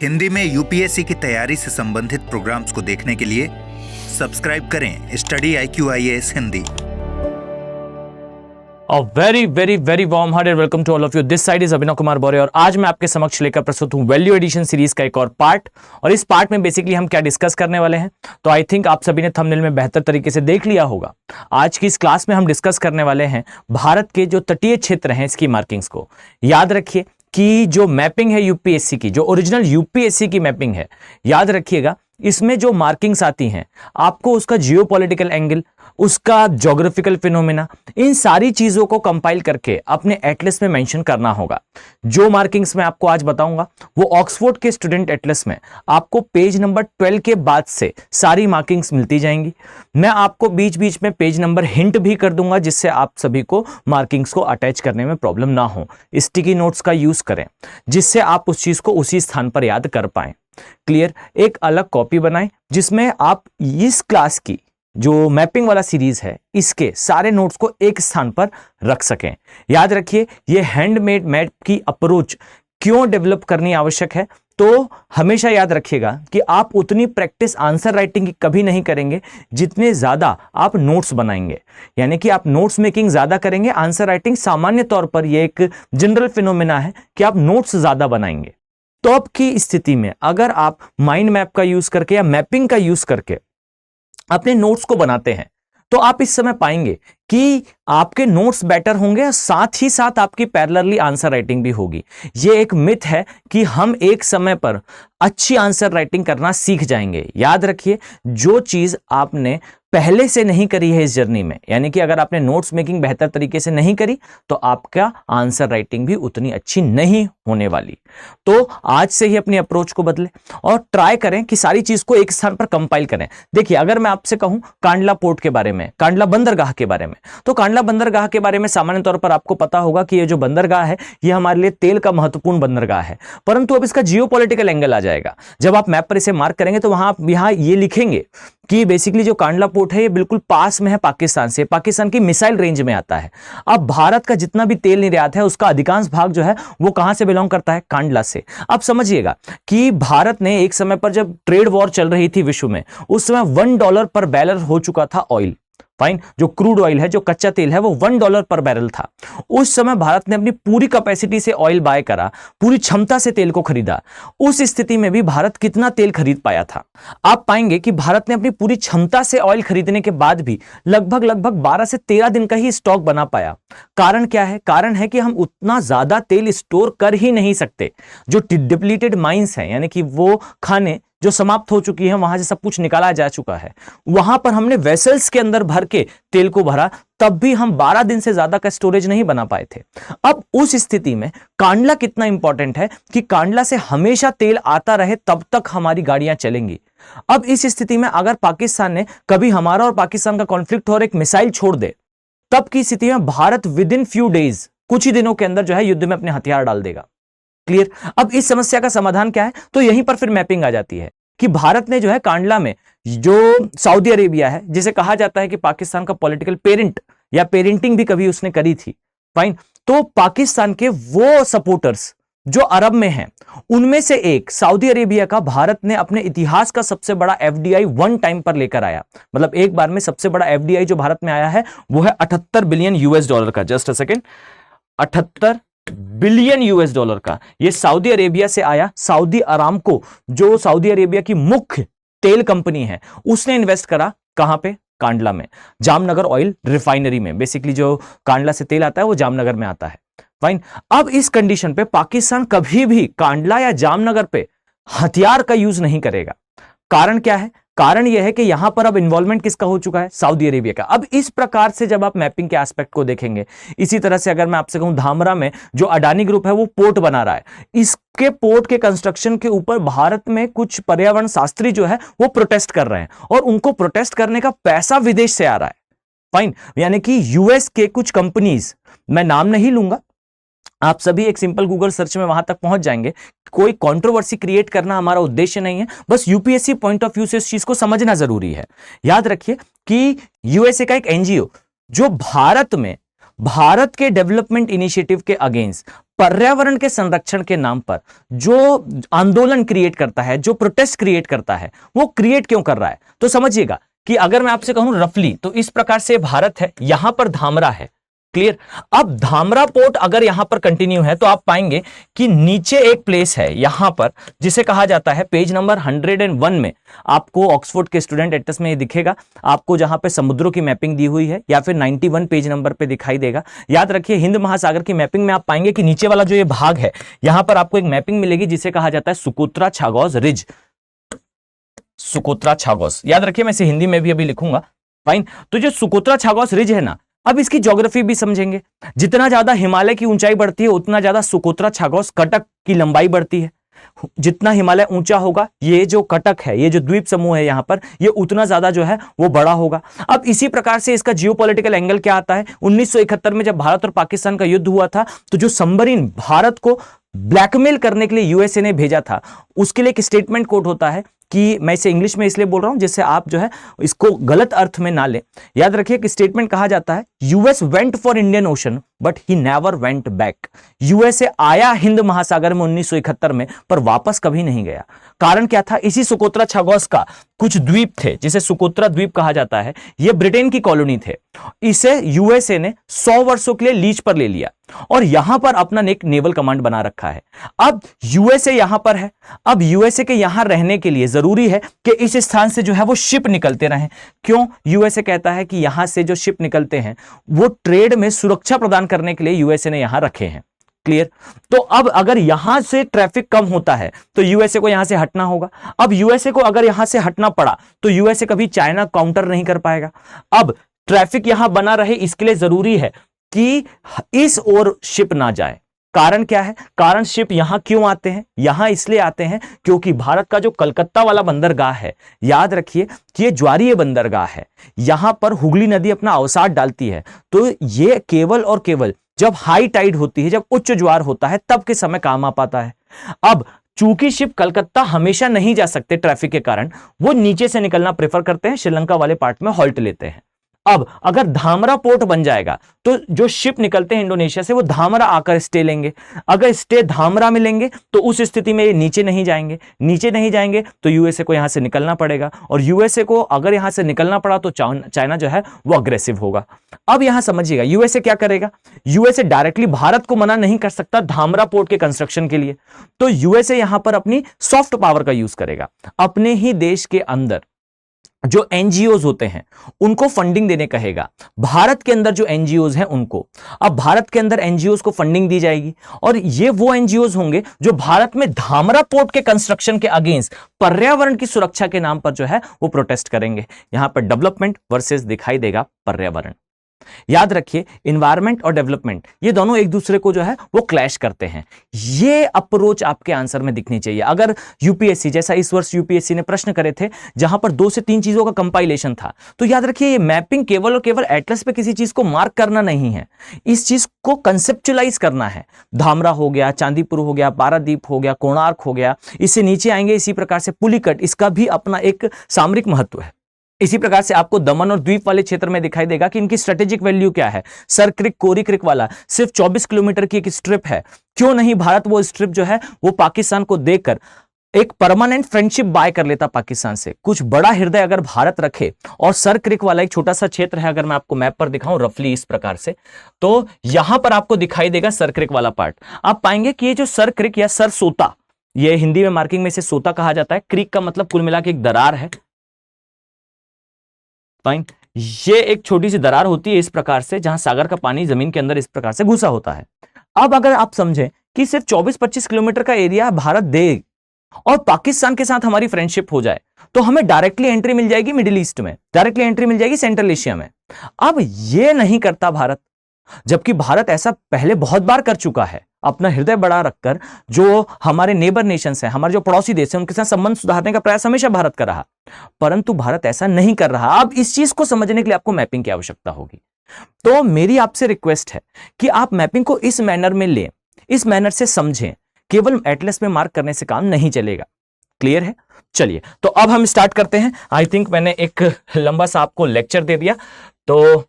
हिंदी में यूपीएससी की तैयारी से संबंधित प्रोग्राम्स को देखने के लिए सब्सक्राइब करें study IQIAS Hindi. A very very very warm hearted welcome to all of you. This side is Abhinav Kumar बौरे और आज मैं आपके समक्ष लेकर प्रस्तुत हूं वैल्यू एडिशन सीरीज का एक और पार्ट। और इस पार्ट में बेसिकली हम क्या डिस्कस करने वाले हैं, तो आई थिंक आप सभी ने थंबनेल में बेहतर तरीके से देख लिया होगा। आज की इस क्लास में हम डिस्कस करने वाले हैं भारत के जो तटीय क्षेत्र हैं इसकी मार्किंग्स को। याद रखिए कि जो मैपिंग है यूपीएससी की, जो ओरिजिनल यूपीएससी की मैपिंग है, याद रखिएगा इसमें जो मार्किंग्स आती हैं आपको उसका जियोपॉलिटिकल एंगल, उसका ज्योग्राफिकल फिनोमेना, इन सारी चीजों को कंपाइल करके अपने एटलस में मेंशन करना होगा। जो मार्किंग्स मैं आपको आज बताऊंगा वो ऑक्सफोर्ड के स्टूडेंट एटलस में आपको पेज नंबर 12 के बाद से सारी मार्किंग्स मिलती जाएंगी। मैं आपको बीच बीच में पेज नंबर हिंट भी कर दूंगा जिससे आप सभी को मार्किंग्स को अटैच करने में प्रॉब्लम ना हो। स्टिकी नोट्स का यूज करें जिससे आप उस चीज को उसी स्थान पर याद कर पाएं। क्लियर? एक अलग कॉपी बनाएं जिसमें आप इस क्लास की जो मैपिंग वाला सीरीज है इसके सारे नोट्स को एक स्थान पर रख सकें। याद रखिए ये हैंडमेड मैप की अप्रोच क्यों डेवलप करनी आवश्यक है, तो हमेशा याद रखिएगा कि आप उतनी प्रैक्टिस आंसर राइटिंग की कभी नहीं करेंगे जितने ज्यादा आप नोट्स बनाएंगे। यानी कि आप नोट्स मेकिंग ज्यादा करेंगे, आंसर राइटिंग सामान्य तौर पर यह एक जनरल फिनोमेना है कि आप नोट्स ज्यादा बनाएंगे। तो अब की स्थिति में अगर आप माइंड मैप का यूज करके या मैपिंग का यूज करके अपने नोट्स को बनाते हैं तो आप इस समय पाएंगे कि आपके नोट्स बेटर होंगे और साथ ही साथ आपकी पैरेलली आंसर राइटिंग भी होगी। ये एक मिथ है कि हम एक समय पर अच्छी आंसर राइटिंग करना सीख जाएंगे। याद रखिए जो चीज आपने पहले से नहीं करी है इस जर्नी में, यानी कि अगर आपने नोट्स मेकिंग बेहतर तरीके से नहीं करी तो आपका आंसर राइटिंग भी उतनी अच्छी नहीं होने वाली। तो आज से ही अपनी अप्रोच को बदलें और ट्राई करें कि सारी चीज को एक स्थान पर कंपाइल करें। देखिए अगर मैं आपसे कहूं कांडला पोर्ट के बारे में, कांडला बंदरगाह के बारे में, तो कांडला बंदरगाह के बारे में सामान्य तौर पर आपको पता होगा कि ये जो बंदरगाह है ये हमारे लिए तेल का महत्वपूर्ण बंदरगाह है। परंतु अब इसका जियोपॉलिटिकल एंगल आ जाएगा। जब आप मैप पर इसे मार्क करेंगे तो वहां आप यहां ये लिखेंगे कि बेसिकली जो कांडला पोर्ट है ये बिल्कुल पास में है पाकिस्तान से, पाकिस्तान की मिसाइल रेंज में आता है। अब भारत का जितना भी तेल निर्यात है उसका अधिकांश भाग जो है वो कहां से बिलोंग करता है? कांडला से। अब समझिएगा कि भारत ने एक समय पर जब ट्रेड वॉर चल रही थी विश्व में, उस समय $1 पर बैरल हो चुका था ऑयल। फाइन, जो क्रूड ऑयल है, जो कच्चा तेल है, वो $1 पर बैरल था। उस समय भारत ने अपनी पूरी कैपेसिटी से ऑयल बाय करा, पूरी क्षमता से तेल को खरीदा। उस स्थिति में भी भारत कितना तेल खरीद पाया था? आप पाएंगे कि भारत ने अपनी पूरी क्षमता से ऑयल खरीदने के बाद भी लगभग 12 से 13 दिन का ही स्टॉक बना पाया। कारण क्या है? कारण है कि हम उतना ज्यादा तेल स्टोर कर ही नहीं सकते। जो डिप्लीटेड माइंस हैं, यानी कि वो खाने जो समाप्त हो चुकी है, वहां से सब कुछ निकाला जा चुका है, वहां पर हमने वेसल्स के अंदर भर के तेल को भरा, तब भी हम 12 दिन से ज्यादा का स्टोरेज नहीं बना पाए थे। अब उस स्थिति में कांडला कितना इंपॉर्टेंट है कि कांडला से हमेशा तेल आता रहे तब तक हमारी गाड़ियां चलेंगी। अब इस स्थिति में अगर पाकिस्तान ने कभी हमारा और पाकिस्तान का कॉन्फ्लिक्ट और एक मिसाइल छोड़ दे, तब की स्थिति में Bharat with in few days, कुछ ही दिनों के अंदर जो है युद्ध में अपने हथियार डाल देगा। क्लियर? अब इस समस्या का समाधान क्या है? तो यहीं पर फिर मैपिंग आ जाती है कि भारत ने जो है कांडला में जो सऊदी अरेबिया है, जिसे कहा जाता है कि पाकिस्तान का पॉलिटिकल पेरेंट या पेरेंटिंग भी कभी उसने करी थी, फाइन, तो पाकिस्तान के वो सपोर्टर्स जो अरब में हैं, उनमें से एक सऊदी अरेबिया का भारत ने अपने इतिहास का सबसे बड़ा एफडीआई वन टाइम पर लेकर आया। मतलब एक बार में सबसे बड़ा एफडीआई जो भारत में आया है वो है $78 बिलियन का। जस्ट अ सेकेंड, $78 बिलियन का ये सऊदी अरेबिया से आया। सऊदी अरामको जो सऊदी अरेबिया की मुख्य तेल कंपनी है, उसने इन्वेस्ट करा कहां पे? कांडला में, जामनगर ऑयल रिफाइनरी में। बेसिकली जो कांडला से तेल आता है वो जामनगर में आता है। फाइन, अब इस कंडीशन पे पाकिस्तान कभी भी कांडला या जामनगर पे हथियार का यूज नहीं करेगा। कारण क्या है? कारण यह है कि यहां पर अब इन्वॉल्वमेंट किसका हो चुका है? सऊदी अरेबिया का। अब इस प्रकार से जब आप मैपिंग के एस्पेक्ट को देखेंगे, इसी तरह से अगर मैं आपसे कहूं धामरा में जो अडानी ग्रुप है वो पोर्ट बना रहा है, इसके पोर्ट के कंस्ट्रक्शन के ऊपर भारत में कुछ पर्यावरण शास्त्री जो है वो प्रोटेस्ट कर रहे हैं और उनको प्रोटेस्ट करने का पैसा विदेश से आ रहा है। फाइन, यानी कि यूएस के कुछ कंपनीज, मैं नाम नहीं लूंगा, आप सभी एक सिंपल गूगल सर्च में वहां तक पहुंच जाएंगे। कोई कंट्रोवर्सी क्रिएट करना हमारा उद्देश्य नहीं है, बस यूपीएससी पॉइंट ऑफ व्यू से इस चीज को समझना जरूरी है। याद रखिए कि यूएसए का एक एनजीओ जो भारत में भारत के डेवलपमेंट इनिशिएटिव के अगेंस्ट पर्यावरण के संरक्षण के नाम पर जो आंदोलन क्रिएट करता है, जो प्रोटेस्ट क्रिएट करता है, वो क्रिएट क्यों कर रहा है? तो समझिएगा कि अगर मैं आपसे कहूं रफली, तो इस प्रकार से भारत है, यहां पर धामरा है, क्लियर। अब धामरा पोर्ट अगर यहां पर कंटिन्यू है तो आप पाएंगे कि नीचे एक प्लेस है यहां पर जिसे कहा जाता है, पेज नंबर 101 में आपको ऑक्सफोर्ड के स्टूडेंट एटलस में ये दिखेगा आपको, जहां पे समुद्रों की मैपिंग दी हुई है, या फिर 91 पेज नंबर पे दिखाई देगा। याद रखिए हिंद महासागर की मैपिंग में आप पाएंगे कि नीचे वाला जो ये भाग है, यहां पर आपको एक मैपिंग मिलेगी जिसे कहा जाता है सुकोत्रा छागोस रिज, सुकोत्रा छागोस। याद रखिए मैं इसे हिंदी में भी अभी लिखूंगा, फाइन। तो जो सुकोत्रा छागोस रिज है ना, अब इसकी ज्योग्राफी भी समझेंगे। जितना ज्यादा हिमालय की ऊंचाई बढ़ती है उतना ज्यादा सुकोत्रा छागोस कटक की लंबाई बढ़ती है। जितना हिमालय ऊंचा होगा, ये जो कटक है, ये जो द्वीप समूह है यहां पर, ये उतना ज्यादा जो है वो बड़ा होगा। अब इसी प्रकार से इसका जियोपॉलिटिकल एंगल क्या आता है? 1971 में जब भारत और पाकिस्तान का युद्ध हुआ था, तो जो सबमरीन भारत को ब्लैकमेल करने के लिए यूएसए ने भेजा था, उसके लिए एक स्टेटमेंट कोट होता है कि मैं इसे इंग्लिश में इसलिए बोल रहा हूं जिससे आप जो है इसको गलत अर्थ में ना लें। याद रखिए कि स्टेटमेंट कहा जाता है, US went for Indian ocean but he never went back. USA आया हिंद महासागर में 1971 में, पर वापस कभी नहीं गया। कारण क्या था? इसी सुकोत्रा छागोस का कुछ द्वीप थे जिसे सुकोत्रा द्वीप कहा जाता है, ये ब्रिटेन की कॉलोनी थे। इसे यूएसए ने 100 वर्षों के लिए लीज पर ले लिया और यहां पर अपना एक नेवल कमांड बना रखा है। अब यूएसए यहां पर है, अब यूएसए के यहां रहने के लिए जरूरी है कि इस स्थान से जो है वो शिप निकलते रहें। क्यों? यूएसए कहता है कि यहां से जो शिप निकलते हैं वो ट्रेड में सुरक्षा प्रदान करने के लिए यूएसए ने यहां रखे हैं, क्लियर। तो अब अगर यहां से ट्रैफिक कम होता है तो यूएसए को यहां से हटना होगा। अब यूएसए को अगर यहां से हटना पड़ा तो यूएसए कभी चाइना काउंटर नहीं कर पाएगा। अब ट्रैफिक यहां बना रहे, इसके लिए जरूरी है कि इस ओर शिप ना जाए। कारण क्या है? कारण शिप यहां क्यों आते हैं? यहां इसलिए आते हैं क्योंकि भारत का जो कलकत्ता वाला बंदरगाह है, याद रखिए कि ये ज्वारीय बंदरगाह है, यहां पर हुगली नदी अपना अवसाद डालती है। तो ये केवल और केवल जब हाई टाइड होती है, जब उच्च ज्वार होता है, तब के समय काम आ पाता है। अब चूंकि शिप कलकत्ता हमेशा नहीं जा सकते ट्रैफिक के कारण, वो नीचे से निकलना प्रेफर करते हैं, श्रीलंका वाले पार्ट में हॉल्ट लेते हैं। अब अगर धामरा पोर्ट बन जाएगा तो जो शिप निकलते हैं इंडोनेशिया से वो धामरा आकर स्टे लेंगे। अगर स्टे धामरा में लेंगे तो उस स्थिति में ये नीचे नहीं जाएंगे, नीचे नहीं जाएंगे तो यूएसए को यहां से निकलना पड़ेगा, और यूएसए को अगर यहां से निकलना पड़ा तो चाइना जो है वो अग्रेसिव होगा। अब यहां समझिएगा यूएसए क्या करेगा? यूएसए डायरेक्टली भारत को मना नहीं कर सकता धामरा पोर्ट के कंस्ट्रक्शन के लिए, तो यूएसए यहां पर अपनी सॉफ्ट पावर का यूज करेगा। अपने ही देश के अंदर जो एनजीओज होते हैं उनको फंडिंग देने कहेगा, भारत के अंदर जो एनजीओज हैं उनको। अब भारत के अंदर एनजीओज को फंडिंग दी जाएगी और ये वो एनजीओज होंगे जो भारत में धामरा पोर्ट के कंस्ट्रक्शन के अगेंस्ट पर्यावरण की सुरक्षा के नाम पर जो है वो प्रोटेस्ट करेंगे। यहां पर डेवलपमेंट वर्सेस दिखाई देगा पर्यावरण। याद रखिए एनवायरमेंट और डेवलपमेंट ये दोनों एक दूसरे को जो है वो क्लैश करते हैं। ये अप्रोच आपके आंसर में दिखनी चाहिए। अगर यूपीएससी जैसा इस वर्ष यूपीएससी ने प्रश्न करे थे जहां पर 2 से 3 चीजों का कंपाइलेशन था, तो याद रखिए ये मैपिंग केवल और केवल एटलस पे किसी चीज को मार्क करना नहीं है, इस चीज को कंसेप्चुलाइज करना है। धामरा हो गया, चांदीपुर हो गया, पारादीप हो गया, कोणार्क हो गया, इससे नीचे आएंगे इसी प्रकार से पुलिकट, इसका भी अपना एक सामरिक महत्व है। इसी प्रकार से आपको दमन और द्वीप वाले क्षेत्र में दिखाई देगा कि इनकी स्ट्रेटेजिक वैल्यू क्या है। सर क्रिक, कोरी क्रिक वाला सिर्फ 24 किलोमीटर की एक स्ट्रिप है। क्यों नहीं भारत वो स्ट्रिप जो है वो पाकिस्तान को देकर एक परमानेंट फ्रेंडशिप बाय कर लेता पाकिस्तान से। कुछ बड़ा हृदय अगर भारत रखे, और सर क्रिक वाला एक छोटा सा क्षेत्र है, अगर मैं आपको मैप पर दिखाऊं रफली इस प्रकार से, तो यहां पर आपको दिखाई देगा सर क्रिक वाला पार्ट। आप पाएंगे कि ये जो सर क्रिक या सर सोता, ये हिंदी में मार्किंग में इसे सोता कहा जाता है। क्रिक का मतलब कुल मिला के एक दरार है। फाइन, ये एक छोटी सी दरार होती है इस प्रकार से, जहां सागर का पानी जमीन के अंदर इस प्रकार से घुसा होता है। अब अगर आप समझें कि सिर्फ 24-25 किलोमीटर का एरिया भारत दे और पाकिस्तान के साथ हमारी फ्रेंडशिप हो जाए, तो हमें डायरेक्टली एंट्री मिल जाएगी मिडिल ईस्ट में, डायरेक्टली एंट्री मिल जाएगी सेंट्रल एशिया में। अब ये नहीं करता भारत, जबकि भारत ऐसा पहले बहुत बार कर चुका है। अपना हृदय बड़ा रखकर जो हमारे नेबर नेशंस हैं, हमारे जो पड़ोसी देश हैं, उनके साथ संबंध सुधारने का प्रयास हमेशा भारत कर रहा, परंतु भारत ऐसा नहीं कर रहा। अब इस चीज को समझने के लिए आपको मैपिंग की आवश्यकता होगी। तो मेरी आपसे रिक्वेस्ट है कि आप मैपिंग को इस मैनर में लें, इस मैनर से समझें। केवल एटलस में मार्क करने से काम नहीं चलेगा। क्लियर है? चलिए तो अब हम स्टार्ट करते हैं। आई थिंक मैंने एक लंबा सा आपको लेक्चर दे दिया, तो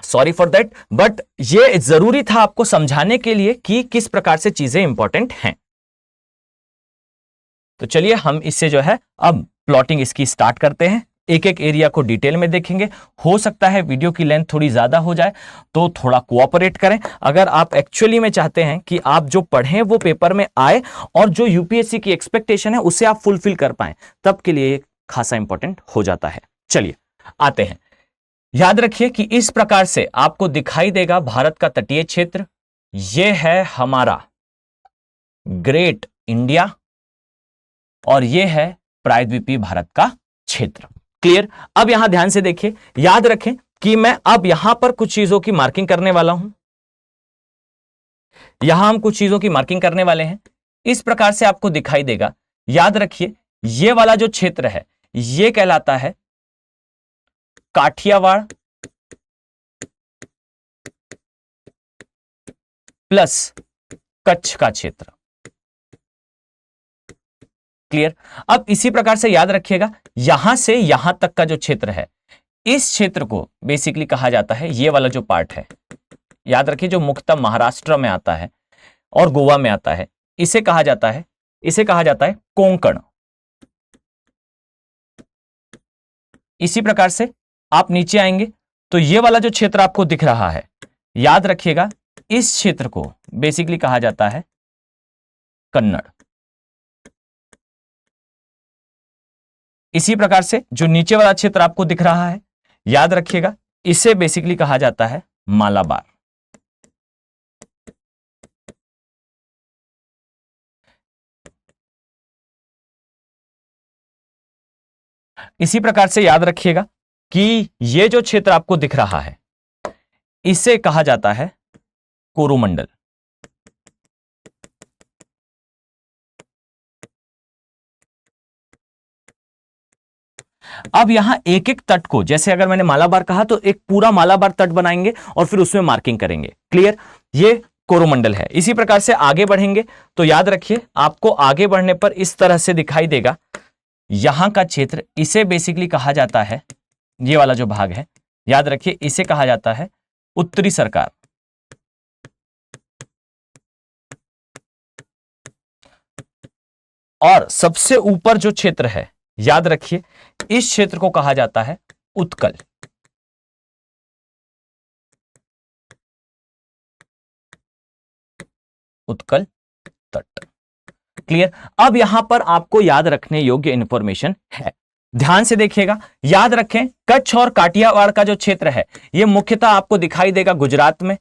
सॉरी फॉर दैट, बट ये जरूरी था आपको समझाने के लिए कि किस प्रकार से चीजें इंपॉर्टेंट हैं। तो चलिए हम इससे जो है अब प्लॉटिंग इसकी स्टार्ट करते हैं, एक एक एरिया को डिटेल में देखेंगे। हो सकता है वीडियो की लेंथ थोड़ी ज्यादा हो जाए, तो थोड़ा कोऑपरेट करें। अगर आप एक्चुअली में चाहते हैं कि आप जो पढ़ें वो पेपर में आए और जो यूपीएससी की एक्सपेक्टेशन है उसे आप फुलफिल कर पाएं, तब के लिए खासा इंपॉर्टेंट हो जाता है। चलिए आते हैं। याद रखिए कि इस प्रकार से आपको दिखाई देगा भारत का तटीय क्षेत्र, यह है हमारा ग्रेट इंडिया और यह है प्रायद्वीपीय भारत का क्षेत्र। क्लियर? अब यहां ध्यान से देखिए, याद रखें कि मैं अब यहां पर कुछ चीजों की मार्किंग करने वाला हूं। यहां हम कुछ चीजों की मार्किंग करने वाले हैं, इस प्रकार से आपको दिखाई देगा। याद रखिए यह वाला जो क्षेत्र है यह कहलाता है काठियावाड़ प्लस कच्छ का क्षेत्र। क्लियर? अब इसी प्रकार से याद रखिएगा यहां से यहां तक का जो क्षेत्र है, इस क्षेत्र को बेसिकली कहा जाता है, ये वाला जो पार्ट है, याद रखिए जो मुख्यतः महाराष्ट्र में आता है और गोवा में आता है, इसे कहा जाता है कोंकण। इसी प्रकार से आप नीचे आएंगे तो ये वाला जो क्षेत्र आपको दिख रहा है, याद रखिएगा इस क्षेत्र को बेसिकली कहा जाता है कन्नड़। इसी प्रकार से जो नीचे वाला क्षेत्र आपको दिख रहा है, याद रखिएगा इसे बेसिकली कहा जाता है मालाबार। इसी प्रकार से याद रखिएगा कि यह जो क्षेत्र आपको दिख रहा है इसे कहा जाता है कोरोमंडल। अब यहां एक एक तट को, जैसे अगर मैंने मालाबार कहा तो एक पूरा मालाबार तट बनाएंगे और फिर उसमें मार्किंग करेंगे। क्लियर? ये कोरोमंडल है। इसी प्रकार से आगे बढ़ेंगे तो याद रखिए आपको आगे बढ़ने पर इस तरह से दिखाई देगा यहां का क्षेत्र, इसे बेसिकली कहा जाता है, ये वाला जो भाग है याद रखिए इसे कहा जाता है उत्तरी सरकार। और सबसे ऊपर जो क्षेत्र है याद रखिए इस क्षेत्र को कहा जाता है उत्कल। उत्कल तट। क्लियर? अब यहां पर आपको याद रखने योग्य इंफॉर्मेशन है, ध्यान से देखिएगा। याद रखें कच्छ और काठियावाड़ का जो क्षेत्र है यह मुख्यतः आपको दिखाई देगा गुजरात में।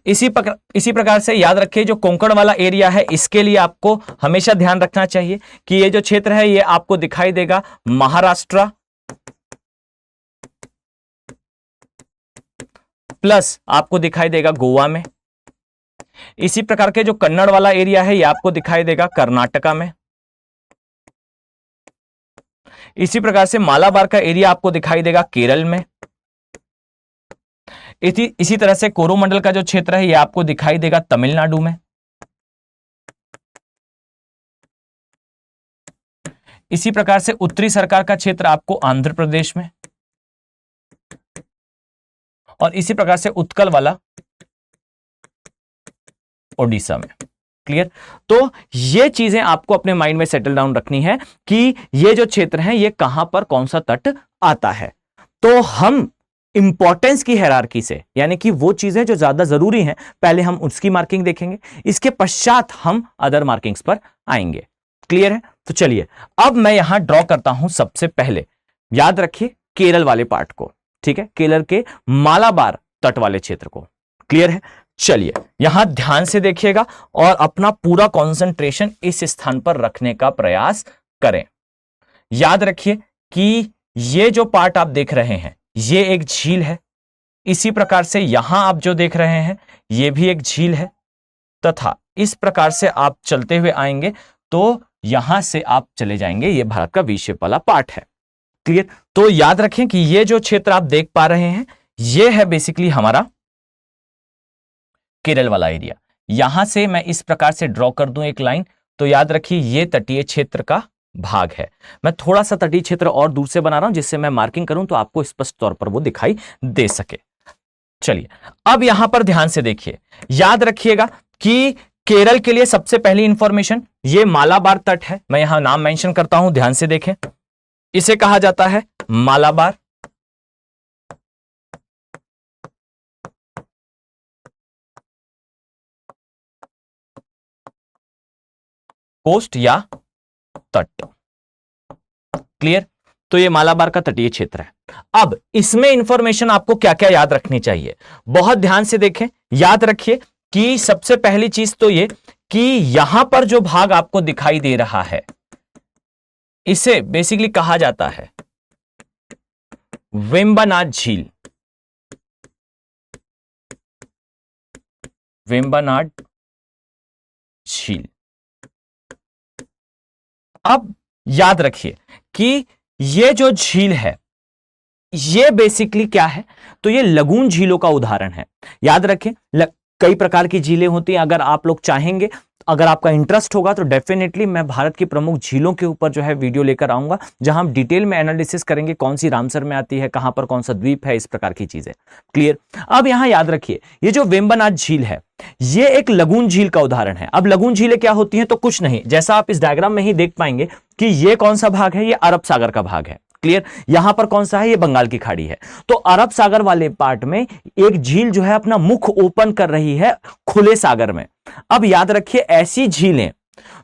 इसी प्रकार से याद रखिए जो कोंकण वाला एरिया है इसके लिए आपको हमेशा ध्यान रखना चाहिए कि ये जो क्षेत्र है ये आपको दिखाई देगा महाराष्ट्र प्लस आपको दिखाई देगा गोवा में। इसी प्रकार के जो कन्नड़ वाला एरिया है ये आपको दिखाई देगा कर्नाटका में। इसी प्रकार से मालाबार का एरिया आपको दिखाई देगा केरल में। इसी तरह से कोरोमंडल का जो क्षेत्र है यह आपको दिखाई देगा तमिलनाडु में। इसी प्रकार से उत्तरी सरकार का क्षेत्र आपको आंध्र प्रदेश में, और इसी प्रकार से उत्कल वाला ओडिशा में। क्लियर? तो ये चीजें आपको अपने माइंड में सेटल डाउन रखनी है कि ये जो क्षेत्र है ये कहां पर कौन सा तट आता है। तो हम इंपॉर्टेंस की हायरार्की से, यानी कि वो चीजें जो ज्यादा जरूरी हैं पहले हम उसकी मार्किंग देखेंगे, इसके पश्चात हम अदर मार्किंग्स पर आएंगे। क्लियर है? तो चलिए अब मैं यहां ड्रॉ करता हूं सबसे पहले, याद रखिए केरल वाले पार्ट को। ठीक है? केरल के मालाबार तट वाले क्षेत्र को। क्लियर है? चलिए यहां ध्यान से देखिएगा और अपना पूरा कंसंट्रेशन इस स्थान पर रखने का प्रयास करें। याद रखिए कि ये जो पार्ट आप देख रहे हैं ये एक झील है। इसी प्रकार से यहां आप जो देख रहे हैं ये भी एक झील है, तथा इस प्रकार से आप चलते हुए आएंगे तो यहां से आप चले जाएंगे, ये भारत का वी शेप वाला पार्ट है। क्लियर? तो याद रखें कि ये जो क्षेत्र आप देख पा रहे हैं ये है बेसिकली हमारा केरल वाला एरिया। यहां से मैं इस प्रकार से ड्रॉ कर दूं एक लाइन, तो याद रखिए ये तटीय क्षेत्र का भाग है। मैं थोड़ा सा तटीय क्षेत्र और दूर से बना रहा हूं जिससे मैं मार्किंग करूं तो आपको स्पष्ट तौर पर वो दिखाई दे सके। चलिए अब यहां पर ध्यान से देखिए, याद रखिएगा कि केरल के लिए सबसे पहली इंफॉर्मेशन ये मालाबार तट है। मैं यहां नाम मेंशन करता हूं, ध्यान से देखें। इसे कहा जाता है मालाबार। कोस्ट या तट। क्लियर? तो ये मालाबार का तटीय क्षेत्र है। अब इसमें इंफॉर्मेशन आपको क्या क्या याद रखनी चाहिए, बहुत ध्यान से देखें। याद रखिए कि सबसे पहली चीज तो ये कि यहां पर जो भाग आपको दिखाई दे रहा है इसे बेसिकली कहा जाता है वेम्बनाड झील। वेम्बनाड झील। अब याद रखिए कि ये जो झील है ये बेसिकली क्या है, तो ये लगून झीलों का उदाहरण है। याद रखें कई प्रकार की झीलें होती हैं। अगर आप लोग चाहेंगे, अगर आपका इंटरेस्ट होगा तो डेफिनेटली मैं भारत की प्रमुख झीलों के ऊपर जो है वीडियो लेकर आऊंगा जहां हम डिटेल में एनालिसिस करेंगे कौन सी रामसर में आती है, कहां पर कौन सा द्वीप है, इस प्रकार की चीजें। क्लियर? अब यहां याद रखिए ये जो वेम्बनाड झील है ये एक लगून झील का उदाहरण है। अब लगून झीलें क्या होती हैं, तो कुछ नहीं, जैसा आप इस डायग्राम में ही देख पाएंगे कि ये कौन सा भाग है, ये अरब सागर का भाग है। क्लियर? यहां पर कौन सा है, ये बंगाल की खाड़ी है। तो अरब सागर वाले पार्ट में एक झील जो है अपना मुख ओपन कर रही है खुले सागर में। अब याद रखिए ऐसी झीलें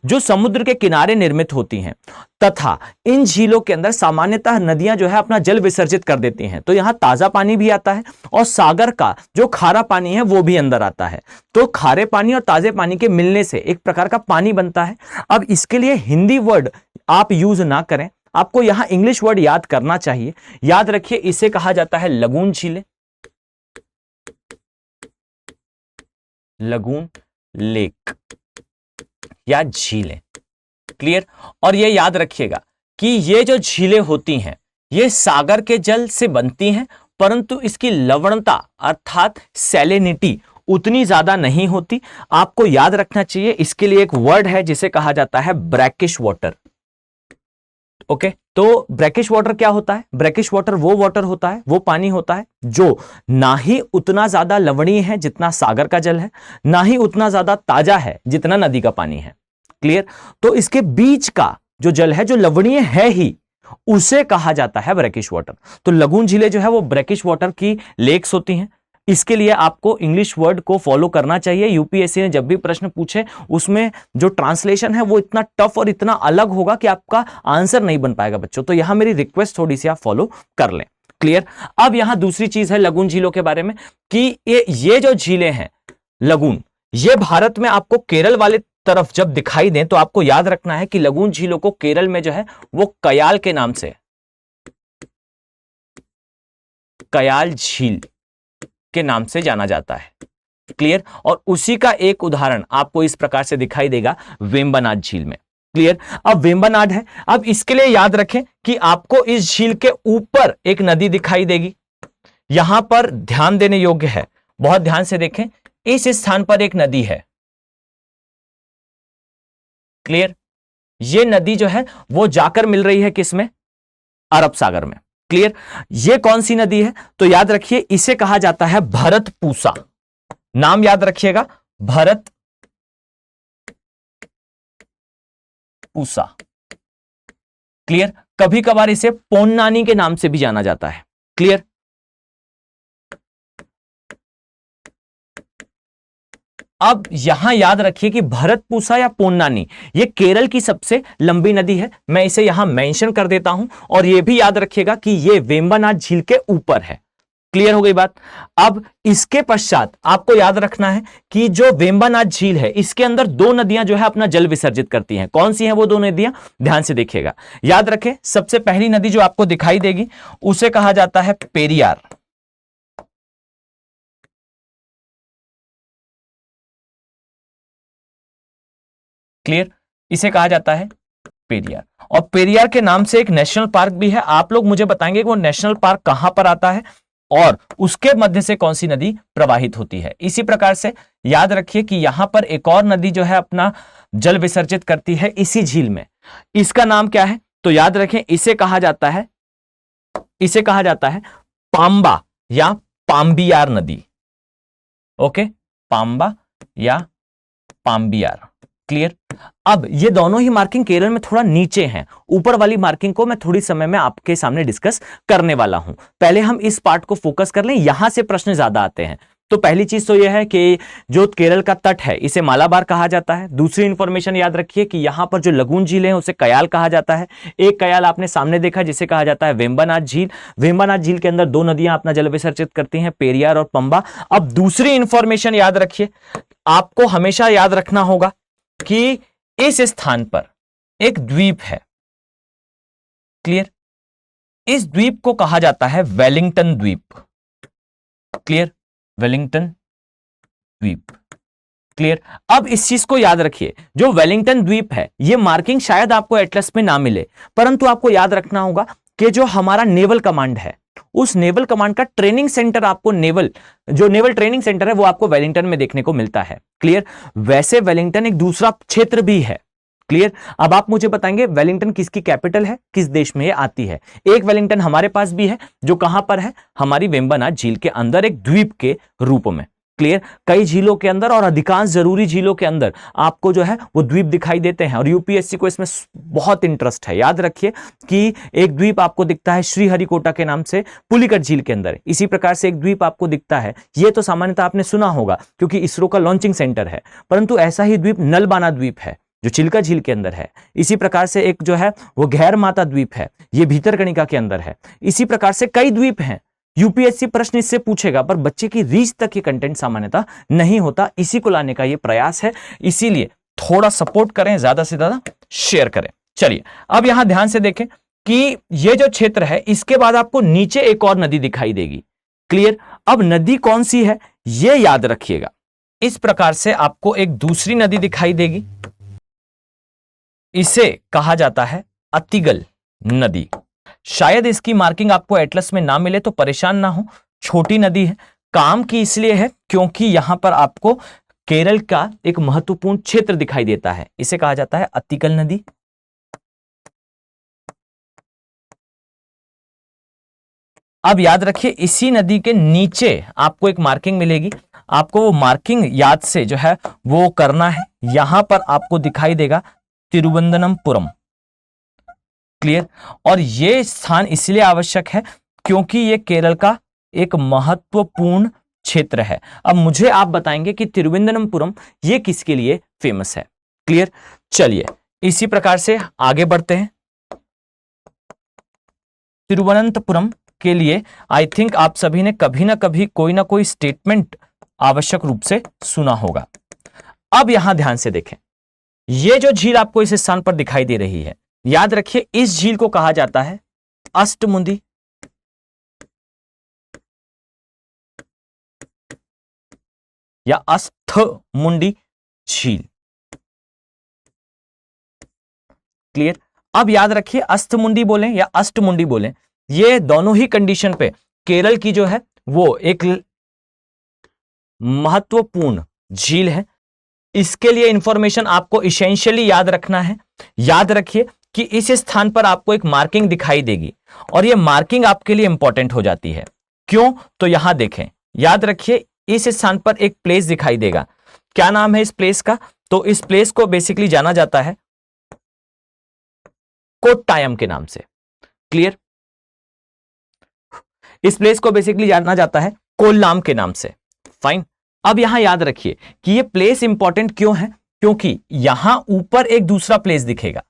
जो समुद्र के किनारे निर्मित होती हैं तथा इन झीलों के अंदर सामान्यतः नदियां जो है अपना जल विसर्जित कर देती हैं, तो यहां ताजा पानी भी आता है और सागर का जो खारा पानी है वो भी अंदर आता है। तो खारे पानी और ताजे पानी के मिलने से एक प्रकार का पानी बनता है। अब इसके लिए हिंदी वर्ड आप यूज ना करें, आपको यहां इंग्लिश वर्ड याद करना चाहिए। याद रखिए इसे कहा जाता है लगून झीलें, लगून लेक या झीलें। क्लियर? और ये याद रखिएगा कि ये जो झीलें होती हैं ये सागर के जल से बनती हैं, परंतु इसकी लवणता अर्थात सैलिनिटी उतनी ज्यादा नहीं होती। आपको याद रखना चाहिए इसके लिए एक वर्ड है जिसे कहा जाता है ब्रैकिश वाटर। ओके, तो ब्रैकिश वाटर क्या होता है? ब्रैकिश वाटर वो वाटर होता है, वो पानी होता है जो ना ही उतना ज्यादा लवणीय है जितना सागर का जल है, ना ही उतना ज्यादा ताजा है जितना नदी का पानी है। क्लियर? तो इसके बीच का जो जल है जो लवणीय है ही, उसे कहा जाता है ब्रैकिश वाटर। तो लगून झीलें जो है वो ब्रैकिश वाटर की लेक्स होती हैं। इसके लिए आपको इंग्लिश वर्ड को फॉलो करना चाहिए। यूपीएससी ने जब भी प्रश्न पूछे उसमें जो ट्रांसलेशन है वो इतना टफ और इतना अलग होगा कि आपका आंसर नहीं बन पाएगा बच्चों। तो यहां मेरी रिक्वेस्ट थोड़ी सी आप फॉलो कर लें। क्लियर? अब यहां दूसरी चीज है लगून झीलों के बारे में कि ये जो झीलें हैं लगून, ये भारत में आपको केरल वाले तरफ जब दिखाई दें तो आपको याद रखना है कि लगून झीलों को केरल में जो है वो कयाल के नाम से, कयाल झील के नाम से जाना जाता है। क्लियर? और उसी का एक उदाहरण आपको इस प्रकार से दिखाई देगा वेम्बनाड झील में। क्लियर? अब वेम्बनाड है, अब इसके लिए याद रखें कि आपको इस झील के ऊपर एक नदी दिखाई देगी। यहां पर ध्यान देने योग्य है, बहुत ध्यान से देखें, इस स्थान पर एक नदी है। क्लियर? ये नदी जो है वो जाकर मिल रही है किसमें? अरब सागर में। क्लियर? ये कौन सी नदी है? तो याद रखिए इसे कहा जाता है भरतपूसा। नाम याद रखिएगा, भरतपूसा। क्लियर? कभी कभार इसे पोन्नानी के नाम से भी जाना जाता है। क्लियर? अब यहां याद रखिए कि भरतपूसा या पोन्नानी ये केरल की सबसे लंबी नदी है। मैं इसे यहां मेंशन कर देता हूं और यह भी याद रखिएगा कि यह वेम्बनाड झील के ऊपर है। क्लियर हो गई बात? अब इसके पश्चात आपको याद रखना है कि जो वेम्बनाड झील है इसके अंदर दो नदियां जो है अपना जल विसर्जित करती हैं। कौन सी हैं वो दो नदियां? ध्यान से देखिएगा। याद रखें सबसे पहली नदी जो आपको दिखाई देगी उसे कहा जाता है पेरियार। क्लियर? इसे कहा जाता है पेरियार। और पेरियार के नाम से एक नेशनल पार्क भी है। आप लोग मुझे बताएंगे कि वो नेशनल पार्क कहां पर आता है और उसके मध्य से कौन सी नदी प्रवाहित होती है। इसी प्रकार से याद रखिए कि यहां पर एक और नदी जो है अपना जल विसर्जित करती है इसी झील में। इसका नाम क्या है? तो याद रखें, इसे कहा जाता है पांबा या पाम्बियार नदी। ओके, पांबा या पाम्बियार। क्लियर? अब ये दोनों ही मार्किंग केरल में थोड़ा नीचे हैं। ऊपर वाली मार्किंग को मैं थोड़ी समय में आपके सामने डिस्कस करने वाला हूं। पहले हम इस पार्ट को फोकस कर लें, यहां से प्रश्न ज्यादा आते हैं। तो पहली चीज तो यह है कि जो केरल का तट है इसे मालाबार कहा जाता है। दूसरी इंफॉर्मेशन याद रखिए कि यहां पर जो लगून झील है उसे कयाल कहा जाता है। एक कयाल आपने सामने देखा जिसे कहा जाता है वेम्बनाथ झील। वेम्बनाथ झील के अंदर दो नदियां अपना जल विसर्जित करती हैं, पेरियार और पंबा। अब दूसरी इंफॉर्मेशन याद रखिए, आपको हमेशा याद रखना होगा कि इस स्थान पर एक द्वीप है। क्लियर? इस द्वीप को कहा जाता है वेलिंगटन द्वीप। क्लियर? वेलिंगटन द्वीप। क्लियर? अब इस चीज को याद रखिए, जो वेलिंगटन द्वीप है ये मार्किंग शायद आपको एटलस में ना मिले, परंतु आपको याद रखना होगा कि जो हमारा नेवल कमांड है उस नेवल कमांड का ट्रेनिंग सेंटर आपको नेवल ट्रेनिंग सेंटर है वो आपको वेलिंगटन में देखने को मिलता है। क्लियर? वैसे वेलिंगटन एक दूसरा क्षेत्र भी है। क्लियर? अब आप मुझे बताएंगे वेलिंगटन किसकी कैपिटल है, किस देश में ये आती है? एक वेलिंगटन हमारे पास भी है जो कहां पर है, हमारी वेम्बनाथ झील के अंदर एक द्वीप के रूप में। क्लियर? कई झीलों के अंदर और अधिकांश जरूरी झीलों के अंदर आपको जो है वो द्वीप दिखाई देते हैं और यूपीएससी को इसमें बहुत इंटरेस्ट है। याद रखिए कि एक द्वीप आपको दिखता है श्रीहरिकोटा के नाम से पुलिकट झील के अंदर। इसी प्रकार से एक द्वीप आपको दिखता है, ये तो सामान्यतः आपने सुना होगा क्योंकि इसरो का लॉन्चिंग सेंटर है, परंतु ऐसा ही द्वीप नलबाना द्वीप है जो चिल्का झील के अंदर है। इसी प्रकार से एक जो है वो गैर माता द्वीप है, ये भीतरकनिका के अंदर है। इसी प्रकार से कई द्वीप हैं। यूपीएससी प्रश्न इससे पूछेगा पर बच्चे की रीच तक ये कंटेंट सामान्यतः नहीं होता, इसी को लाने का ये प्रयास है। इसीलिए थोड़ा सपोर्ट करें, ज्यादा से ज्यादा शेयर करें। चलिए अब यहां ध्यान से देखें कि ये जो क्षेत्र है इसके बाद आपको नीचे एक और नदी दिखाई देगी। क्लियर? अब नदी कौन सी है ये याद रखिएगा। इस प्रकार से आपको एक दूसरी नदी दिखाई देगी, इसे कहा जाता है अतिगल नदी। शायद इसकी मार्किंग आपको एटलस में ना मिले तो परेशान ना हो, छोटी नदी है। काम की इसलिए है क्योंकि यहां पर आपको केरल का एक महत्वपूर्ण क्षेत्र दिखाई देता है, इसे कहा जाता है अतिगल नदी। अब याद रखिए इसी नदी के नीचे आपको एक मार्किंग मिलेगी, आपको वो मार्किंग याद से जो है वो करना है। यहां पर आपको दिखाई देगा तिरुवनंतपुरम। क्लियर? और यह स्थान इसलिए आवश्यक है क्योंकि यह केरल का एक महत्वपूर्ण क्षेत्र है। अब मुझे आप बताएंगे कि तिरुवनंतपुरम ये किसके लिए फेमस है। क्लियर? चलिए इसी प्रकार से आगे बढ़ते हैं। तिरुवनंतपुरम के लिए आई थिंक आप सभी ने कभी ना कभी कोई ना कोई स्टेटमेंट आवश्यक रूप से सुना होगा। अब यहां ध्यान से देखें, यह जो झील आपको इस स्थान पर दिखाई दे रही है, याद रखिए इस झील को कहा जाता है अष्टमुंडी या अस्थमुंडी झील। क्लियर? अब याद रखिए अस्थमुंडी बोलें या अष्टमुंडी बोलें, ये दोनों ही कंडीशन पे केरल की जो है वो एक महत्वपूर्ण झील है। इसके लिए इंफॉर्मेशन आपको इसेंशियली याद रखना है। याद रखिए कि इस स्थान पर आपको एक मार्किंग दिखाई देगी और यह मार्किंग आपके लिए इंपॉर्टेंट हो जाती है। क्यों? तो यहां देखें, याद रखिए इस स्थान पर एक प्लेस दिखाई देगा। क्या नाम है इस प्लेस का? तो इस प्लेस को बेसिकली जाना जाता है कोट्टायम के नाम से। क्लियर? इस प्लेस को बेसिकली जाना जाता है कोल्लाम के नाम से। फाइन। अब यहां याद रखिए कि यह प्लेस इंपॉर्टेंट क्यों है, क्योंकि यहां ऊपर एक दूसरा प्लेस दिखेगा,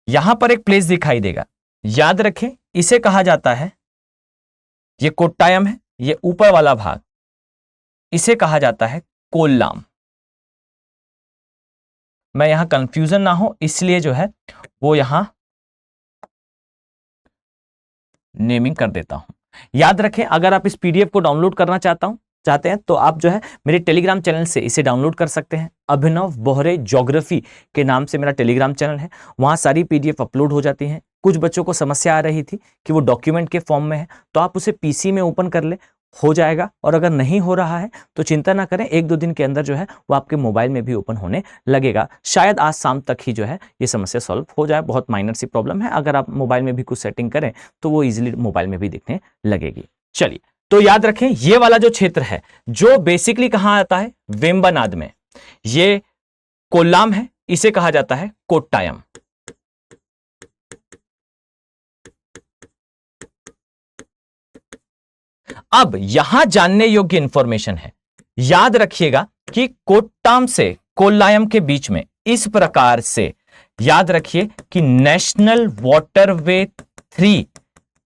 यहां पर एक प्लेस दिखाई देगा। याद रखें इसे कहा जाता है, यह कोट्टायम है, यह ऊपर वाला भाग, इसे कहा जाता है कोल्लाम। मैं यहां कंफ्यूजन ना हो इसलिए जो है वो यहां नेमिंग कर देता हूं। याद रखें अगर आप इस पीडीएफ को डाउनलोड करना चाहते हैं तो आप जो है मेरे टेलीग्राम चैनल से इसे डाउनलोड कर सकते हैं। अभिनव बोहरे ज्योग्राफी के नाम से मेरा टेलीग्राम चैनल है, वहां सारी पीडीएफ अपलोड हो जाती हैं। कुछ बच्चों को समस्या आ रही थी कि वो डॉक्यूमेंट के फॉर्म में है, तो आप उसे पीसी में ओपन कर ले, हो जाएगा, और अगर नहीं हो रहा है तो चिंता ना करें, 1-2 दिन के अंदर जो है वो आपके मोबाइल में भी ओपन होने लगेगा। शायद आज शाम तक ही जो है ये समस्या सॉल्व हो जाए। बहुत माइनर सी प्रॉब्लम है, अगर आप मोबाइल में भी कुछ सेटिंग करें तो वो इजीली मोबाइल में भी दिखने लगेगी। चलिए, तो याद रखें ये वाला जो क्षेत्र है जो बेसिकली कहां आता है, वेम्बनाड में, ये कोल्लाम है, इसे कहा जाता है कोट्टायम। अब यहां जानने योग्य इंफॉर्मेशन है, याद रखिएगा कि कोट्टाम से कोल्लायम के बीच में इस प्रकार से याद रखिए कि नेशनल वाटरवे 3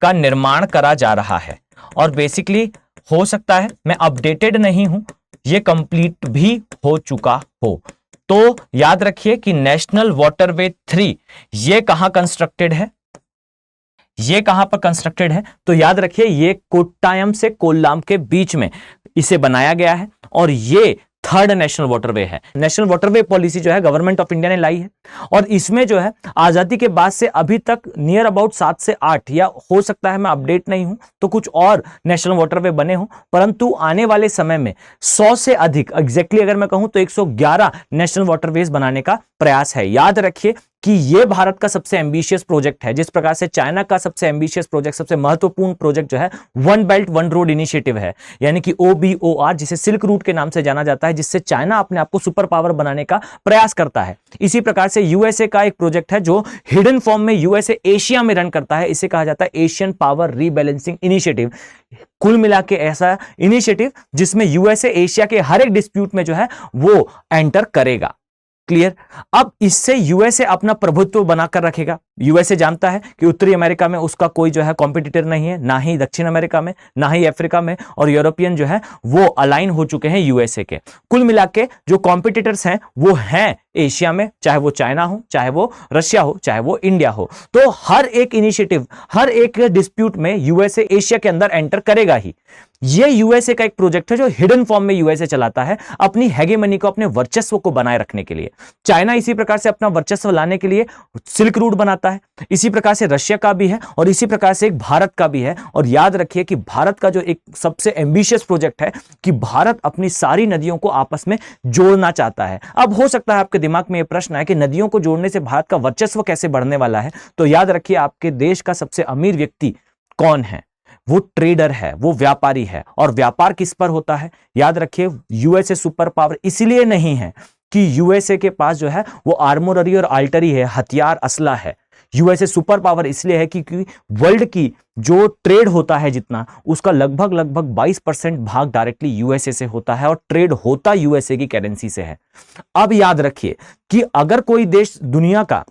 का निर्माण करा जा रहा है, और बेसिकली हो सकता है, मैं अपडेटेड नहीं हूं, ये कंप्लीट भी हो चुका हो। तो याद रखिए कि नेशनल वाटरवे 3 ये कहां कंस्ट्रक्टेड है, ये कहां पर कंस्ट्रक्टेड है, तो याद रखिए ये कोट्टायम से कोल्लाम के बीच में इसे बनाया गया है, और ये थर्ड नेशनल वाटरवे है। नेशनल वाटरवे पॉलिसी जो है गवर्नमेंट ऑफ इंडिया ने लाई है, और इसमें जो है आजादी के बाद से अभी तक नियर अबाउट 7 से 8, या हो सकता है मैं अपडेट नहीं हूं तो कुछ और नेशनल वाटरवे बने हों, परंतु आने वाले समय में 100 से अधिक, एग्जैक्टली अगर मैं कहूं तो 111 नेशनल वाटरवेज बनाने का प्रयास है। याद रखिए कि यह भारत का सबसे एम्बिशियस प्रोजेक्ट है, जिस प्रकार से चाइना का सबसे एम्बिशियस प्रोजेक्ट, सबसे महत्वपूर्ण प्रोजेक्ट जो है one belt one road initiative है, यानी कि OBOR, जिसे सिल्क रूट के नाम से जाना जाता है, जिससे चाइना अपने आप को सुपर पावर बनाने का प्रयास करता है। इसी प्रकार से यूएसए का एक प्रोजेक्ट है जो हिडन फॉर्म में यूएसए एशिया में रन करता है, इसे कहा जाता है एशियन पावर रीबैलेंसिंग इनिशिएटिव। कुल मिला के ऐसा इनिशिएटिव जिसमें यूएसए एशिया के हर एक डिस्प्यूट में जो है वो एंटर करेगा। क्लियर। अब इससे यूएसए अपना प्रभुत्व बनाकर रखेगा। यूएसए जानता है कि उत्तरी अमेरिका में उसका कोई जो है कॉम्पिटिटर नहीं है, ना ही दक्षिण अमेरिका में, ना ही अफ्रीका में, और यूरोपियन जो है वो अलाइन हो चुके हैं यूएसए के। कुल मिला के जो कॉम्पिटिटर्स हैं वो हैं एशिया में, चाहे वो चाइना हो, चाहे वो रशिया हो, चाहे वो इंडिया हो। तो हर एक इनिशिएटिव, हर एक डिस्प्यूट में यूएसए एशिया के अंदर एंटर करेगा ही। ये यूएसए का एक प्रोजेक्ट है जो हिडन फॉर्म में यूएसए चलाता है अपनी हेगेमनी को, अपने वर्चस्व को बनाए रखने के लिए। चाइना इसी प्रकार से अपना वर्चस्व लाने के लिए सिल्क रूट बनाता है, इसी प्रकार से रशिया का भी है, और इसी प्रकार से एक भारत का भी है। और याद रखिए कि भारत का जो एक सबसे एम्बिशियस प्रोजेक्ट है कि भारत अपनी सारी नदियों को आपस में जोड़ना चाहता है। अब हो सकता है आपके दिमाग में यह प्रश्न है कि नदियों को जोड़ने से भारत का वर्चस्व कैसे बढ़ने वाला है, तो याद रखिए आपके देश का सबसे अमीर व्यक्ति कौन है, वो ट्रेडर है, वो व्यापारी है। और व्यापार किस पर होता है, याद रखिए यूएसए सुपर पावर इसलिए नहीं है कि यूएसए के पास जो है वो आर्मोररी और आर्टिलरी है, हथियार असला है। यूएसए सुपर पावर इसलिए है क्योंकि वर्ल्ड की जो ट्रेड होता है जितना, उसका लगभग 22% भाग डायरेक्टली यूएसए से होता है, और ट्रेड होता यूएसए की करेंसी से है। अब याद रखिए कि अगर कोई देश दुनिया का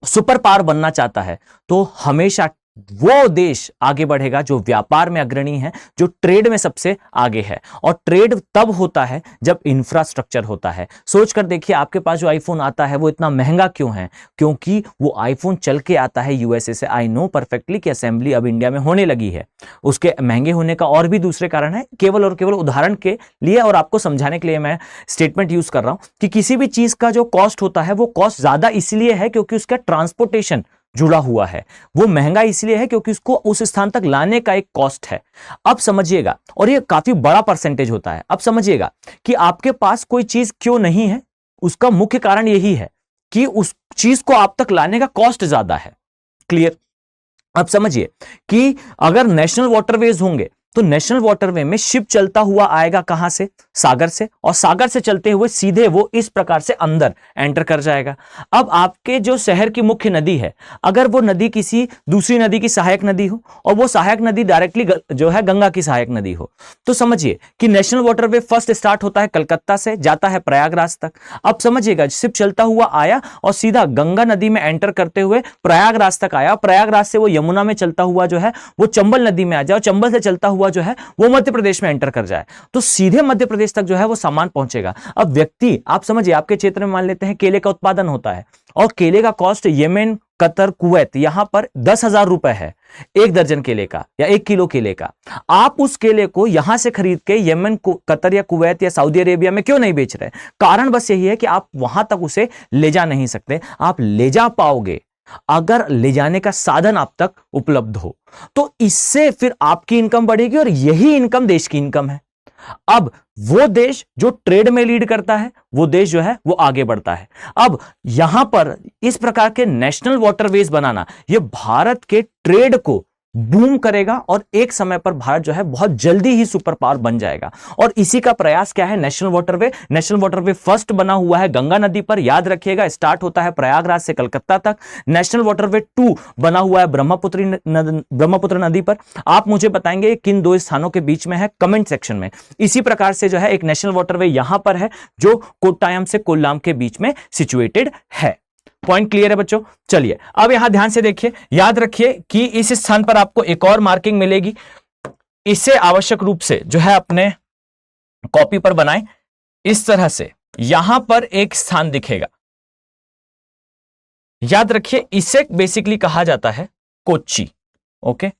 सुपर पावर बनना चाहता है तो हमेशा वो देश आगे बढ़ेगा जो व्यापार में अग्रणी है, जो ट्रेड में सबसे आगे है। और ट्रेड तब होता है जब इंफ्रास्ट्रक्चर होता है। सोच कर देखिए आपके पास जो आईफोन आता है वो इतना महंगा क्यों है, क्योंकि वो आईफोन चल के आता है यूएसए से। आई नो परफेक्टली कि असेंबली अब इंडिया में होने लगी है। उसके महंगे होने का और भी दूसरे कारण है, केवल और केवल उदाहरण के लिए और आपको समझाने के लिए मैं स्टेटमेंट यूज कर रहा हूं कि किसी भी चीज का जो कॉस्ट होता है वो कॉस्ट ज्यादा इसलिए है क्योंकि उसका ट्रांसपोर्टेशन जुड़ा हुआ है। वो महंगा इसलिए है क्योंकि उसको उस स्थान तक लाने का एक कॉस्ट है। अब समझिएगा, और ये काफी बड़ा परसेंटेज होता है। अब समझिएगा कि आपके पास कोई चीज क्यों नहीं है, उसका मुख्य कारण यही है कि उस चीज को आप तक लाने का कॉस्ट ज्यादा है। क्लियर। अब समझिए कि अगर नेशनल वाटरवेज होंगे तो नेशनल वाटरवे में शिप चलता हुआ आएगा कहां से, सागर से, और सागर से चलते हुए सीधे वो इस प्रकार से अंदर एंटर कर जाएगा। अब आपके जो शहर की मुख्य नदी है, अगर वो नदी किसी दूसरी नदी की सहायक नदी हो और वो सहायक नदी डायरेक्टली जो है गंगा की सहायक नदी हो, तो समझिए कि नेशनल वाटरवे फर्स्ट स्टार्ट होता है कलकत्ता से, जाता है प्रयागराज तक। अब समझिएगा शिप चलता हुआ आया और सीधा गंगा नदी में एंटर करते हुए प्रयागराज तक आया, प्रयागराज से वो यमुना में चलता हुआ जो है वो चंबल नदी में आ जाए, चंबल से चलता हुआ जो है वो मध्य प्रदेश में एंटर कर जाए, तो सीधे मध्य प्रदेश तक जो है वो सामान पहुंचेगा। अब व्यक्ति, आप समझिए आपके क्षेत्र में मान लेते हैं केले का उत्पादन होता है और केले का कॉस्ट येमेन, कतर, कुवैत यहां पर 10,000 रुपए है एक दर्जन केले का या 1 किलो केले का। आप उस केले को यहां से खरीद के येमेन, कतर या कुवैत या सऊदी अरेबिया में क्यों नहीं बेच रहे? कारण बस यही है कि आप वहां तक उसे ले जा नहीं सकते। आप ले जा पाओगे अगर ले जाने का साधन आप तक उपलब्ध हो, तो इससे फिर आपकी इनकम बढ़ेगी और यही इनकम देश की इनकम है। अब वो देश जो ट्रेड में लीड करता है, वो देश जो है वो आगे बढ़ता है। अब यहां पर इस प्रकार के नेशनल वाटरवेज बनाना, ये भारत के ट्रेड को बूम करेगा और एक समय पर भारत जो है बहुत जल्दी ही सुपर पावर बन जाएगा। और इसी का प्रयास क्या है? नेशनल वाटरवे फर्स्ट बना हुआ है गंगा नदी पर, याद रखिएगा, स्टार्ट होता है प्रयागराज से कलकत्ता तक। नेशनल वाटरवे 2 बना हुआ है ब्रह्मपुत्र नदी पर। आप मुझे बताएंगे किन दो स्थानों के बीच में है, कमेंट सेक्शन में। इसी प्रकार से जो है एक नेशनल वाटरवे यहां पर है जो कोट्टायम से कोल्लाम के बीच में सिचुएटेड है। पॉइंट क्लियर है बच्चों? चलिए अब यहां ध्यान से देखिए, याद रखिए कि इस स्थान पर आपको एक और मार्किंग मिलेगी। इसे आवश्यक रूप से जो है अपने कॉपी पर बनाएं। इस तरह से यहां पर एक स्थान दिखेगा, याद रखिए इसे बेसिकली कहा जाता है कोच्चि। ओके,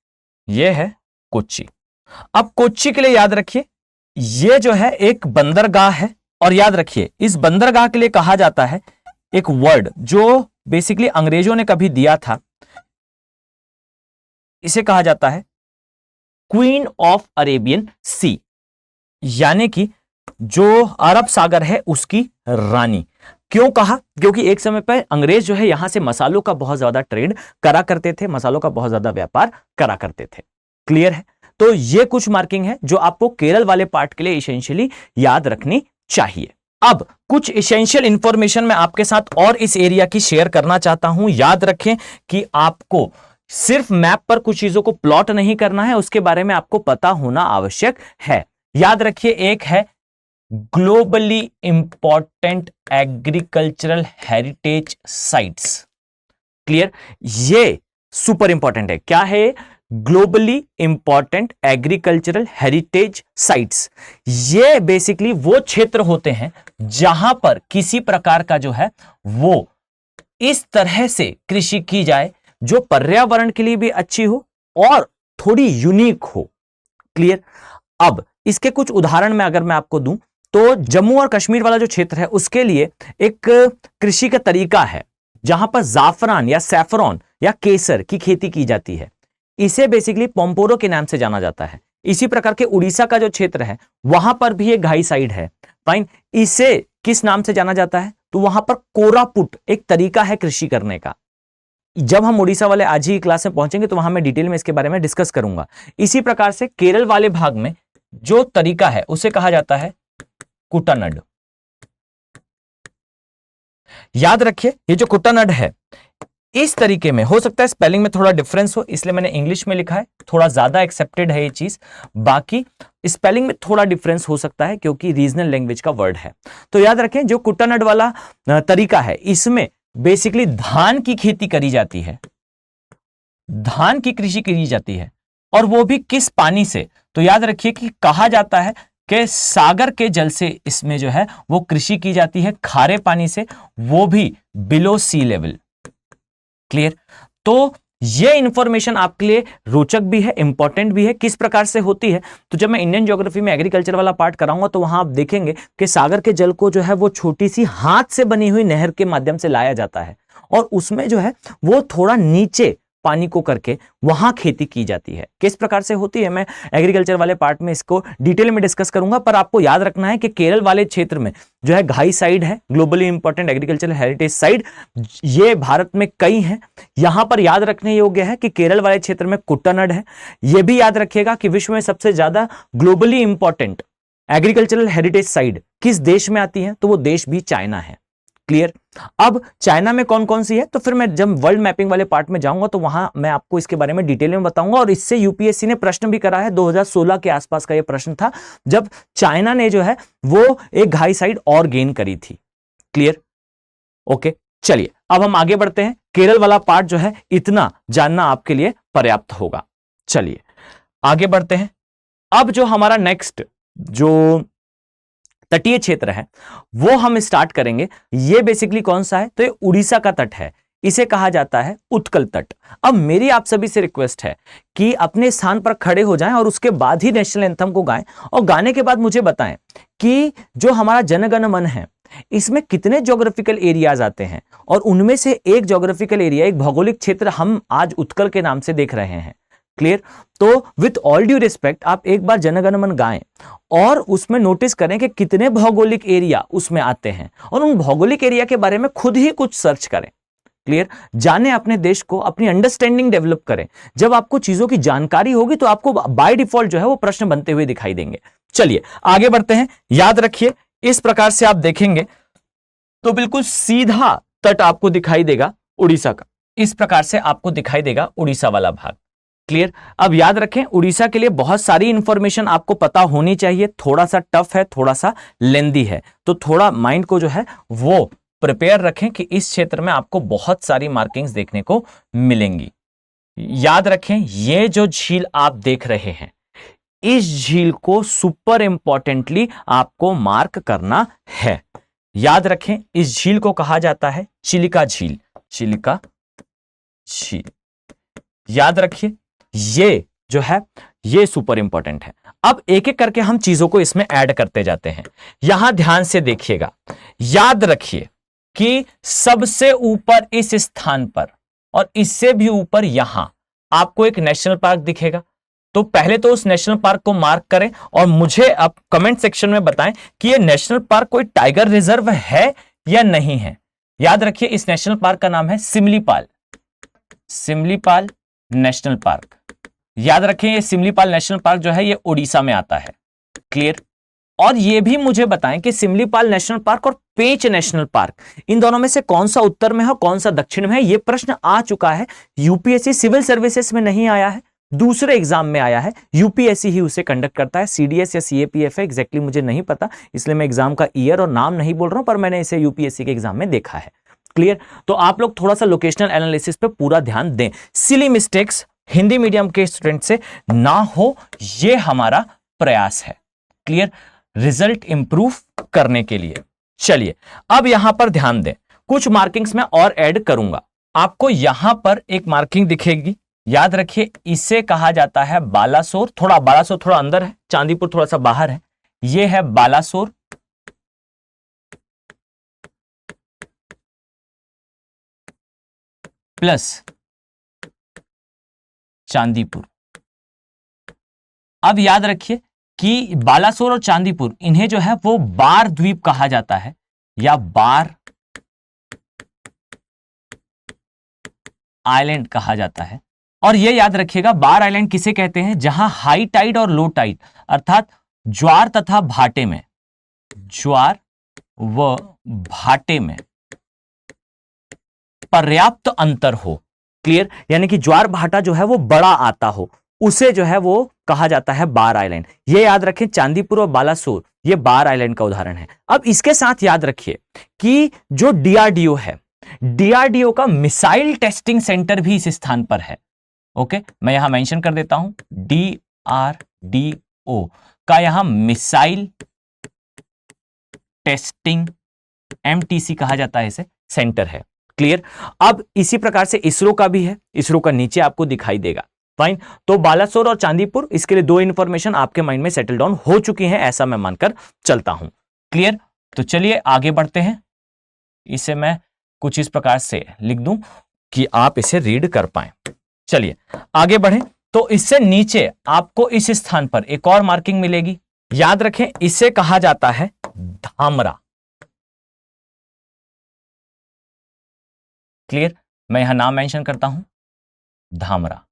यह है कोच्चि। अब कोच्चि के लिए याद रखिए यह जो है एक बंदरगाह है, और याद रखिए इस बंदरगाह के लिए कहा जाता है एक वर्ड जो बेसिकली अंग्रेजों ने कभी दिया था, इसे कहा जाता है क्वीन ऑफ अरेबियन सी, यानी कि जो अरब सागर है उसकी रानी। क्यों कहा? क्योंकि एक समय पर अंग्रेज जो है यहां से मसालों का बहुत ज्यादा ट्रेड करा करते थे, मसालों का बहुत ज्यादा व्यापार करा करते थे। क्लियर है? तो ये कुछ मार्किंग है जो आपको केरल वाले पार्ट के लिए एसेंशियली याद रखनी चाहिए। अब कुछ एसेंशियल इंफॉर्मेशन मैं आपके साथ और इस एरिया की शेयर करना चाहता हूं। याद रखें कि आपको सिर्फ मैप पर कुछ चीजों को प्लॉट नहीं करना है, उसके बारे में आपको पता होना आवश्यक है। याद रखिए एक है globally important agricultural heritage sites. Clear? ये सुपर इंपॉर्टेंट है। क्या है? Globally important agricultural heritage sites. ये बेसिकली वो क्षेत्र होते हैं जहां पर किसी प्रकार का जो है वो इस तरह से कृषि की जाए जो पर्यावरण के लिए भी अच्छी हो और थोड़ी यूनिक हो। क्लियर? अब इसके कुछ उदाहरण में अगर मैं आपको दूं तो जम्मू और कश्मीर वाला जो क्षेत्र है उसके लिए एक कृषि का तरीका है जहां पर जाफरान या सैफरॉन या केसर की खेती की जाती है। इसे बेसिकली पोम्पोरो के नाम से जाना जाता है। इसी प्रकार के उड़ीसा का जो क्षेत्र है वहां पर भी एक घाई साइड है। फाइन, इसे किस नाम से जाना जाता है? तो वहां पर कोरापुट एक तरीका है कृषि करने का। जब हम उड़ीसा वाले आज ही क्लास में पहुंचेंगे तो वहां मैं डिटेल में इसके बारे में डिस्कस करूंगा। इसी प्रकार से केरल वाले भाग में जो तरीका है उसे कहा जाता है कुटानड। याद रखिए ये जो कुटानड है इस तरीके में, हो सकता है स्पेलिंग में थोड़ा डिफरेंस हो इसलिए मैंने इंग्लिश में लिखा है, थोड़ा ज्यादा एक्सेप्टेड है ये चीज। बाकी स्पेलिंग में थोड़ा डिफरेंस हो सकता है क्योंकि रीजनल लैंग्वेज का वर्ड है। तो याद रखें जो कुटानड वाला तरीका है इसमें बेसिकली धान की खेती करी जाती है, धान की कृषि करी जाती है, और वो भी किस पानी से? तो याद रखिए कि कहा जाता है कि सागर के जल से इसमें जो है वो कृषि की जाती है, खारे पानी से, वो भी बिलो सी लेवल। क्लियर? तो ये इंफॉर्मेशन आपके लिए रोचक भी है, इंपॉर्टेंट भी है। किस प्रकार से होती है? तो जब मैं इंडियन ज्योग्राफी में एग्रीकल्चर वाला पार्ट कराऊंगा तो वहां आप देखेंगे कि सागर के जल को जो है वो छोटी सी हाथ से बनी हुई नहर के माध्यम से लाया जाता है और उसमें जो है वो थोड़ा नीचे पानी को करके वहां खेती की जाती है। किस प्रकार से होती है मैं एग्रीकल्चर वाले पार्ट में इसको डिटेल में डिस्कस करूंगा, पर आपको याद रखना है कि केरल वाले क्षेत्र में जो है घाई साइड है, globally important agricultural heritage site, ये भारत में कई हैं। यहां पर याद रखने योग्य है कि केरल वाले क्षेत्र में कुट्टानड है। यह भी याद रखिएगा कि विश्व में सबसे ज्यादा globally important agricultural heritage site किस देश में आती है? तो वो देश भी चाइना है। क्लियर? अब चाइना में कौन कौन सी है तो फिर मैं जब वर्ल्ड मैपिंग वाले पार्ट में जाऊंगा तो वहां मैं आपको इसके बारे में डिटेल में बताऊंगा। और इससे यूपीएससी ने प्रश्न भी करा है, 2016 के आसपास का यह प्रश्न था जब चाइना ने जो है वो एक घाई साइड और गेन करी थी। क्लियर? ओके, चलिए अब हम आगे बढ़ते हैं। केरल वाला पार्ट जो है इतना जानना आपके लिए पर्याप्त होगा। चलिए आगे बढ़ते हैं। अब जो हमारा नेक्स्ट जो तटीय क्षेत्र है वो हम स्टार्ट करेंगे। ये बेसिकली कौन सा है? तो ये उड़ीसा का तट है। इसे कहा जाता है उत्कल तट। अब मेरी आप सभी से रिक्वेस्ट है कि अपने स्थान पर खड़े हो जाएं और उसके बाद ही नेशनल एंथम को गाएं, और गाने के बाद मुझे बताएं कि जो हमारा जन गण मन है इसमें कितने ज्योग्राफिकल एरियाज आते हैं, और उनमें से एक ज्योग्राफिकल एरिया, एक भौगोलिक क्षेत्र हम आज उत्कल के नाम से देख रहे हैं। क्लियर? तो विथ ऑल ड्यू रिस्पेक्ट आप एक बार जन गण मन गाएं और उसमें नोटिस करें कि कितने भौगोलिक एरिया उसमें आते हैं, और उन भौगोलिक एरिया के बारे में खुद ही कुछ सर्च करें। क्लियर? जाने अपने देश को, अपनी अंडरस्टैंडिंग डेवलप करें। जब आपको चीजों की जानकारी होगी तो आपको बाय डिफॉल्ट जो है वो प्रश्न बनते हुए दिखाई देंगे। चलिए आगे बढ़ते हैं। याद रखिए इस प्रकार से आप देखेंगे तो बिल्कुल सीधा तट आपको दिखाई देगा उड़ीसा का। इस प्रकार से आपको दिखाई देगा उड़ीसा वाला भाग। क्लियर? अब याद रखें उड़ीसा के लिए बहुत सारी इंफॉर्मेशन आपको पता होनी चाहिए। थोड़ा सा टफ है, थोड़ा सा लेंदी है, तो थोड़ा माइंड को जो है वो प्रिपेयर रखें कि इस क्षेत्र में आपको बहुत सारी मार्किंग्स देखने को मिलेंगी। याद रखें ये जो झील आप देख रहे हैं, इस झील को सुपर इंपॉर्टेंटली आपको मार्क करना है। याद रखें इस झील को कहा जाता है चिलिका झील। चिलिका झील, याद रखिए ये जो है ये सुपर इंपॉर्टेंट है। अब एक एक करके हम चीजों को इसमें ऐड करते जाते हैं। यहां ध्यान से देखिएगा, याद रखिए कि सबसे ऊपर इस स्थान पर और इससे भी ऊपर यहां आपको एक नेशनल पार्क दिखेगा। तो पहले तो उस नेशनल पार्क को मार्क करें और मुझे आप कमेंट सेक्शन में बताएं कि ये नेशनल पार्क कोई टाइगर रिजर्व है या नहीं है। याद रखिए इस नेशनल पार्क का नाम है सिमलीपाल। Similipal national park. याद रखें ये सिमलीपाल नेशनल पार्क जो है ये उड़ीसा में आता है। क्लियर? और ये भी मुझे बताएं कि सिमलीपाल नेशनल पार्क और पेंच नेशनल पार्क, इन दोनों में से कौन सा उत्तर में है, कौन सा दक्षिण में है। ये प्रश्न आ चुका है, यूपीएससी सिविल सर्विसेज में नहीं आया है, दूसरे एग्जाम में आया है। यूपीएससी ही उसे कंडक्ट करता है, सीडीएस या सीएपीएफ है, एग्जैक्टली मुझे नहीं पता, इसलिए मैं एग्जाम का ईयर और नाम नहीं बोल रहा हूं, पर मैंने इसे यूपीएससी के एग्जाम में देखा है। क्लियर? तो आप लोग थोड़ा सा लोकेशनल एनालिसिस पे पूरा ध्यान दें, सिली मिस्टेक्स हिंदी मीडियम के स्टूडेंट से ना हो, ये हमारा प्रयास है। क्लियर? रिजल्ट इंप्रूव करने के लिए। चलिए अब यहां पर ध्यान दें, कुछ मार्किंग्स मैं और ऐड करूंगा। आपको यहां पर एक मार्किंग दिखेगी, याद रखिए इसे कहा जाता है बालासोर। बालासोर थोड़ा अंदर है, चांदीपुर थोड़ा सा बाहर है। यह है बालासोर प्लस चांदीपुर। अब याद रखिए कि बालासोर और चांदीपुर इन्हें जो है वो बार द्वीप कहा जाता है या बार आइलैंड कहा जाता है। और ये याद रखिएगा बार आइलैंड किसे कहते हैं, जहां हाई टाइड और लो टाइड अर्थात ज्वार तथा भाटे में, ज्वार व भाटे में पर्याप्त अंतर हो। क्लियर? यानी कि ज्वार भाटा जो है वो बड़ा आता हो, उसे जो है वो कहा जाता है बार आइलैंड। ये याद रखें चांदीपुर और बालासोर ये बार आइलैंड का उदाहरण है। अब इसके साथ याद रखिए कि जो डीआरडीओ है, डीआरडीओ का मिसाइल टेस्टिंग सेंटर भी इस स्थान पर है। ओके, मैं यहां मेंशन कर देता हूं, डीआरडीओ का यहां मिसाइल टेस्टिंग एमटीसी कहा जाता है इसे, सेंटर है। क्लियर? अब इसी प्रकार से इसरो का भी है, इसरो का नीचे आपको दिखाई देगा। फाइन, तो बालासोर और चांदीपुर, इसके लिए दो इंफॉर्मेशन आपके माइंड में सेटल डाउन हो चुकी हैं, ऐसा मैं मानकर चलता हूं। क्लियर? तो चलिए आगे बढ़ते हैं। इसे मैं कुछ इस प्रकार से लिख दूं कि आप इसे रीड कर पाएं। चलिए आगे बढ़ें। तो इससे नीचे आपको इस स्थान पर एक और मार्किंग मिलेगी, याद रखें इसे कहा जाता है धामरा। क्लियर? मैं यहां नाम मेंशन करता हूं, धामरा।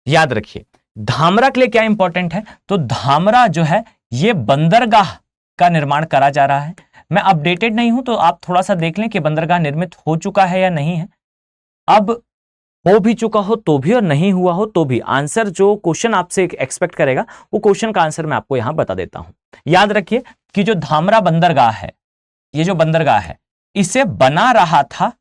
याद रखिए धामरा के लिए क्या इंपॉर्टेंट है, तो धामरा जो है ये बंदरगाह का निर्माण करा जा रहा है। मैं अपडेटेड नहीं हूं तो आप थोड़ा सा देख लें कि बंदरगाह निर्मित हो चुका है या नहीं है। अब हो भी चुका हो तो भी और नहीं हुआ हो तो भी आंसर जो क्वेश्चन आपसे एक्सपेक्ट करेगा वो क्वेश्चन का आंसर मैं आपको यहां बता देता हूं। याद रखिए कि जो धामरा बंदरगाह है, ये जो बंदरगाह है इसे बना रहा था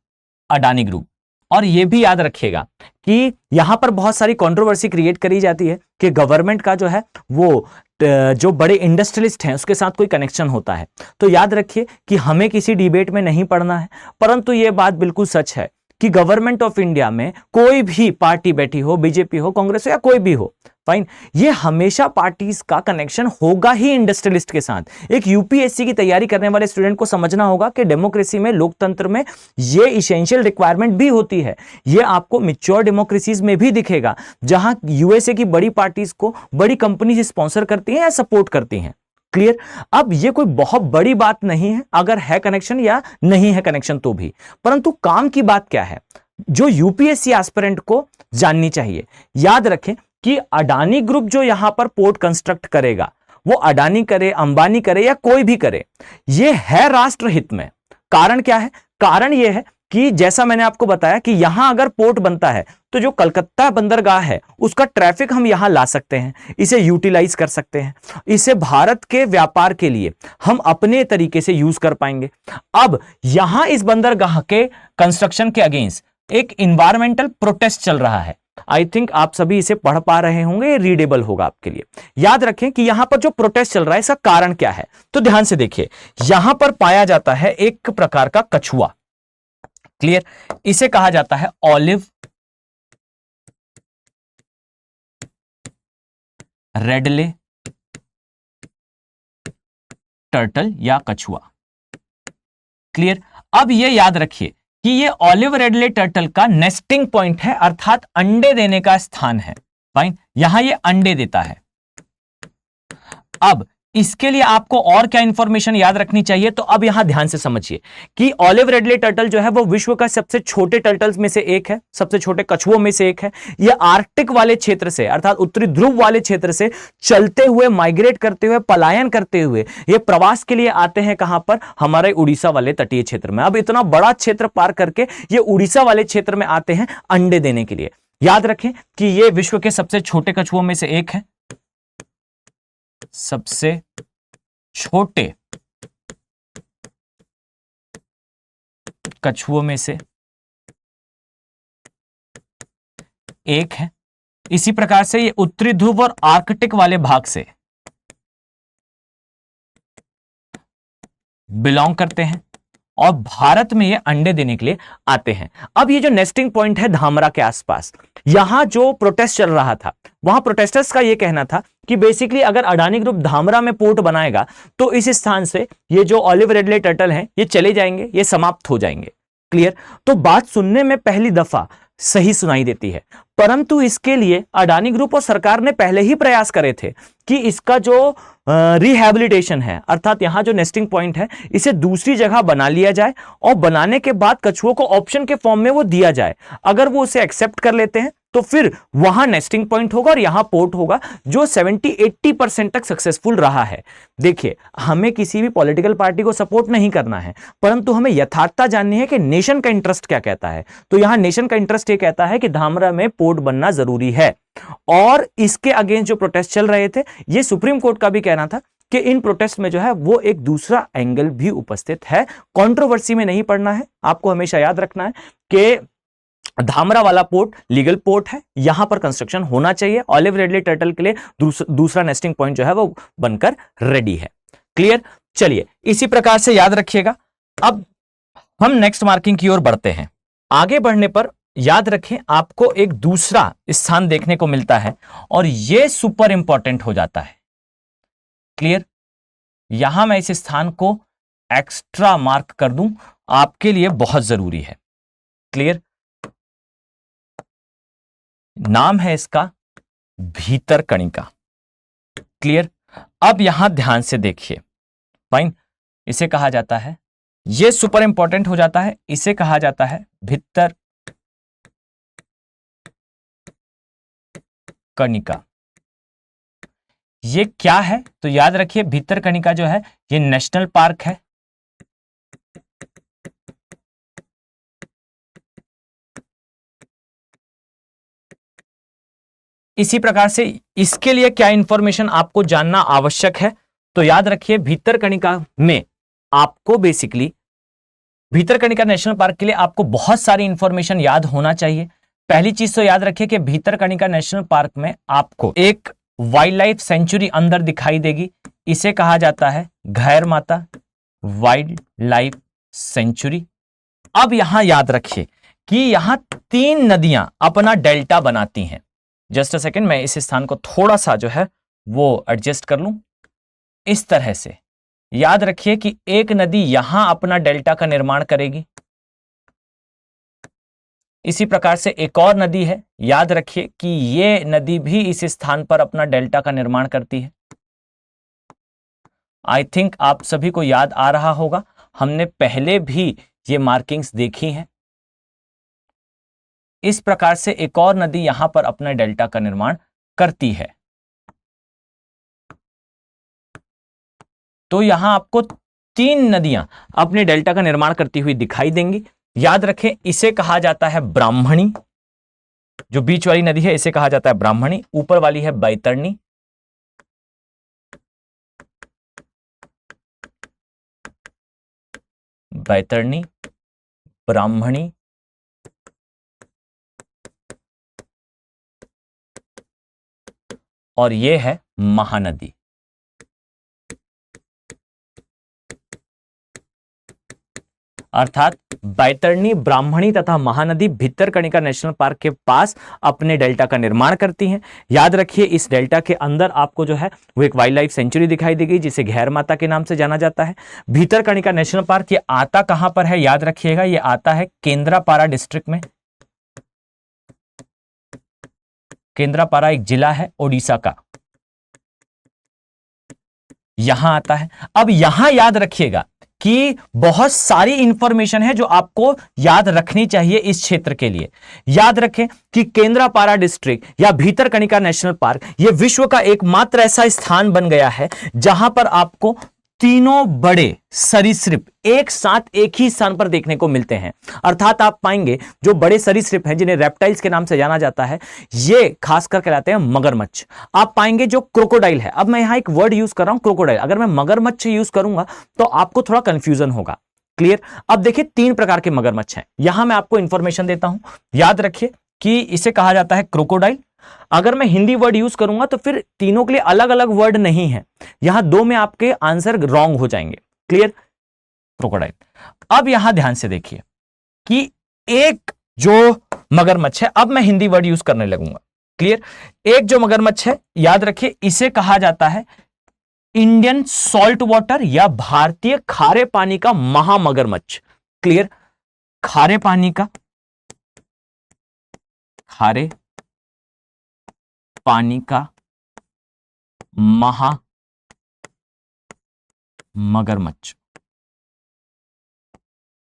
अडानी ग्रुप। और यह भी याद रखिएगा कि यहां पर बहुत सारी कंट्रोवर्सी क्रिएट करी जाती है कि गवर्नमेंट का जो है वो जो बड़े इंडस्ट्रियलिस्ट हैं उसके साथ कोई कनेक्शन होता है। तो याद रखिए कि हमें किसी डिबेट में नहीं पढ़ना है, परंतु यह बात बिल्कुल सच है कि गवर्नमेंट ऑफ इंडिया में कोई भी पार्टी बैठी हो, बीजेपी हो, कांग्रेस हो या कोई भी हो, फाइन, ये हमेशा पार्टीज का कनेक्शन होगा ही इंडस्ट्रियलिस्ट के साथ। एक यूपीएससी की तैयारी करने वाले स्टूडेंट को समझना होगा कि डेमोक्रेसी में, लोकतंत्र में ये इसेंशियल रिक्वायरमेंट भी होती है। ये आपको मैच्योर डेमोक्रेसीज में भी दिखेगा, जहां यूएसए की बड़ी पार्टीज को बड़ी कंपनीज स्पॉन्सर करती हैं या सपोर्ट करती हैं। क्लियर? अब ये कोई बहुत बड़ी बात नहीं है अगर है कनेक्शन या नहीं है कनेक्शन तो भी, परंतु काम की बात क्या है जो यूपीएससी एस्पिरेंट को जाननी चाहिए। याद रखें कि अडानी ग्रुप जो यहां पर पोर्ट कंस्ट्रक्ट करेगा, वो अडानी करे, अंबानी करे या कोई भी करे, ये है राष्ट्र हित में। कारण क्या है? कारण यह है कि जैसा मैंने आपको बताया कि यहां अगर पोर्ट बनता है तो जो कलकत्ता बंदरगाह है उसका ट्रैफिक हम यहां ला सकते हैं, इसे यूटिलाइज कर सकते हैं, इसे भारत के व्यापार के लिए हम अपने तरीके से यूज कर पाएंगे। अब यहां इस बंदरगाह के कंस्ट्रक्शन के अगेंस्ट एक इन्वायरमेंटल प्रोटेस्ट चल रहा है। आई थिंक आप सभी इसे पढ़ पा रहे होंगे, ये रीडेबल होगा आपके लिए। याद रखें कि यहां पर जो प्रोटेस्ट चल रहा है इसका कारण क्या है, तो ध्यान से देखिए। यहां पर पाया जाता है एक प्रकार का कछुआ। क्लियर? इसे कहा जाता है ऑलिव रेडले टर्टल या कछुआ। क्लियर? अब ये याद रखिए कि ये ऑलिव रेडले टर्टल का नेस्टिंग पॉइंट है, अर्थात अंडे देने का स्थान है। फाइन, यहां ये अंडे देता है। अब इसके लिए आपको और क्या इंफॉर्मेशन याद रखनी चाहिए, तो अब यहां ध्यान से समझिए कि ऑलिव रेडले टर्टल जो है वो विश्व का सबसे छोटे टर्टल्स में से एक है, सबसे छोटे कछुओं में से एक है। ये आर्कटिक वाले क्षेत्र से, अर्थात उत्तरी ध्रुव वाले क्षेत्र से चलते हुए, माइग्रेट करते हुए, पलायन करते हुए ये प्रवास के लिए आते हैं। कहां पर? हमारे उड़ीसा वाले तटीय क्षेत्र में। अब इतना बड़ा क्षेत्र पार करके ये उड़ीसा वाले क्षेत्र में आते हैं अंडे देने के लिए। याद रखें कि ये विश्व के सबसे छोटे कछुओं में से एक है, सबसे छोटे कछुओं में से एक है। इसी प्रकार से ये उत्तरी ध्रुव और आर्कटिक वाले भाग से बिलोंग करते हैं और भारत में ये अंडे देने के लिए आते हैं। अब ये जो नेस्टिंग पॉइंट है धामरा के आसपास, यहां जो प्रोटेस्ट चल रहा था, वहां प्रोटेस्टर्स का ये कहना था कि बेसिकली अगर अडानी ग्रुप धामरा में पोर्ट बनाएगा तो इस स्थान से ये जो ऑलिव रेडले टर्टल हैं ये चले जाएंगे, ये समाप्त हो जाएंगे। क्लियर? तो बात सुनने में पहली दफा सही सुनाई देती है, परंतु इसके लिए अडानी ग्रुप और सरकार ने पहले ही प्रयास करे थे कि इसका जो रिहैबिलिटेशन है, अर्थात यहां जो नेस्टिंग पॉइंट है, इसे दूसरी जगह बना लिया जाए और बनाने के बाद कछुओं को ऑप्शन के फॉर्म में वो दिया जाए। अगर वो उसे एक्सेप्ट कर लेते हैं तो फिर वहां नेस्टिंग पॉइंट होगा और यहां पोर्ट होगा, जो 70-80% तक सक्सेसफुल रहा है। देखिए, हमें किसी भी पॉलिटिकल पार्टी को सपोर्ट नहीं करना है, परंतु हमें यथार्थता जाननी है कि नेशन का इंटरेस्ट क्या कहता है। तो यहां नेशन का इंटरेस्ट ये कहता है कि धामरा में पोर्ट बनना जरूरी है। और इसके अगेंस्ट जो प्रोटेस्ट चल रहे थे, ये सुप्रीम कोर्ट का भी कहना था कि इन प्रोटेस्ट में जो है वो एक दूसरा एंगल भी उपस्थित है। कंट्रोवर्सी में नहीं पड़ना है, आपको हमेशा याद रखना है कि धामरा वाला पोर्ट लीगल पोर्ट है, यहां पर कंस्ट्रक्शन होना चाहिए। ऑलिव रेडले टर्टल के लिए दूसरा नेस्टिंग पॉइंट जो है वो बनकर रेडी है। क्लियर? चलिए, इसी प्रकार से याद रखिएगा। अब हम नेक्स्ट मार्किंग की ओर बढ़ते हैं। आगे बढ़ने पर याद रखें आपको एक दूसरा स्थान देखने को मिलता है और यह सुपर इंपॉर्टेंट हो जाता है। क्लियर? यहां मैं इस स्थान को एक्स्ट्रा मार्क कर दूं, आपके लिए बहुत जरूरी है। क्लियर? नाम है इसका भीतरकणिका। क्लियर? अब यहां ध्यान से देखिए। फाइन, इसे कहा जाता है, यह सुपर इंपॉर्टेंट हो जाता है, इसे कहा जाता है भीतरकणिका। ये क्या है? तो याद रखिए, भीतरकणिका जो है ये नेशनल पार्क है। इसी प्रकार से इसके लिए क्या इंफॉर्मेशन आपको जानना आवश्यक है, तो याद रखिए भीतरकणिका में आपको बेसिकली भीतरकणिका नेशनल पार्क के लिए आपको बहुत सारी इंफॉर्मेशन याद होना चाहिए। पहली चीज तो याद रखिए कि भीतरकणिका नेशनल पार्क में आपको एक वाइल्ड लाइफ सेंचुरी अंदर दिखाई देगी, इसे कहा जाता है घैर माता वाइल्ड लाइफ सेंचुरी। अब यहां याद रखिए कि यहां 3 नदियां अपना डेल्टा बनाती हैं। जस्ट अ सेकेंड, मैं इस स्थान को थोड़ा सा जो है वो एडजस्ट कर लूं। इस तरह से याद रखिए कि एक नदी यहां अपना डेल्टा का निर्माण करेगी, इसी प्रकार से एक और नदी है, याद रखिए कि यह नदी भी इस स्थान पर अपना डेल्टा का निर्माण करती है। आई थिंक आप सभी को याद आ रहा होगा, हमने पहले भी ये मार्किंग्स देखी हैं। इस प्रकार से एक और नदी यहां पर अपना डेल्टा का निर्माण करती है। तो यहां आपको 3 नदियां अपने डेल्टा का निर्माण करती हुई दिखाई देंगी। याद रखें, इसे कहा जाता है ब्राह्मणी। जो बीच वाली नदी है इसे कहा जाता है ब्राह्मणी, ऊपर वाली है बैतरणी। बैतरणी, ब्राह्मणी और यह है महानदी। अर्थात बैतरणी, ब्राह्मणी तथा महानदी भितरकनिका नेशनल पार्क के पास अपने डेल्टा का निर्माण करती हैं। याद रखिए, इस डेल्टा के अंदर आपको जो है वो एक वाइल्ड लाइफ सेंचुरी दिखाई देगी जिसे घेर माता के नाम से जाना जाता है। भितरकनिका नेशनल पार्क ये आता कहां पर है, याद रखिएगा, ये आता है केंद्रापारा डिस्ट्रिक्ट में। केंद्रापारा एक जिला है ओडिशा का, यहां आता है। अब यहां याद रखिएगा कि बहुत सारी इंफॉर्मेशन है जो आपको याद रखनी चाहिए इस क्षेत्र के लिए। याद रखें कि केंद्रापारा डिस्ट्रिक्ट या भितरकनिका नेशनल पार्क यह विश्व का एकमात्र ऐसा स्थान बन गया है जहां पर आपको तीनों बड़े सरीसृप एक साथ एक ही स्थान पर देखने को मिलते हैं। अर्थात आप पाएंगे जो बड़े सरीसृप हैं जिन्हें रेप्टाइल्स के नाम से जाना जाता है, ये खासकर कहलाते हैं मगरमच्छ। आप पाएंगे जो क्रोकोडाइल है, अब मैं यहां एक वर्ड यूज कर रहा हूं क्रोकोडाइल, अगर मैं मगरमच्छ यूज करूंगा तो आपको थोड़ा कंफ्यूजन होगा। क्लियर? अब देखिए 3 प्रकार के मगरमच्छ हैं, यहां मैं आपको इंफॉर्मेशन देता हूं। याद रखिए कि इसे कहा जाता है क्रोकोडाइल। अगर मैं हिंदी वर्ड यूज करूंगा तो फिर तीनों के लिए अलग अलग वर्ड नहीं है, यहां 2 में आपके आंसर रॉन्ग हो जाएंगे। क्लियर? क्रोकोडाइल। अब यहां ध्यान से देखिए कि एक जो मगरमच्छ है, अब मैं हिंदी वर्ड यूज करने लगूंगा। क्लियर? एक जो मगरमच्छ है, याद रखिए, इसे कहा जाता है इंडियन सॉल्ट वाटर या भारतीय खारे पानी का महामगरमच्छ। क्लियर? खारे पानी का, खारे पानी का महामगरमच्छ।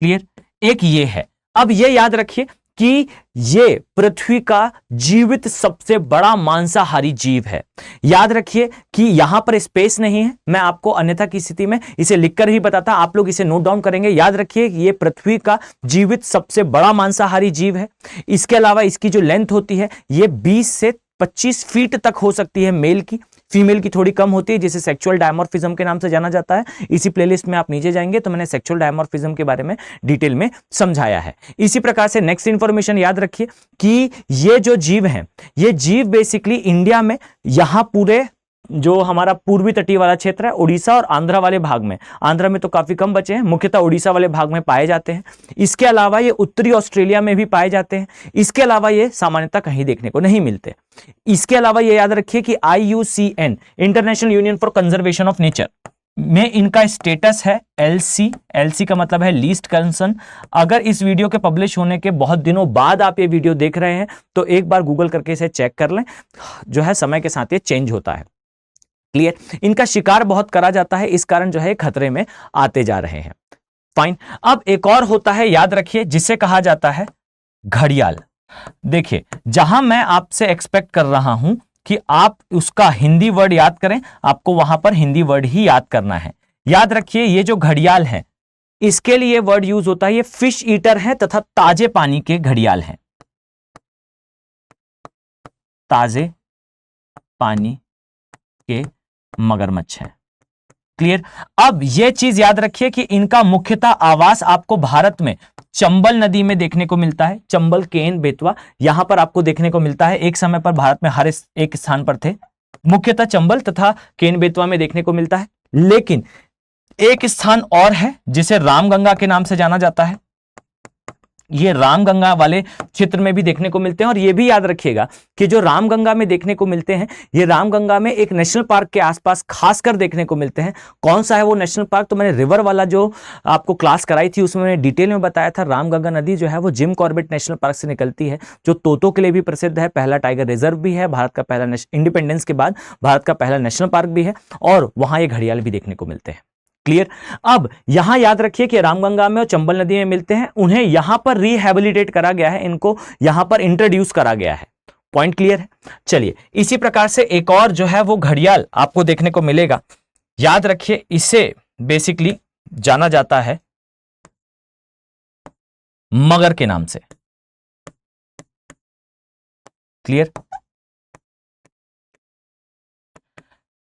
क्लियर? एक ये है। अब ये याद रखिए कि ये पृथ्वी का जीवित सबसे बड़ा मांसाहारी जीव है। याद रखिए कि यहां पर स्पेस नहीं है, मैं आपको अन्यथा की स्थिति में इसे लिखकर ही बताता, आप लोग इसे नोट डाउन करेंगे। याद रखिए कि ये पृथ्वी का जीवित सबसे बड़ा मांसाहारी जीव है। इसके अलावा इसकी जो लेंथ होती है ये 20 से 25 फीट तक हो सकती है मेल की, फीमेल की थोड़ी कम होती है जिसे सेक्सुअल डायमॉर्फिज्म के नाम से जाना जाता है। इसी प्लेलिस्ट में आप नीचे जाएंगे तो मैंने सेक्सुअल डायमॉर्फिज्म के बारे में डिटेल में समझाया है। इसी प्रकार से नेक्स्ट इंफॉर्मेशन याद रखिए कि ये जो जीव हैं, ये जीव बेसिकली इंडिया में यहां पूरे जो हमारा पूर्वी तटीय वाला क्षेत्र है, उड़ीसा और आंध्रा वाले भाग में, आंध्रा में तो काफी कम बचे हैं, मुख्यतः उड़ीसा वाले भाग में पाए जाते हैं। इसके अलावा ये उत्तरी ऑस्ट्रेलिया में भी पाए जाते हैं। इसके अलावा ये सामान्यतः कहीं देखने को नहीं मिलते। इसके अलावा ये याद रखिए कि IUCN international union for conservation of nature में इनका स्टेटस है LC। LC का मतलब है लीस्ट कंसर्न। अगर इस वीडियो के पब्लिश होने के बहुत दिनों बाद आप ये वीडियो देख रहे हैं तो एक बार गूगल करके इसे चेक कर लें, जो है समय के साथ ये चेंज होता है। क्लियर? इनका शिकार बहुत करा जाता है, इस कारण जो है खतरे में आते जा रहे हैं। फाइन। अब एक और होता है, याद रखिए, जिसे कहा जाता है घड़ियाल। देखिए, जहां मैं आपसे एक्सपेक्ट कर रहा हूं कि आप उसका हिंदी वर्ड याद करें, आपको वहां पर हिंदी वर्ड ही याद करना है। याद रखिए, ये जो घड़ियाल है इसके लिए वर्ड यूज होता है, ये फिश ईटर है तथा ताजे पानी के घड़ियाल हैं। ताजे पानी के मगरमच्छ है। क्लियर? अब यह चीज याद रखिए कि इनका मुख्यतः आवास आपको भारत में चंबल नदी में देखने को मिलता है। चंबल, केन, बेतवा यहां पर आपको देखने को मिलता है। एक समय पर भारत में हर एक स्थान पर थे, मुख्यतः चंबल तथा केन, बेतवा में देखने को मिलता है। लेकिन एक स्थान और है जिसे रामगंगा के नाम से जाना जाता है। ये रामगंगा वाले क्षेत्र में भी देखने को मिलते हैं। और ये भी याद रखिएगा कि जो रामगंगा में देखने को मिलते हैं, ये रामगंगा में एक नेशनल पार्क के आसपास खासकर देखने को मिलते हैं। कौन सा है वो नेशनल पार्क, तो मैंने रिवर वाला जो आपको क्लास कराई थी उसमें मैंने डिटेल में बताया था। रामगंगा नदी जो है वो जिम कॉर्बेट नेशनल पार्क से निकलती है, जो तोतों के लिए भी प्रसिद्ध है, पहला टाइगर रिजर्व भी है, भारत का पहला इंडिपेंडेंस के बाद भारत का पहला नेशनल पार्क भी है, और वहां ये घड़ियाल भी देखने को मिलते हैं। क्लियर। अब यहां याद रखिए कि रामगंगा में और चंबल नदी में मिलते हैं, उन्हें यहां पर रिहैबिलिटेट करा गया है, इनको यहां पर इंट्रोड्यूस करा गया है। पॉइंट क्लियर है। चलिए, इसी प्रकार से एक और जो है वो घड़ियाल आपको देखने को मिलेगा। याद रखिए, इसे बेसिकली जाना जाता है मगर के नाम से। क्लियर।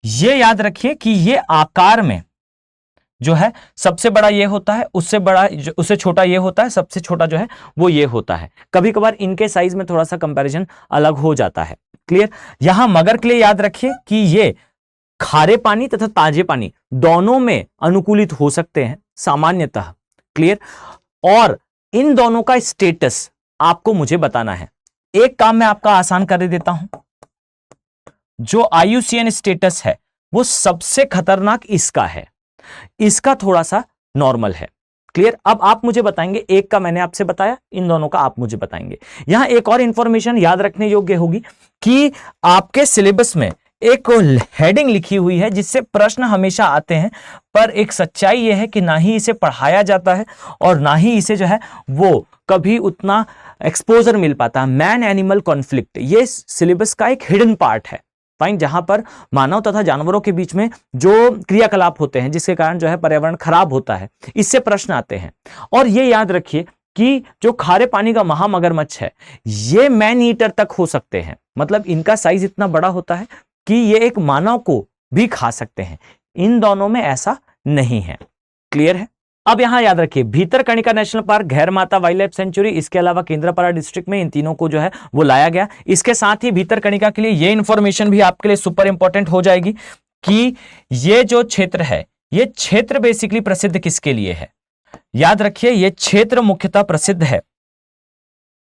ये याद रखिए कि ये आकार में जो है सबसे बड़ा ये होता है, उससे बड़ा उससे छोटा ये होता है, सबसे छोटा जो है वो ये होता है। कभी कभार इनके साइज में थोड़ा सा कंपैरिजन अलग हो जाता है। क्लियर। यहां मगर के लिए याद रखिए कि ये खारे पानी तथा ताजे पानी दोनों में अनुकूलित हो सकते हैं सामान्यतः। क्लियर। और इन दोनों का स्टेटस आपको मुझे बताना है। एक काम मैं आपका आसान कर देता हूं, जो IUCN स्टेटस है वो सबसे खतरनाक इसका है, इसका थोड़ा सा नॉर्मल है। क्लियर। अब आप मुझे बताएंगे, एक का मैंने आपसे बताया, इन दोनों का आप मुझे बताएंगे। यहां एक और इंफॉर्मेशन याद रखने योग्य होगी कि आपके सिलेबस में एक हेडिंग लिखी हुई है जिससे प्रश्न हमेशा आते हैं, पर एक सच्चाई यह है कि ना ही इसे पढ़ाया जाता है और ना ही इसे जो है वो कभी उतना एक्सपोजर मिल पाता। मैन एनिमल कॉन्फ्लिक्ट, ये सिलेबस का एक हिडन पार्ट है। फाइन। जहां पर मानव तथा जानवरों के बीच में जो क्रियाकलाप होते हैं जिसके कारण जो है पर्यावरण खराब होता है, इससे प्रश्न आते हैं। और ये याद रखिए कि जो खारे पानी का महामगरमच्छ है, ये मैन ईटर तक हो सकते हैं, मतलब इनका साइज इतना बड़ा होता है कि ये एक मानव को भी खा सकते हैं। इन दोनों में ऐसा नहीं है। क्लियर है। अब यहां याद रखिए, Bhitarkanika National Park, Gahirmatha Wildlife Sanctuary, इसके अलावा केंद्रपाड़ा डिस्ट्रिक्ट में इन तीनों को जो है वो लाया गया। इसके साथ ही भीतरकनिका के लिए ये इंफॉर्मेशन भी आपके लिए सुपर इंपॉर्टेंट हो जाएगी कि ये जो क्षेत्र है, ये क्षेत्र बेसिकली प्रसिद्ध किसके लिए है। याद रखिए, ये क्षेत्र मुख्यतः प्रसिद्ध है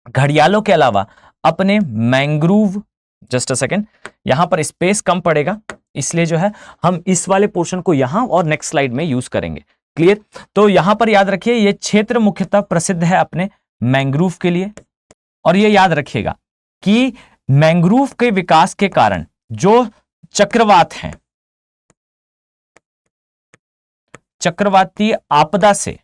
घड़ियालों के अलावा अपने मैंग्रोव, जस्ट अ सेकेंड, यहां पर स्पेस कम पड़ेगा इसलिए जो है हम इस वाले पोर्शन को यहां और नेक्स्ट स्लाइड में यूज करेंगे। क्लियर। तो यहां पर याद रखिए, यह क्षेत्र मुख्यतः प्रसिद्ध है अपने मैंग्रोव के लिए। और यह याद रखिएगा कि मैंग्रोव के विकास के कारण जो चक्रवात हैं, चक्रवाती आपदा से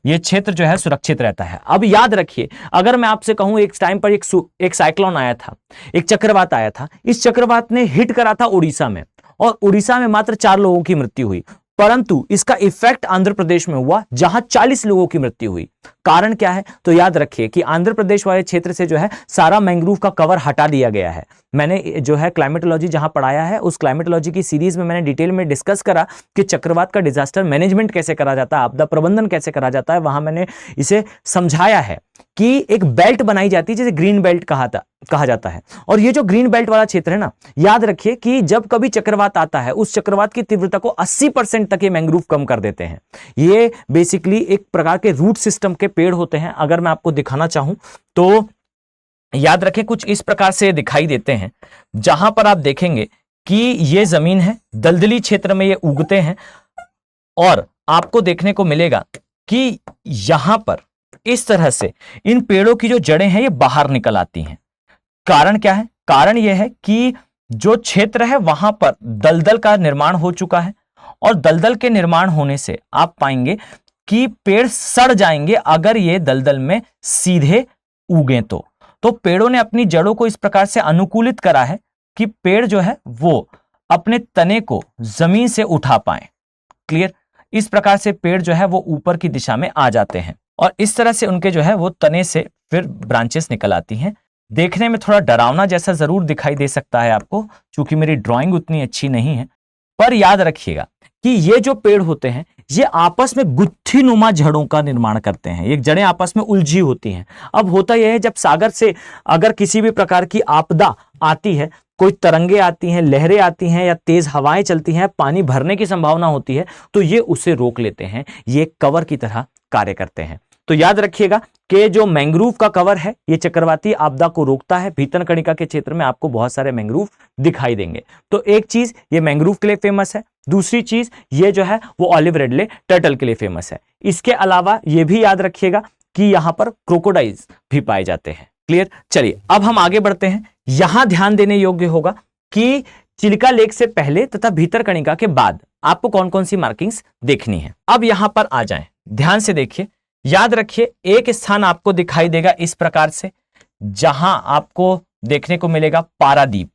यह क्षेत्र जो है सुरक्षित रहता है। अब याद रखिए, अगर मैं आपसे कहूं एक टाइम पर एक साइक्लोन आया था, एक चक्रवात आया था, इस चक्रवात ने हिट करा था उड़ीसा में, और उड़ीसा में मात्र 4 लोगों की मृत्यु हुई, परंतु इसका इफेक्ट आंध्र प्रदेश में हुआ जहां 40 लोगों की मृत्यु हुई। कारण क्या है, तो याद रखिए कि आंध्र प्रदेश वाले क्षेत्र से जो है सारा मैंग्रोव का कवर हटा दिया गया है। मैंने जो है क्लाइमेटोलॉजी जहां पढ़ाया है, उस क्लाइमेटोलॉजी की सीरीज में मैंने डिटेल में डिस्कस करा कि चक्रवात का डिजास्टर मैनेजमेंट कैसे करा जाता है, आपदा प्रबंधन कैसे करा जाता है। वहां मैंने इसे समझाया है कि एक बेल्ट बनाई जाती है जिसे ग्रीन बेल्ट कहा जाता है। और ये जो ग्रीन बेल्ट वाला क्षेत्र है ना, याद रखिए कि जब कभी चक्रवात आता है, उस चक्रवात की तीव्रता को 80% तक ये मैंग्रोव कम कर देते हैं। ये बेसिकली एक प्रकार के रूट सिस्टम के पेड़ होते हैं। अगर मैं आपको दिखाना चाहूं तो याद रखें, कुछ इस प्रकार से दिखाई देते हैं, जहां पर आप देखेंगे कि ये जमीन है, दलदली क्षेत्र में ये उगते हैं, और आपको देखने को मिलेगा कि यहां पर इस तरह से इन पेड़ों की जो जड़ें हैं ये बाहर निकल आती हैं। कारण क्या है, कारण यह है कि जो क्षेत्र है वहां पर दलदल का निर्माण हो चुका है, और दलदल के निर्माण होने से आप पाएंगे कि पेड़ सड़ जाएंगे अगर ये दलदल में सीधे उगे तो पेड़ों ने अपनी जड़ों को इस प्रकार से अनुकूलित करा है कि पेड़ जो है वो अपने तने को जमीन से उठा पाए। क्लियर। इस प्रकार से पेड़ जो है वो ऊपर की दिशा में आ जाते हैं, और इस तरह से उनके जो है वो तने से फिर ब्रांचेस निकल आती हैं। देखने में थोड़ा डरावना जैसा जरूर दिखाई दे सकता है आपको, क्योंकि मेरी ड्राइंग उतनी अच्छी नहीं है, पर याद रखिएगा कि ये जो पेड़ होते हैं ये आपस में गुत्थी नुमा जड़ों का निर्माण करते हैं। ये जड़ें आपस में उलझी होती हैं। अब होता यह है, जब सागर से अगर किसी भी प्रकार की आपदा आती है, कोई तरंगे आती हैं, लहरें आती हैं, या तेज हवाएं चलती हैं, पानी भरने की संभावना होती है, तो ये उसे रोक लेते हैं। ये कवर की तरह कार्य करते हैं। तो याद रखिएगा कि जो मैंग्रोव का कवर है ये चक्रवाती आपदा को रोकता है। भीतरकणिका के क्षेत्र में आपको बहुत सारे मैंग्रोव दिखाई देंगे। तो एक चीज ये मैंग्रोव के लिए फेमस है, दूसरी चीज ये जो है वो ऑलिव रिडले टर्टल के लिए फेमस है। इसके अलावा ये भी याद रखिएगा कि यहां पर क्रोकोडाइल्स भी पाए जाते हैं। क्लियर? चलिए अब हम आगे बढ़ते हैं। यहां ध्यान देने योग्य होगा कि चिलिका लेक से पहले तथा भीतरकणिका के बाद आपको कौन कौन सी मार्किंग्स देखनी है। अब यहां पर आ जाएं, ध्यान से देखिए, याद रखिए एक स्थान आपको दिखाई देगा इस प्रकार से, जहां आपको देखने को मिलेगा पारादीप।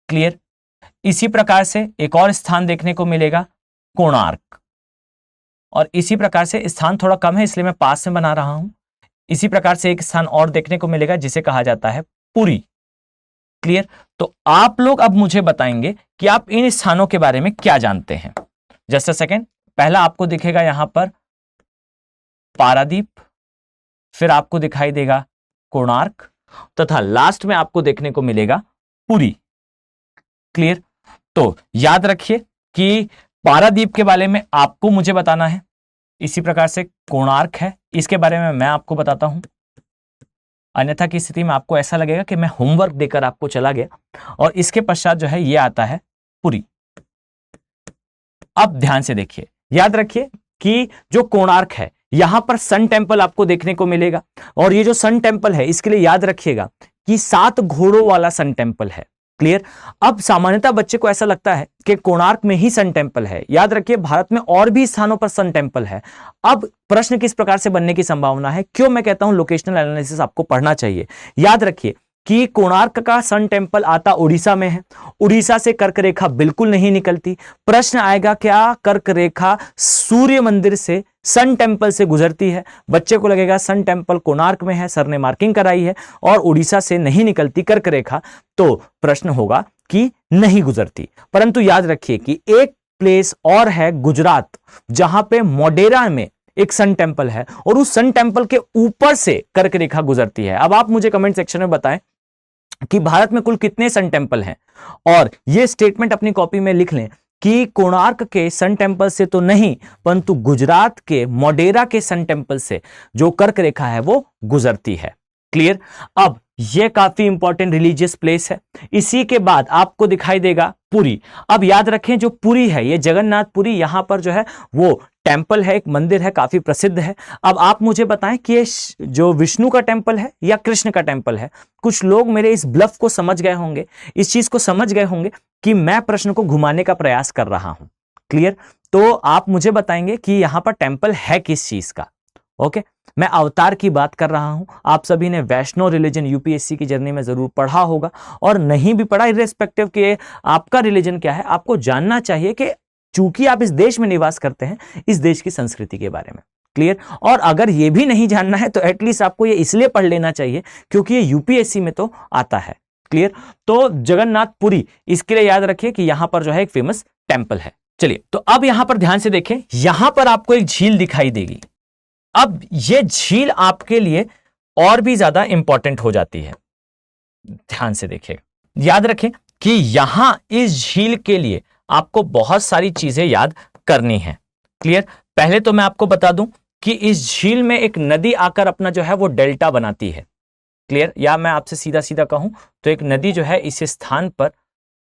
क्लियर? इसी प्रकार से एक और स्थान देखने को मिलेगा कोणार्क, और इसी प्रकार से स्थान थोड़ा कम है इसलिए मैं पास में बना रहा हूं। इसी प्रकार से एक स्थान और देखने को मिलेगा जिसे कहा जाता है पुरी। क्लियर? तो आप लोग अब मुझे बताएंगे कि आप इन स्थानों के बारे में क्या जानते हैं। जस्ट अ सेकेंड, पहला आपको दिखेगा यहां पर पारादीप, फिर आपको दिखाई देगा कोणार्क, तथा लास्ट में आपको देखने को मिलेगा पुरी। क्लियर? तो याद रखिए कि पारादीप के बारे में आपको मुझे बताना है, इसी प्रकार से कोणार्क है, इसके बारे में मैं आपको बताता हूं। अन्यथा की स्थिति में आपको ऐसा लगेगा कि मैं होमवर्क देकर आपको चला गया। और इसके पश्चात जो है ये आता है पुरी। अब ध्यान से देखिए, याद रखिए कि जो कोणार्क है यहां पर सन टेम्पल आपको देखने को मिलेगा, और ये जो सन टेम्पल है इसके लिए याद रखिएगा कि 7 घोड़ों वाला सन टेम्पल है। क्लियर? अब सामान्यतः बच्चे को ऐसा लगता है कि कोणार्क में ही सन टेम्पल है। याद रखिए भारत में और भी स्थानों पर सन टेम्पल है। अब प्रश्न किस प्रकार से बनने की संभावना है, क्यों मैं कहता हूं लोकेशनल एनालिसिस आपको पढ़ना चाहिए। याद रखिए कि कोणार्क का सन टेम्पल आता उड़ीसा में है, उड़ीसा से कर्क रेखा बिल्कुल नहीं निकलती। प्रश्न आएगा क्या कर्क रेखा सूर्य मंदिर से सन टेम्पल से गुजरती है? बच्चे को लगेगा सन टेम्पल कोणार्क में है, सर ने मार्किंग कराई है, और उड़ीसा से नहीं निकलती कर्क रेखा, तो प्रश्न होगा कि नहीं गुजरती। परंतु याद रखिए कि एक प्लेस और है गुजरात, जहां पे मोढेरा में एक सन टेम्पल है, और उस सन टेम्पल के ऊपर से कर्क रेखा गुजरती है। अब आप मुझे कमेंट सेक्शन में बताएं कि भारत में कुल कितने सन टेम्पल हैं, और यह स्टेटमेंट अपनी कॉपी में लिख लें कि कोणार्क के सन टेम्पल से तो नहीं, परंतु गुजरात के मोढेरा के सन टेम्पल से जो कर्क रेखा है वो गुजरती है। क्लियर? अब यह काफी इंपॉर्टेंट रिलीजियस प्लेस है। इसी के बाद आपको दिखाई देगा पुरी। अब याद रखें जो पुरी है ये जगन्नाथपुरी, यहां पर जो है वो टेम्पल है, एक मंदिर है, काफी प्रसिद्ध है। अब आप मुझे बताएं कि ये जो विष्णु का टेम्पल है या कृष्ण का टेम्पल है। कुछ लोग मेरे इस ब्लफ को समझ गए होंगे, इस चीज को समझ गए होंगे कि मैं प्रश्न को घुमाने का प्रयास कर रहा हूं। क्लियर? तो आप मुझे बताएंगे कि यहां पर टेम्पल है किस चीज का। ओके, मैं अवतार की बात कर रहा हूं। आप सभी ने वैष्णो रिलीजन यूपीएससी की जर्नी में जरूर पढ़ा होगा, और नहीं भी पढ़ा, इर्रेस्पेक्टिव कि आपका रिलीजन क्या है, आपको जानना चाहिए कि चूंकि आप इस देश में निवास करते हैं, इस देश की संस्कृति के बारे में। क्लियर? और अगर यह भी नहीं जानना है तो एटलीस्ट आपको यह इसलिए पढ़ लेना चाहिए क्योंकि ये यूपीएससी में तो आता है। क्लियर? तो जगन्नाथपुरी, इसके लिए याद रखिए कि यहां पर जो है एक फेमस टेम्पल है। चलिए, तो अब यहां पर ध्यान से देखें, यहां पर आपको एक झील दिखाई देगी। अब यह झील आपके लिए और भी ज्यादा इंपॉर्टेंट हो जाती है। ध्यान से देखिएगा, याद रखें कि यहां इस झील के लिए आपको बहुत सारी चीजें याद करनी है। क्लियर? पहले तो मैं आपको बता दूं कि इस झील में एक नदी आकर अपना जो है वो डेल्टा बनाती है। क्लियर? या मैं आपसे सीधा सीधा कहूं तो एक नदी जो है इस स्थान पर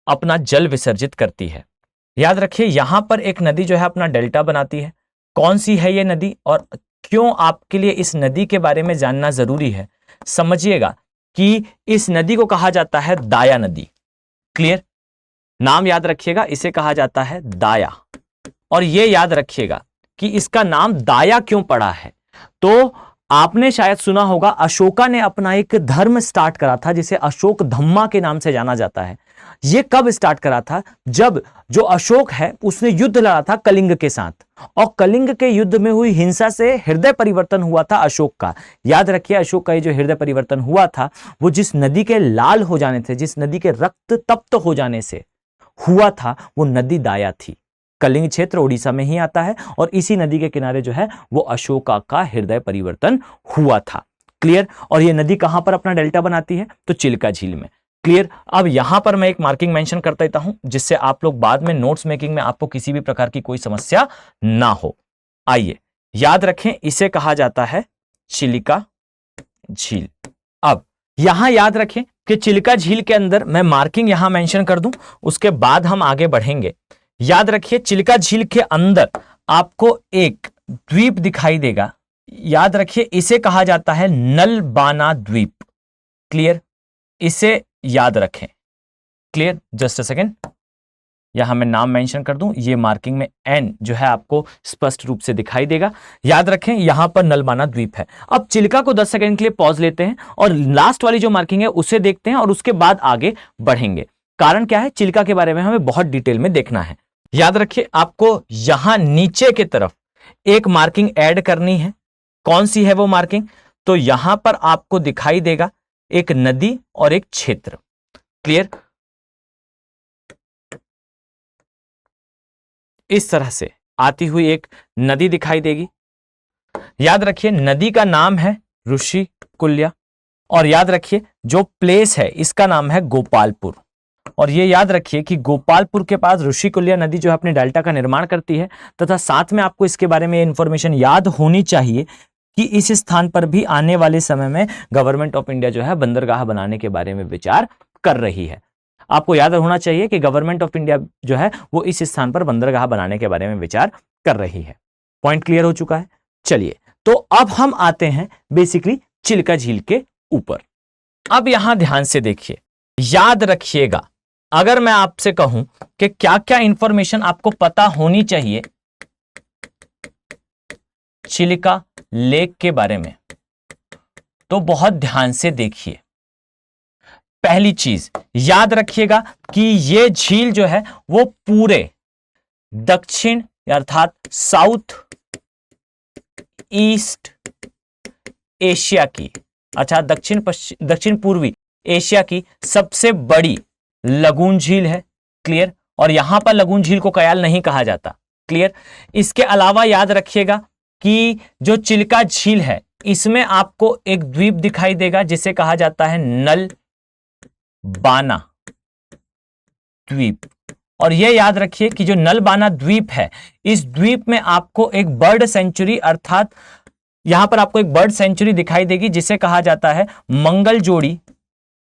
अपना जल विसर्जित करती है। याद रखिए यहां पर एक नदी जो है अपना डेल्टा बनाती है। कौन सी है ये नदी और क्यों आपके लिए इस नदी के बारे में जानना जरूरी है, समझिएगा कि इस नदी को कहा जाता है दाया नदी। क्लियर? नाम याद रखिएगा, इसे कहा जाता है दाया। और यह याद रखिएगा कि इसका नाम दाया क्यों पड़ा है। तो आपने शायद सुना होगा अशोका ने अपना एक धर्म स्टार्ट करा था जिसे अशोक धम्मा के नाम से जाना जाता है। यह कब स्टार्ट करा था? जब जो अशोक है उसने युद्ध लड़ा था कलिंग के साथ, और कलिंग के युद्ध में हुई हिंसा से हृदय परिवर्तन हुआ था अशोक का। याद रखिए अशोक का ये जो हृदय परिवर्तन हुआ था वो जिस नदी के लाल हो जाने से, जिस नदी के रक्त तप्त हो जाने से हुआ था, वो नदी दाया थी। कलिंग क्षेत्र उड़ीसा में ही आता है, और इसी नदी के किनारे जो है वो अशोका का हृदय परिवर्तन हुआ था। क्लियर? और ये नदी कहां पर अपना डेल्टा बनाती है? तो चिल्का झील में। क्लियर? अब यहां पर मैं एक मार्किंग मेंशन कर देता हूं जिससे आप लोग बाद में नोट्स मेकिंग में आपको किसी भी प्रकार की कोई समस्या ना हो। आइए याद रखें इसे कहा जाता है चिलिका झील। अब यहां याद रखें कि चिलिका झील के अंदर मैं मार्किंग यहां मेंशन कर दूं, उसके बाद हम आगे बढ़ेंगे। याद रखिए चिलिका झील के अंदर आपको एक द्वीप दिखाई देगा, याद रखिए इसे कहा जाता है नलबाना द्वीप। क्लियर, इसे याद रखें। क्लियर, जस्ट अ सेकेंड, यहां मैं नाम मेंशन कर दूं, ये मार्किंग में एन जो है आपको स्पष्ट रूप से दिखाई देगा। याद रखें यहां पर नलबाना द्वीप है। अब चिलिका को 10 सेकंड के लिए पॉज लेते हैं और लास्ट वाली जो मार्किंग है उसे देखते हैं और उसके बाद आगे बढ़ेंगे। कारण क्या है, चिलिका के बारे में हमें बहुत डिटेल में देखना है। याद रखिए आपको यहां नीचे की तरफ एक मार्किंग ऐड करनी है। कौन सी है वो मार्किंग, तो यहां पर आपको दिखाई देगा एक नदी और एक क्षेत्र। क्लियर, इस तरह से आती हुई एक नदी दिखाई देगी। याद रखिए नदी का नाम है ऋषिकुल्या और याद रखिए जो प्लेस है इसका नाम है गोपालपुर। और ये याद रखिए कि गोपालपुर के पास ऋषिकुल्या नदी जो है अपने डेल्टा का निर्माण करती है, तथा साथ में आपको इसके बारे में इंफॉर्मेशन याद होनी चाहिए कि इस स्थान पर भी आने वाले समय में गवर्नमेंट ऑफ इंडिया जो है बंदरगाह बनाने के बारे में विचार कर रही है। आपको याद होना चाहिए कि गवर्नमेंट ऑफ इंडिया जो है वो इस स्थान पर बंदरगाह बनाने के बारे में विचार कर रही है। पॉइंट क्लियर हो चुका है। चलिए तो अब हम आते हैं बेसिकली चिलिका झील के ऊपर। अब यहां ध्यान से देखिए, याद रखिएगा अगर मैं आपसे कहूं कि क्या क्या इंफॉर्मेशन आपको पता होनी चाहिए चिलिका लेक के बारे में, तो बहुत ध्यान से देखिए। पहली चीज याद रखिएगा कि यह झील जो है वो पूरे दक्षिण अर्थात साउथ ईस्ट एशिया की, अच्छा दक्षिण पूर्वी एशिया की सबसे बड़ी लगून झील है। क्लियर, और यहां पर लगून झील को कयाल नहीं कहा जाता। क्लियर, इसके अलावा याद रखिएगा कि जो चिलिका झील है इसमें आपको एक द्वीप दिखाई देगा जिसे कहा जाता है नलबाना द्वीप। और यह याद रखिए कि जो नलबाना द्वीप है इस द्वीप में आपको एक बर्ड सेंचुरी अर्थात यहां पर आपको एक बर्ड सेंचुरी दिखाई देगी जिसे कहा जाता है मंगल जोड़ी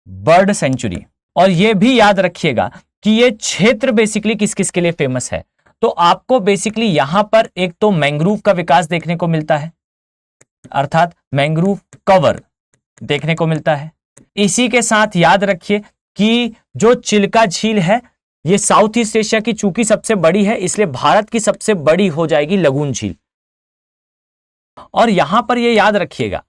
बर्ड सेंचुरी। और यह भी याद रखिएगा कि यह क्षेत्र बेसिकली किस किस के लिए फेमस है, तो आपको बेसिकली यहां पर एक तो मैंग्रोव का विकास देखने को मिलता है अर्थात मैंग्रोव कवर देखने को मिलता है। इसी के साथ याद रखिए कि जो चिलिका झील है ये साउथ ईस्ट एशिया की चूंकि सबसे बड़ी है इसलिए भारत की सबसे बड़ी हो जाएगी लगून झील। और यहां पर यह याद रखिएगा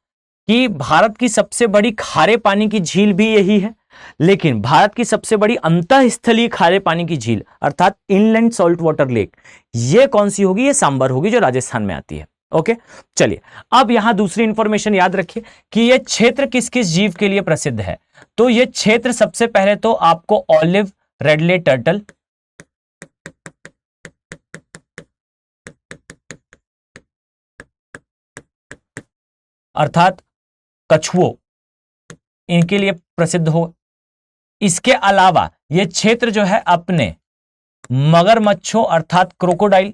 कि भारत की सबसे बड़ी खारे पानी की झील भी यही है, लेकिन भारत की सबसे बड़ी अंतःस्थलीय खारे पानी की झील अर्थात इनलैंड सॉल्ट वाटर लेक ये कौन सी होगी, ये सांबर होगी जो राजस्थान में आती है। ओके, चलिए अब यहां दूसरी इंफॉर्मेशन याद रखिए कि यह क्षेत्र किस किस जीव के लिए प्रसिद्ध है। तो यह क्षेत्र सबसे पहले तो आपको ऑलिव रेडले टर्टल, अर्थात कछुओं, इनके लिए प्रसिद्ध हो। इसके अलावा यह क्षेत्र जो है अपने मगरमच्छों अर्थात क्रोकोडाइल,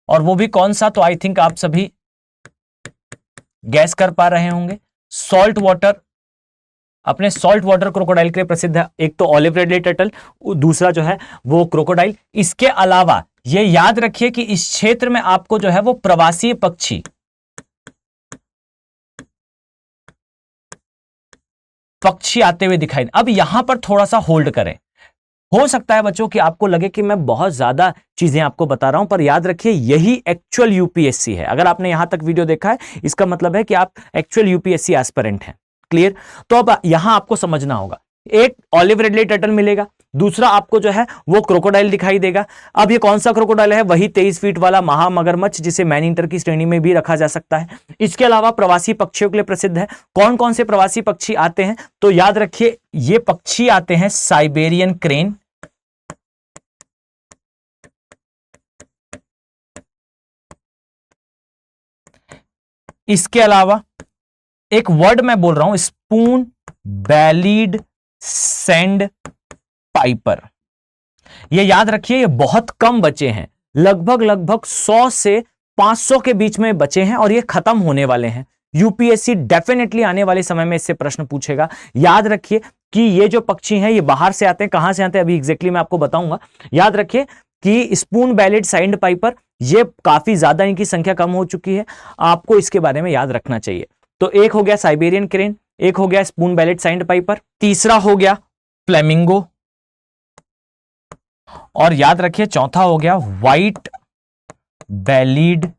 और वो भी कौन सा, तो आई थिंक आप सभी गैस कर पा रहे होंगे, सॉल्ट वाटर, अपने सॉल्ट वाटर क्रोकोडाइल के लिए प्रसिद्ध है। एक तो ऑलिव रेडले टर्टल, दूसरा जो है वो क्रोकोडाइल। इसके अलावा ये याद रखिए कि इस क्षेत्र में आपको जो है वो प्रवासी पक्षी आते हुए दिखाई। अब यहां पर थोड़ा सा होल्ड करें, हो सकता है बच्चों कि आपको लगे कि मैं बहुत ज्यादा चीजें आपको बता रहा हूं, पर याद रखिए यही एक्चुअल यूपीएससी है। अगर आपने यहां तक वीडियो देखा है इसका मतलब है कि आप एक्चुअल यूपीएससी एस्पिरेंट हैं। क्लियर, तो अब यहां आपको समझना होगा, एक ऑलिव रेडले टर्टल मिलेगा, दूसरा आपको जो है वो क्रोकोडाइल दिखाई देगा। अब ये कौन सा क्रोकोडाइल है, वही 23 फीट वाला महामगरमच्छ जिसे मैन ईटर की श्रेणी में भी रखा जा सकता है। इसके अलावा प्रवासी पक्षियों के लिए प्रसिद्ध है। कौन कौन से प्रवासी पक्षी आते हैं, तो याद रखिए ये पक्षी आते हैं साइबेरियन क्रेन, इसके अलावा एक वर्ड मैं बोल रहा हूं स्पून बैलीड सैंड पाइपर। ये याद रखिए ये बहुत कम बचे हैं, लगभग 100 से 500 के बीच में बचे हैं और ये खत्म होने वाले हैं। यूपीएससी डेफिनेटली आने वाले समय में इससे प्रश्न पूछेगा। याद रखिए कि ये जो पक्षी हैं ये बाहर से आते हैं, कहां से आते हैं अभी एग्जैक्टली मैं आपको बताऊंगा। याद रखिए कि स्पून बैलेट साइंड पाइपर, ये काफी ज्यादा इनकी संख्या कम हो चुकी है, आपको इसके बारे में याद रखना चाहिए। तो एक हो गया साइबेरियन क्रेन, एक हो गया स्पून बैलेट साइंड पाइपर, तीसरा हो गया फ्लेमिंगो, और याद रखिए चौथा हो गया व्हाइट बेलीड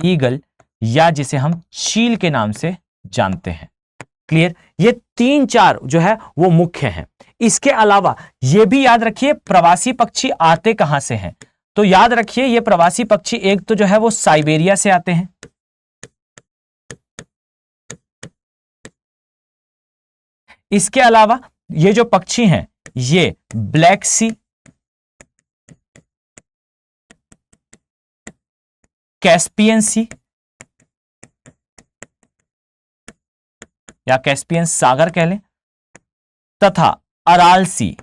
ईगल, या जिसे हम चील के नाम से जानते हैं। क्लियर? ये 3-4 जो है वो मुख्य हैं। इसके अलावा ये भी याद रखिए प्रवासी पक्षी आते कहां से हैं। तो याद रखिए ये प्रवासी पक्षी एक तो जो है वो साइबेरिया से आते हैं, इसके अलावा ये जो पक्षी हैं ये ब्लैक सी, कैस्पियन सी या कैस्पियन सागर कह लें, तथा अराल सी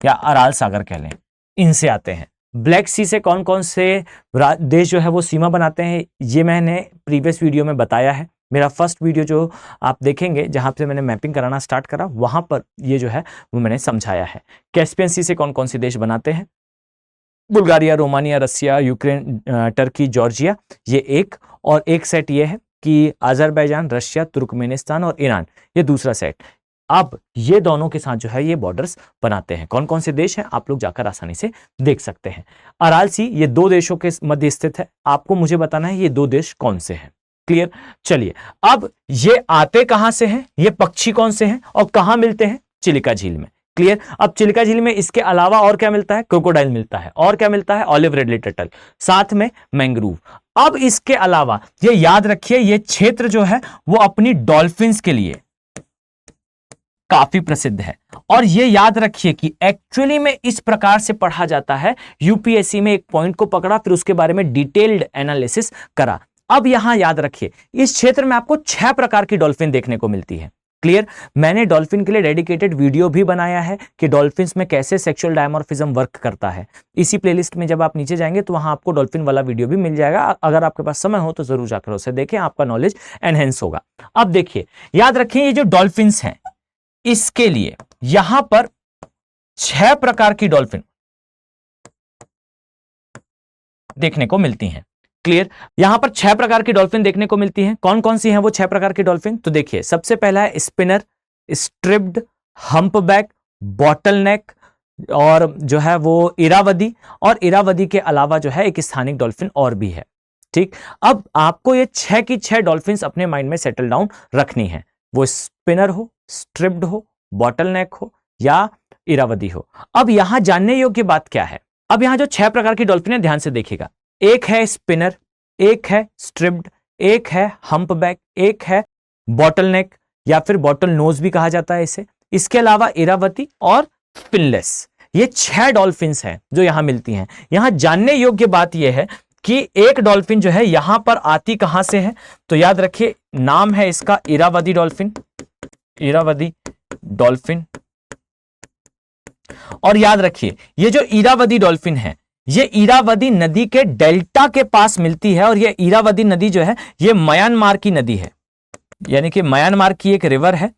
या अराल सागर कह लें, इनसे आते हैं। ब्लैक सी से कौन कौन से देश जो है वो सीमा बनाते हैं ये मैंने प्रीवियस वीडियो में बताया है। मेरा फर्स्ट वीडियो जो आप देखेंगे जहां से मैंने मैपिंग कराना स्टार्ट करा, वहां पर ये जो है वो मैंने समझाया है। कैस्पियन सी से कौन कौन से देश बनाते हैं, बुल्गारिया, रोमानिया, रसिया, यूक्रेन, टर्की, जॉर्जिया, ये एक। और एक सेट ये है कि अजरबैजान, रशिया, तुर्कमेनिस्तान और ईरान, ये दूसरा सेट। अब ये दोनों के साथ जो है ये बॉर्डर्स बनाते हैं। कौन कौन से देश हैं आप लोग जाकर आसानी से देख सकते हैं। अराल सी ये 2 देशों के मध्य स्थित है, आपको मुझे बताना है ये 2 देश कौन से हैं। क्लियर? चलिए अब ये आते कहां से हैं, ये पक्षी कौन से हैं और कहां मिलते हैं, चिलिका झील में। क्लियर? अब चिलिका झील में इसके अलावा और क्या मिलता है, क्रोकोडाइल मिलता है, और क्या मिलता है, ऑलिव रिडले टर्टल, साथ में मैंग्रोव। अब इसके अलावा ये याद रखिए ये क्षेत्र जो है वो अपनी डॉल्फिन्स के लिए काफी प्रसिद्ध है। और ये याद रखिए कि एक्चुअली में इस प्रकार से पढ़ा जाता है, यूपीएससी में एक पॉइंट को पकड़ा फिर उसके बारे में डिटेल्ड एनालिसिस करा। अब यहां याद रखिए इस क्षेत्र में आपको 6 प्रकार की डॉल्फिन देखने को मिलती है। क्लियर? मैंने डॉल्फिन के लिए डेडिकेटेड वीडियो भी बनाया है कि डॉल्फिन्स में कैसे सेक्सुअल डायमॉर्फिज्म वर्क करता है। इसी प्लेलिस्ट में जब आप नीचे जाएंगे तो वहां आपको डॉल्फिन वाला वीडियो भी मिल जाएगा। अगर आपके पास समय हो तो जरूर जाकर उसे देखें, आपका नॉलेज एनहेंस होगा। अब देखिए याद रखिए ये जो डॉल्फिन्स हैं इसके लिए यहां पर 6 प्रकार की डॉल्फिन देखने को मिलती हैं। क्लियर? यहां पर 6 प्रकार की डॉल्फिन देखने को मिलती हैं। कौन कौन सी हैं वो 6 प्रकार की डॉल्फिन? तो देखिए सबसे पहला है spinner, striped, humpback, bottlenose, और जो है वो इरावदी। और इरावदी के अलावा जो है एक स्थानिक डॉल्फिन और भी है। ठीक, अब आपको ये 6 की 6 डॉल्फिन अपने माइंड में सेटल डाउन रखनी है, वो स्पिनर हो, स्ट्रिप्ड हो, बॉटल नेक हो या इरावदी हो। अब यहां जानने योग्य बात क्या है, अब यहां जो 6 प्रकार की डॉल्फिन है ध्यान से देखिएगा, एक है स्पिनर, एक है स्ट्रिप्ड, एक है हम्पबैक, एक है बॉटल नेक या फिर बॉटल नोज भी कहा जाता है इसे। इसके अलावा इरावती और फिनलेस, ये 6 डॉल्फिन्स हैं जो यहां मिलती हैं। यहां जानने योग्य बात यह है कि एक डॉल्फिन जो है यहां पर आती कहां से है, तो याद रखिए नाम है इसका इरावदी डॉल्फिन, इरावदी डॉल्फिन। और याद रखिए ये जो इरावदी डॉल्फिन है ये इरावदी नदी के डेल्टा के पास मिलती है, और ये इरावदी नदी जो है ये म्यांमार की नदी है, यानी कि म्यांमार की एक रिवर है।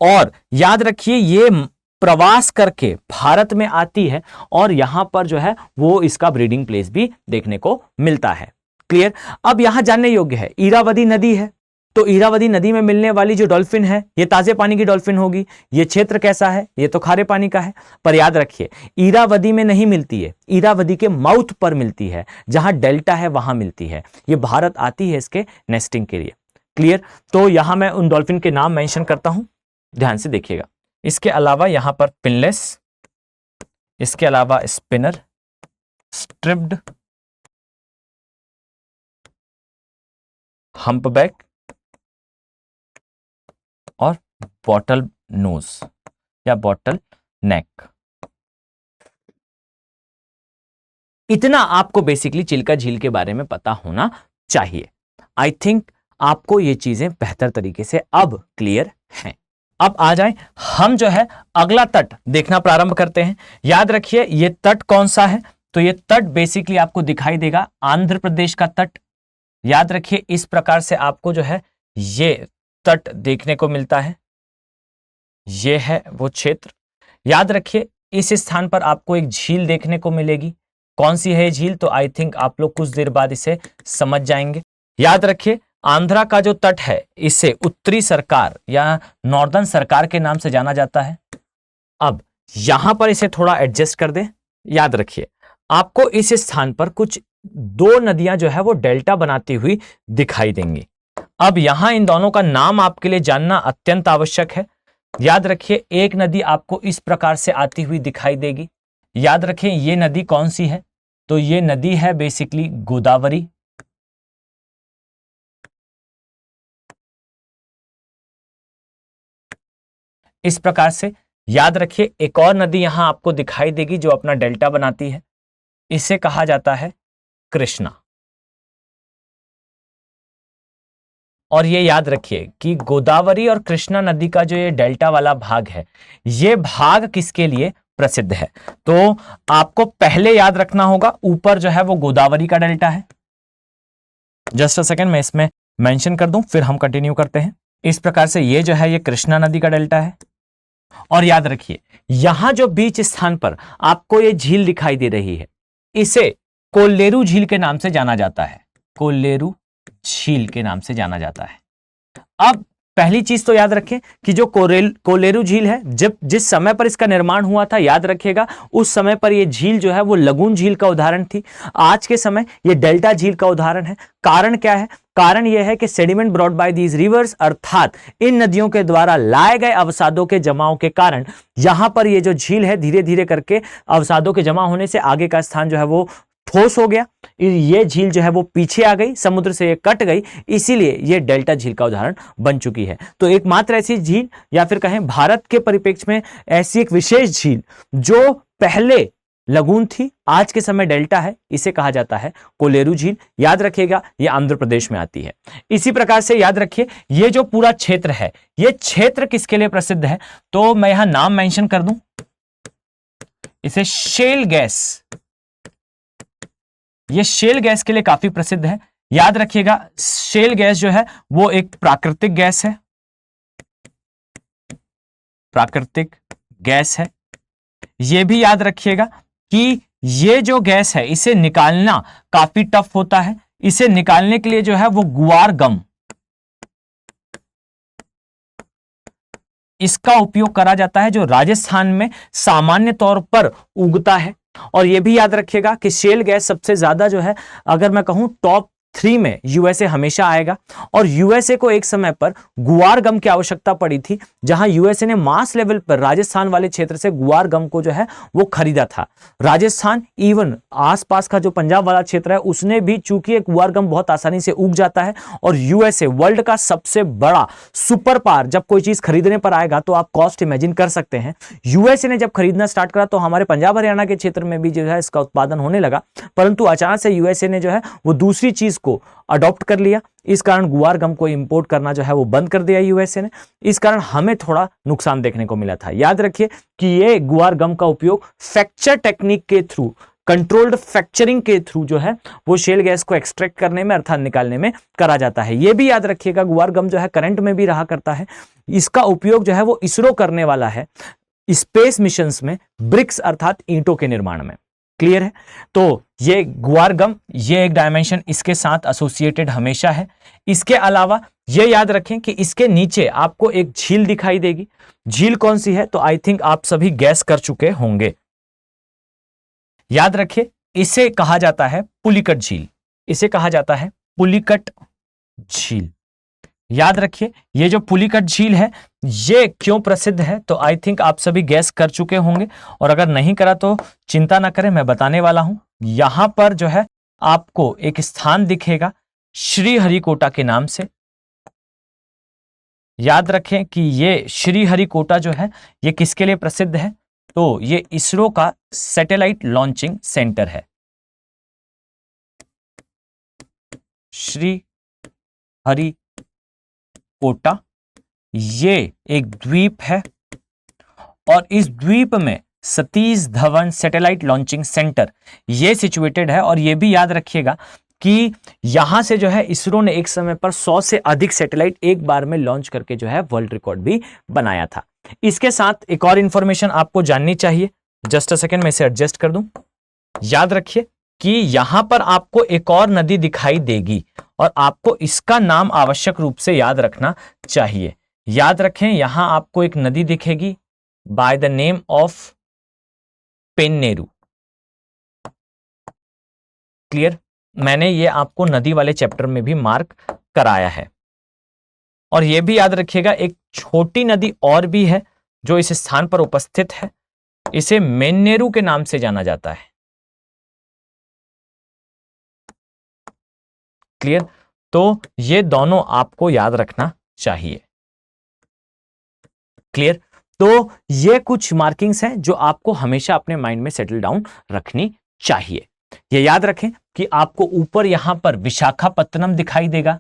और याद रखिए ये प्रवास करके भारत में आती है और यहां पर जो है वो इसका ब्रीडिंग प्लेस भी देखने को मिलता है। क्लियर? अब यहां जानने योग्य है इरावदी नदी है, तो इरावदी नदी में मिलने वाली जो डॉल्फिन है ये ताजे पानी की डॉल्फिन होगी। ये क्षेत्र कैसा है, ये तो खारे पानी का है। पर याद रखिए इरावदी में नहीं मिलती है, इरावदी के माउथ पर मिलती है, जहां डेल्टा है वहां मिलती है। ये भारत आती है इसके नेस्टिंग के लिए। क्लियर? तो यहां मैं उन डॉल्फिन के नाम मेंशन करता हूं, ध्यान से देखिएगा। इसके अलावा यहां पर फिनलेस, इसके अलावा स्पिनर, स्ट्रिप्ड, हम्पबैक और बॉटल नोज या बॉटल नेक। इतना आपको बेसिकली चिल्का झील के बारे में पता होना चाहिए। आई थिंक आपको ये चीजें बेहतर तरीके से अब क्लियर हैं। अब आ जाए, हम जो है अगला तट देखना प्रारंभ करते हैं। याद रखिए ये तट कौन सा है, तो ये तट बेसिकली आपको दिखाई देगा आंध्र प्रदेश का तट। याद रखिए इस प्रकार से आपको जो है ये तट देखने को मिलता है, ये है वो क्षेत्र। याद रखिए इस स्थान पर आपको एक झील देखने को मिलेगी। कौन सी है ये झील, तो आई थिंक आप लोग कुछ देर बाद इसे समझ जाएंगे। याद रखिए आंध्रा का जो तट है इसे उत्तरी सरकार या नॉर्दर्न सरकार के नाम से जाना जाता है। अब यहां पर इसे थोड़ा एडजस्ट कर दें। याद रखिए आपको इस स्थान पर कुछ दो नदियां जो है वो डेल्टा बनाती हुई दिखाई देंगी। अब यहां इन दोनों का नाम आपके लिए जानना अत्यंत आवश्यक है। याद रखिए एक नदी आपको इस प्रकार से आती हुई दिखाई देगी। याद रखें ये नदी कौन सी है, तो ये नदी है बेसिकली गोदावरी। इस प्रकार से याद रखिए एक और नदी यहां आपको दिखाई देगी जो अपना डेल्टा बनाती है, इसे कहा जाता है कृष्णा। और ये याद रखिए कि गोदावरी और कृष्णा नदी का जो ये डेल्टा वाला भाग है, ये भाग किसके लिए प्रसिद्ध है, तो आपको पहले याद रखना होगा ऊपर जो है वो गोदावरी का डेल्टा है। जस्ट अ सेकेंड मैं इसमें मेंशन कर दूं, फिर हम कंटिन्यू करते हैं। इस प्रकार से ये जो है ये कृष्णा नदी का डेल्टा है। और याद रखिए यहां जो बीच स्थान पर आपको ये झील दिखाई दे रही है, इसे कोल्लेरू झील के नाम से जाना जाता है। कोल्लेरू झील के नाम से जाना जाता है। अब पहली चीज तो याद रखें कि जो कोल्लेरू झील है, जब जिस समय पर इसका निर्माण हुआ था याद रखिएगा उस समय पर यह झील जो है वो लगून झील का उदाहरण थी। आज के समय यह डेल्टा झील का उदाहरण है। कारण क्या है, कारण यह है कि sediment brought by these rivers, अर्थात इन नदियों के द्वारा लाए गए अवसादों के जमाव के कारण यहां पर यह जो झील है धीरे धीरे करके अवसादों के जमा होने से आगे का स्थान जो है वो ठोस हो गया। ये झील जो है वो पीछे आ गई, समुद्र से ये कट गई, इसीलिए ये डेल्टा झील का उदाहरण बन चुकी है। तो एकमात्र ऐसी झील या फिर कहें भारत के परिप्रेक्ष्य में ऐसी एक विशेष झील जो पहले लगून थी आज के समय डेल्टा है, इसे कहा जाता है कोल्लेरू झील। याद रखिएगा ये आंध्र प्रदेश में आती है। इसी प्रकार से याद रखिए ये जो पूरा क्षेत्र है, ये क्षेत्र किसके लिए प्रसिद्ध है, तो मैं यहां नाम मेंशन कर दूं, इसे शेल गैस, ये शेल गैस के लिए काफी प्रसिद्ध है। याद रखिएगा शेल गैस जो है वो एक प्राकृतिक गैस है, प्राकृतिक गैस है। यह भी याद रखिएगा कि ये जो गैस है इसे निकालना काफी टफ होता है। इसे निकालने के लिए जो है वो गुआर गम, इसका उपयोग करा जाता है जो राजस्थान में सामान्य तौर पर उगता है। और यह भी याद रखिएगा कि शेल गैस सबसे ज्यादा जो है अगर मैं कहूं टॉप 3 में यूएसए हमेशा आएगा। और यूएसए को एक समय पर गुआर गम की आवश्यकता पड़ी थी, जहां यूएसए ने मास लेवल पर राजस्थान वाले क्षेत्र से गुआर गम को जो है वो खरीदा था। राजस्थान इवन आसपास का जो पंजाब वाला क्षेत्र है उसने भी, चूंकि गुआर गम बहुत आसानी से उग जाता है और यूएसए वर्ल्ड का सबसे बड़ा सुपर पावर जब कोई चीज खरीदने पर आएगा तो आप कॉस्ट इमेजिन कर सकते हैं। यूएसए ने जब खरीदना स्टार्ट करा तो हमारे पंजाब हरियाणा के क्षेत्र में भी जो है इसका उत्पादन होने लगा, परंतु अचानक से यूएसए ने जो है वो दूसरी चीज को अडॉप्ट कर लिया। इस कारण गुआर गम को इंपोर्ट करना जो है वो बंद कर दिया यूएसए ने। इस कारण हमें थोड़ा नुकसान देखने को मिला था। याद रखिए कि ये गुआर गम का उपयोग फ्रैक्चर टेक्निक के थ्रू, कंट्रोल्ड फ्रैक्चरिंग के थ्रू जो है वो शेल गैस को एक्सट्रैक्ट करने में अर्थात निकालने में करा जाता है। यह भी याद रखिएगा गुआर गम जो है करंट में भी रहा करता है। इसका उपयोग जो है वो इसरो करने वाला है स्पेस मिशंस में ब्रिक्स अर्थात ईंटों के निर्माण में। क्लियर है, तो ये गुआर गम, ये एक डायमेंशन इसके साथ एसोसिएटेड हमेशा है। इसके अलावा ये याद रखें कि इसके नीचे आपको एक झील दिखाई देगी। झील कौन सी है, तो आई थिंक आप सभी गैस कर चुके होंगे। याद रखिए इसे कहा जाता है पुलिकट झील, इसे कहा जाता है पुलिकट झील। याद रखिए ये जो पुलिकट झील है ये क्यों प्रसिद्ध है, तो आई थिंक आप सभी गैस कर चुके होंगे, और अगर नहीं करा तो चिंता ना करें, मैं बताने वाला हूं। यहां पर जो है आपको एक स्थान दिखेगा श्रीहरिकोटा के नाम से। याद रखें कि ये श्रीहरिकोटा जो है ये किसके लिए प्रसिद्ध है, तो ये इसरो का सैटेलाइट लॉन्चिंग सेंटर है। श्रीहरिकोटा ये एक द्वीप है और इस द्वीप में Satish Dhawan satellite launching centre ये सिचुएटेड है। और ये भी याद रखिएगा कि यहां से जो है इसरो ने एक समय पर 100 से अधिक सैटेलाइट एक बार में लॉन्च करके जो है वर्ल्ड रिकॉर्ड भी बनाया था। इसके साथ एक और इंफॉर्मेशन आपको जाननी चाहिए, जस्ट अ सेकेंड मैं इसे एडजस्ट कर दूं। याद रखिए कि यहां पर आपको एक और नदी दिखाई देगी और आपको इसका नाम आवश्यक रूप से याद रखना चाहिए। याद रखें यहां आपको एक नदी दिखेगी by the name of Penneru. Clear? मैंने ये आपको नदी वाले चैप्टर में भी मार्क कराया है। और यह भी याद रखिएगा एक छोटी नदी और भी है जो इस स्थान पर उपस्थित है, इसे मेन्नेरू के नाम से जाना जाता है। क्लियर? तो ये दोनों आपको याद रखना चाहिए। क्लियर? तो ये कुछ मार्किंग्स हैं जो आपको हमेशा अपने माइंड में सेटल डाउन रखनी चाहिए। ये याद रखें कि आपको ऊपर यहां पर विशाखापत्तनम दिखाई देगा।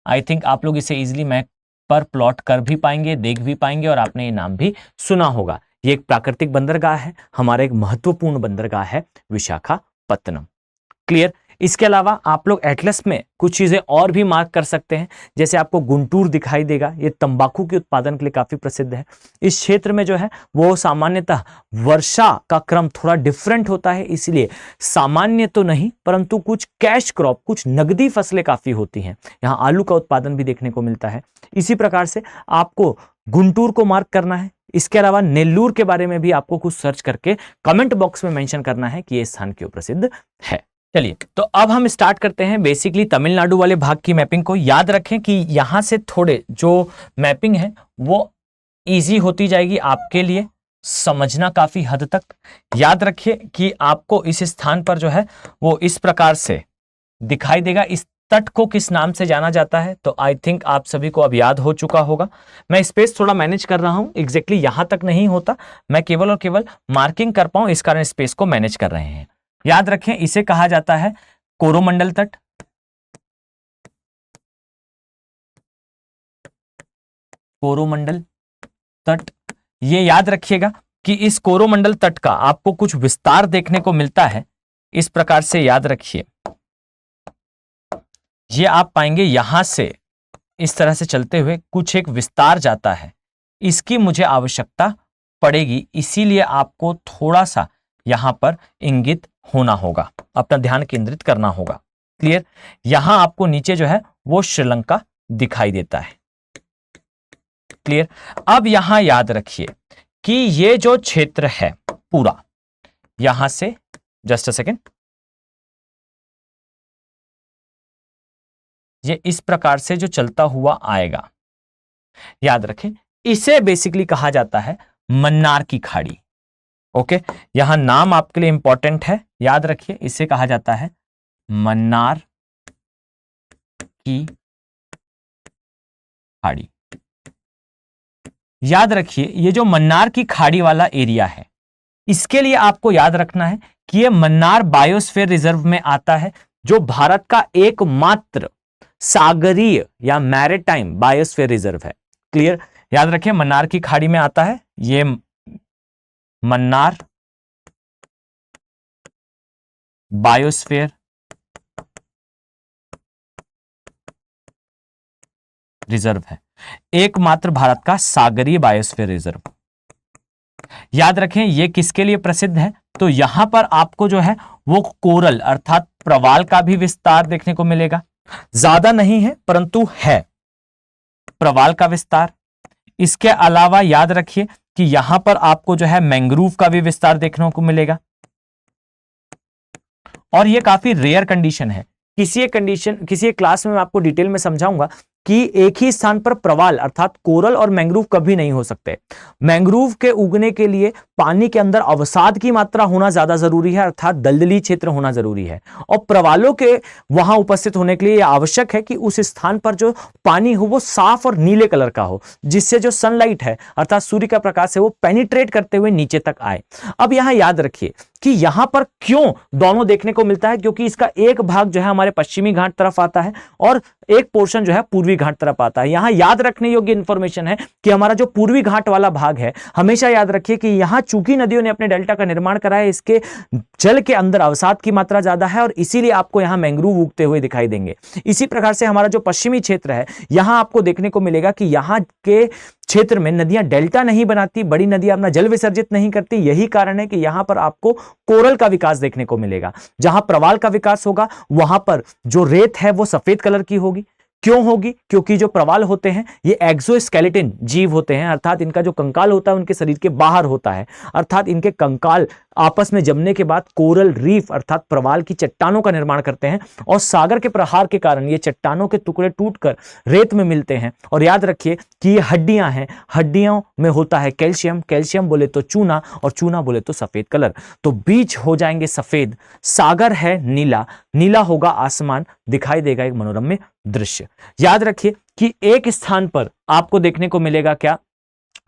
आई थिंक आप लोग इसे इजीली मैप पर प्लॉट कर भी पाएंगे, देख भी पाएंगे और आपने ये नाम भी सुना होगा। ये एक प्राकृतिक बंदरगाह है, हमारा एक महत्वपूर्ण बंदरगाह है विशाखापत्तनम। क्लियर? इसके अलावा आप लोग एटलस में कुछ चीजें और भी मार्क कर सकते हैं, जैसे आपको गुंटूर दिखाई देगा, ये तंबाकू के उत्पादन के लिए काफी प्रसिद्ध है। इस क्षेत्र में जो है वो सामान्यतः वर्षा का क्रम थोड़ा डिफरेंट होता है, इसलिए सामान्य तो नहीं परंतु कुछ कैश क्रॉप, कुछ नगदी फसलें काफी होती हैं। यहाँ आलू का उत्पादन भी देखने को मिलता है। इसी प्रकार से आपको गुंटूर को मार्क करना है। इसके अलावा नेल्लूर के बारे में भी आपको कुछ सर्च करके कमेंट बॉक्स में मेंशन करना है कि यह स्थान क्यों प्रसिद्ध है। चलिए, तो अब हम स्टार्ट करते हैं बेसिकली तमिलनाडु वाले भाग की मैपिंग को। याद रखें कि यहां से थोड़े जो मैपिंग है वो इजी होती जाएगी आपके लिए समझना काफी हद तक। याद रखिए कि आपको इस स्थान पर जो है वो इस प्रकार से दिखाई देगा। इस तट को किस नाम से जाना जाता है तो आई थिंक आप सभी को अब याद हो चुका होगा। मैं स्पेस थोड़ा मैनेज कर रहा हूं, एग्जैक्टली यहां तक नहीं होता, मैं केवल और केवल मार्किंग कर पाऊं, इस कारण स्पेस को मैनेज कर रहे हैं। याद रखें इसे कहा जाता है कोरोमंडल तट। कोरोमंडल तट, ये याद रखिएगा कि इस कोरोमंडल तट का आपको कुछ विस्तार देखने को मिलता है। इस प्रकार से याद रखिए, ये आप पाएंगे यहां से इस तरह से चलते हुए कुछ एक विस्तार जाता है। इसकी मुझे आवश्यकता पड़ेगी, इसीलिए आपको थोड़ा सा यहां पर इंगित होना होगा, अपना ध्यान केंद्रित करना होगा। क्लियर? यहां आपको नीचे जो है वो श्रीलंका दिखाई देता है। क्लियर? अब यहां याद रखिए कि ये जो क्षेत्र है पूरा, यहां से जस्ट अ सेकेंड, ये इस प्रकार से जो चलता हुआ आएगा, याद रखें इसे बेसिकली कहा जाता है मन्नार की खाड़ी। ओके, यहां नाम आपके लिए इंपॉर्टेंट है, याद रखिए इसे कहा जाता है मन्नार की खाड़ी। याद रखिए ये जो मन्नार की खाड़ी वाला एरिया है, इसके लिए आपको याद रखना है कि ये मन्नार बायोस्फीयर रिजर्व में आता है, जो भारत का एकमात्र सागरीय या मैरीटाइम बायोस्फीयर रिजर्व है। क्लियर? याद रखिए मन्नार की खाड़ी में आता है ये मन्नार बायोस्फीयर रिजर्व है, एकमात्र भारत का सागरीय बायोस्फीयर रिजर्व। याद रखें ये किसके लिए प्रसिद्ध है, तो यहां पर आपको जो है वो कोरल अर्थात प्रवाल का भी विस्तार देखने को मिलेगा। ज्यादा नहीं है परंतु है प्रवाल का विस्तार। इसके अलावा याद रखिए कि यहां पर आपको जो है मैंग्रोव का भी विस्तार देखने को मिलेगा, और ये काफी रेयर कंडीशन है। किसी एक क्लास में मैं आपको डिटेल में समझाऊंगा कि एक ही स्थान पर प्रवाल अर्थात कोरल और मैंग्रोव कभी नहीं हो सकते। मैंग्रोव के उगने के लिए पानी के अंदर अवसाद की मात्रा होना ज्यादा जरूरी है, अर्थात दलदली क्षेत्र होना जरूरी है, और प्रवालों के वहां उपस्थित होने के लिए यह आवश्यक है कि उस स्थान पर जो पानी हो वो साफ और नीले कलर का हो, जिससे जो सनलाइट है अर्थात सूर्य का प्रकाश है वो पेनिट्रेट करते हुए नीचे तक आए। अब यहां याद रखिए कि यहां पर क्यों दोनों देखने को मिलता है, क्योंकि इसका एक भाग जो है हमारे पश्चिमी घाट तरफ आता है और एक पोर्शन जो है पूर्वी घाट तरफ आता है। यहां याद रखने योग्य इंफॉर्मेशन है कि हमारा जो पूर्वी घाट वाला भाग है, हमेशा याद रखिए कि यहां चूंकि नदियों ने अपने डेल्टा का निर्माण करा है, इसके जल के अंदर अवसाद की मात्रा ज्यादा है और इसीलिए आपको यहां मैंग्रोव उगते हुए दिखाई देंगे। इसी प्रकार से हमारा जो पश्चिमी क्षेत्र है, यहां आपको देखने को मिलेगा कि यहां के क्षेत्र में नदियां डेल्टा नहीं बनाती, बड़ी नदियां अपना जल विसर्जित नहीं करती। यही कारण है कि यहां पर आपको कोरल का विकास देखने को मिलेगा। जहां प्रवाल का विकास होगा वहां पर जो रेत है वो सफेद कलर की होगी। क्यों होगी? क्योंकि जो प्रवाल होते हैं ये एक्सोस्केलेटन जीव होते हैं, अर्थात इनका जो कंकाल होता है उनके शरीर के बाहर होता है, अर्थात इनके कंकाल आपस में जमने के बाद कोरल रीफ अर्थात प्रवाल की चट्टानों का निर्माण करते हैं और सागर के प्रहार के कारण ये चट्टानों के टुकड़े टूटकर रेत में मिलते हैं। और याद रखिए कि ये हड्डियां हैं, हड्डियों में होता है कैल्शियम, कैल्शियम बोले तो चूना और चूना बोले तो सफेद कलर। तो बीच हो जाएंगे सफेद, सागर है नीला, नीला होगा आसमान, दिखाई देगा एक मनोरम दृश्य। याद रखिए कि एक स्थान पर आपको देखने को मिलेगा क्या?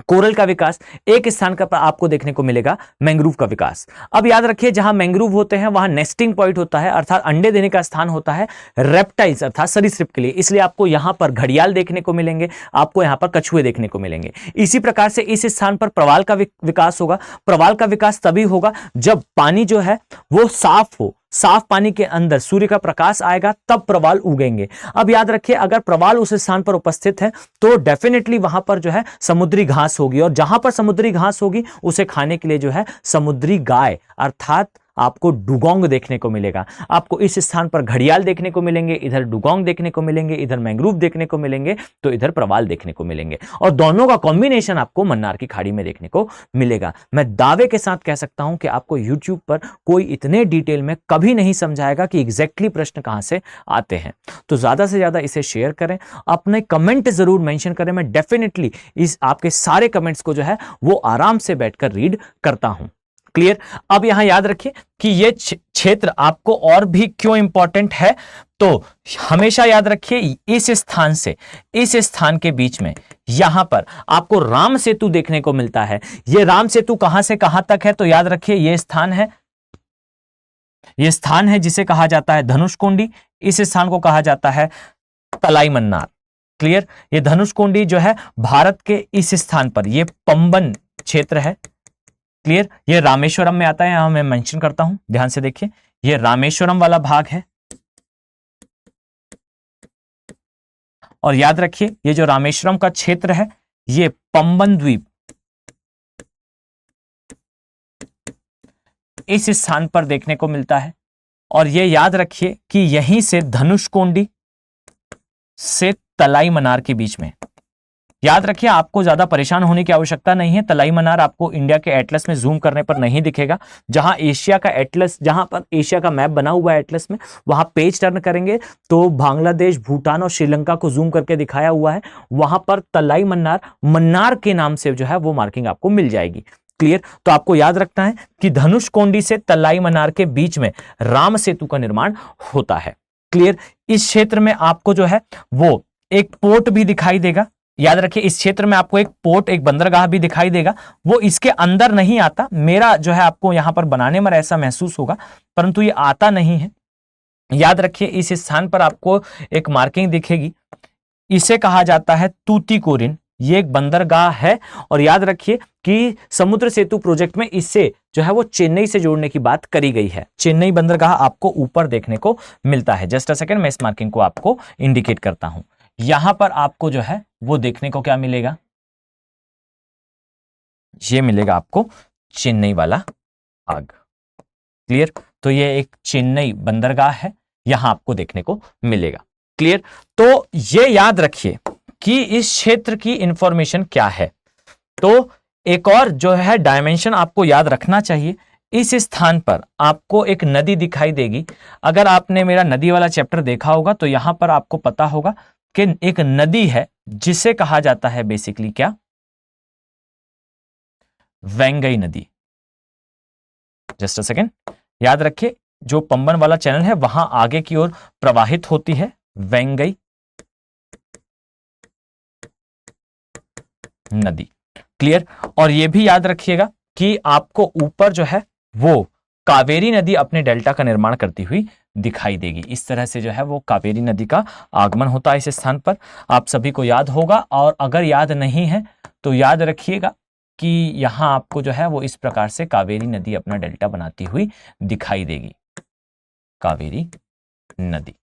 कोरल का विकास, एक स्थान का आपको देखने को मिलेगा मैंग्रोव का विकास। अब याद रखिए जहां मैंग्रोव होते हैं वहां नेस्टिंग पॉइंट होता है, अर्थात अंडे देने का स्थान होता है रेप्टाइल्स अर्थात सरीसृप के लिए, इसलिए आपको यहां पर घड़ियाल देखने को मिलेंगे, आपको यहां पर कछुए देखने को मिलेंगे। इसी प्रकार से इस स्थान पर प्रवाल का विकास होगा। प्रवाल का विकास तभी होगा जब पानी जो है वो साफ हो, साफ पानी के अंदर सूर्य का प्रकाश आएगा तब प्रवाल उगेंगे। अब याद रखिए अगर प्रवाल उस स्थान पर उपस्थित है तो डेफिनेटली वहां पर जो है समुद्री घास होगी और जहां पर समुद्री घास होगी उसे खाने के लिए जो है समुद्री गाय अर्थात आपको डुगोंग देखने को मिलेगा। आपको इस स्थान पर घड़ियाल देखने को मिलेंगे, इधर डुगोंग देखने को मिलेंगे, इधर मैंग्रोव देखने को मिलेंगे, तो इधर प्रवाल देखने को मिलेंगे और दोनों का कॉम्बिनेशन आपको मन्नार की खाड़ी में देखने को मिलेगा। मैं दावे के साथ कह सकता हूं कि आपको YouTube पर कोई इतने डिटेल में कभी नहीं समझाएगा कि एग्जैक्टली प्रश्न कहां से आते हैं। तो ज्यादा से ज्यादा इसे शेयर करें, अपने कमेंट जरूर मेंशन करें। मैं डेफिनेटली इस आपके सारे कमेंट्स को जो है वो आराम से बैठकर रीड करता हूं। क्लियर? अब यहां याद रखिए कि ये क्षेत्र आपको और भी क्यों इंपॉर्टेंट है, तो हमेशा याद रखिए इस स्थान से इस स्थान के बीच में यहां पर आपको राम सेतु देखने को मिलता है। ये राम सेतु कहां से कहां तक है? तो याद रखिए ये स्थान है जिसे कहा जाता है धनुषकोडी। इस स्थान को कहा जाता है तलाई मन्नार। क्लियर? ये धनुषकोडी जो है भारत के इस स्थान पर ये पंबन क्षेत्र है। क्लियर? ये रामेश्वरम में आता है, यहां मैं मेंशन करता हूं, ध्यान से देखिए ये रामेश्वरम वाला भाग है और याद रखिए ये जो रामेश्वरम का क्षेत्र है ये पंबन द्वीप इस स्थान पर देखने को मिलता है और ये याद रखिए कि यहीं से धनुषकोडी से तलाई मन्नार के बीच में। याद रखिए आपको ज्यादा परेशान होने की आवश्यकता नहीं है। तलाई मन्नार आपको इंडिया के एटलस में जूम करने पर नहीं दिखेगा। जहां एशिया का एटलस, जहां पर एशिया का मैप बना हुआ है एटलस में, वहां पेज टर्न करेंगे तो बांग्लादेश, भूटान और श्रीलंका को जूम करके दिखाया हुआ है। वहां पर तलाई मन्नार, मन्नार के नाम से जो है वो मार्किंग आपको मिल जाएगी। क्लियर? तो आपको याद रखना है कि धनुषकोडी से तलाई मन्नार के बीच में राम सेतु का निर्माण होता है। क्लियर? इस क्षेत्र में आपको जो है वो एक पोर्ट भी दिखाई देगा। याद रखिए इस क्षेत्र में आपको एक पोर्ट, एक बंदरगाह भी दिखाई देगा। वो इसके अंदर नहीं आता, मेरा जो है आपको यहां पर बनाने में ऐसा महसूस होगा, परंतु ये आता नहीं है। याद रखिए इस स्थान पर आपको एक मार्किंग दिखेगी, इसे कहा जाता है तूतीकोरिन। ये एक बंदरगाह है और याद रखिए कि समुद्र सेतु प्रोजेक्ट में इससे जो है वो चेन्नई से जोड़ने की बात करी गई है। चेन्नई बंदरगाह आपको ऊपर देखने को मिलता है। जस्ट अ सेकंड, मैं इस मार्किंग को आपको इंडिकेट करता हूं। यहां पर आपको जो है वो देखने को क्या मिलेगा? ये मिलेगा आपको चेन्नई वाला भाग। क्लियर? तो ये एक चेन्नई बंदरगाह है, यहां आपको देखने को मिलेगा। क्लियर? तो ये याद रखिए कि इस क्षेत्र की इंफॉर्मेशन क्या है। तो एक और जो है डायमेंशन आपको याद रखना चाहिए। इस स्थान पर आपको एक नदी दिखाई देगी। अगर आपने मेरा नदी वाला चैप्टर देखा होगा तो यहां पर आपको पता होगा कि एक नदी है जिसे कहा जाता है बेसिकली क्या? वेंगई नदी। जस्ट अ सेकेंड, याद रखिए जो पंबन वाला चैनल है वहां आगे की ओर प्रवाहित होती है वेंगई नदी। क्लियर? और यह भी याद रखिएगा कि आपको ऊपर जो है वो कावेरी नदी अपने डेल्टा का निर्माण करती हुई दिखाई देगी। इस तरह से जो है वो कावेरी नदी का आगमन होता है इस स्थान पर। आप सभी को याद होगा, और अगर याद नहीं है तो याद रखिएगा कि यहां आपको जो है वो इस प्रकार से कावेरी नदी अपना डेल्टा बनाती हुई दिखाई देगी, कावेरी नदी।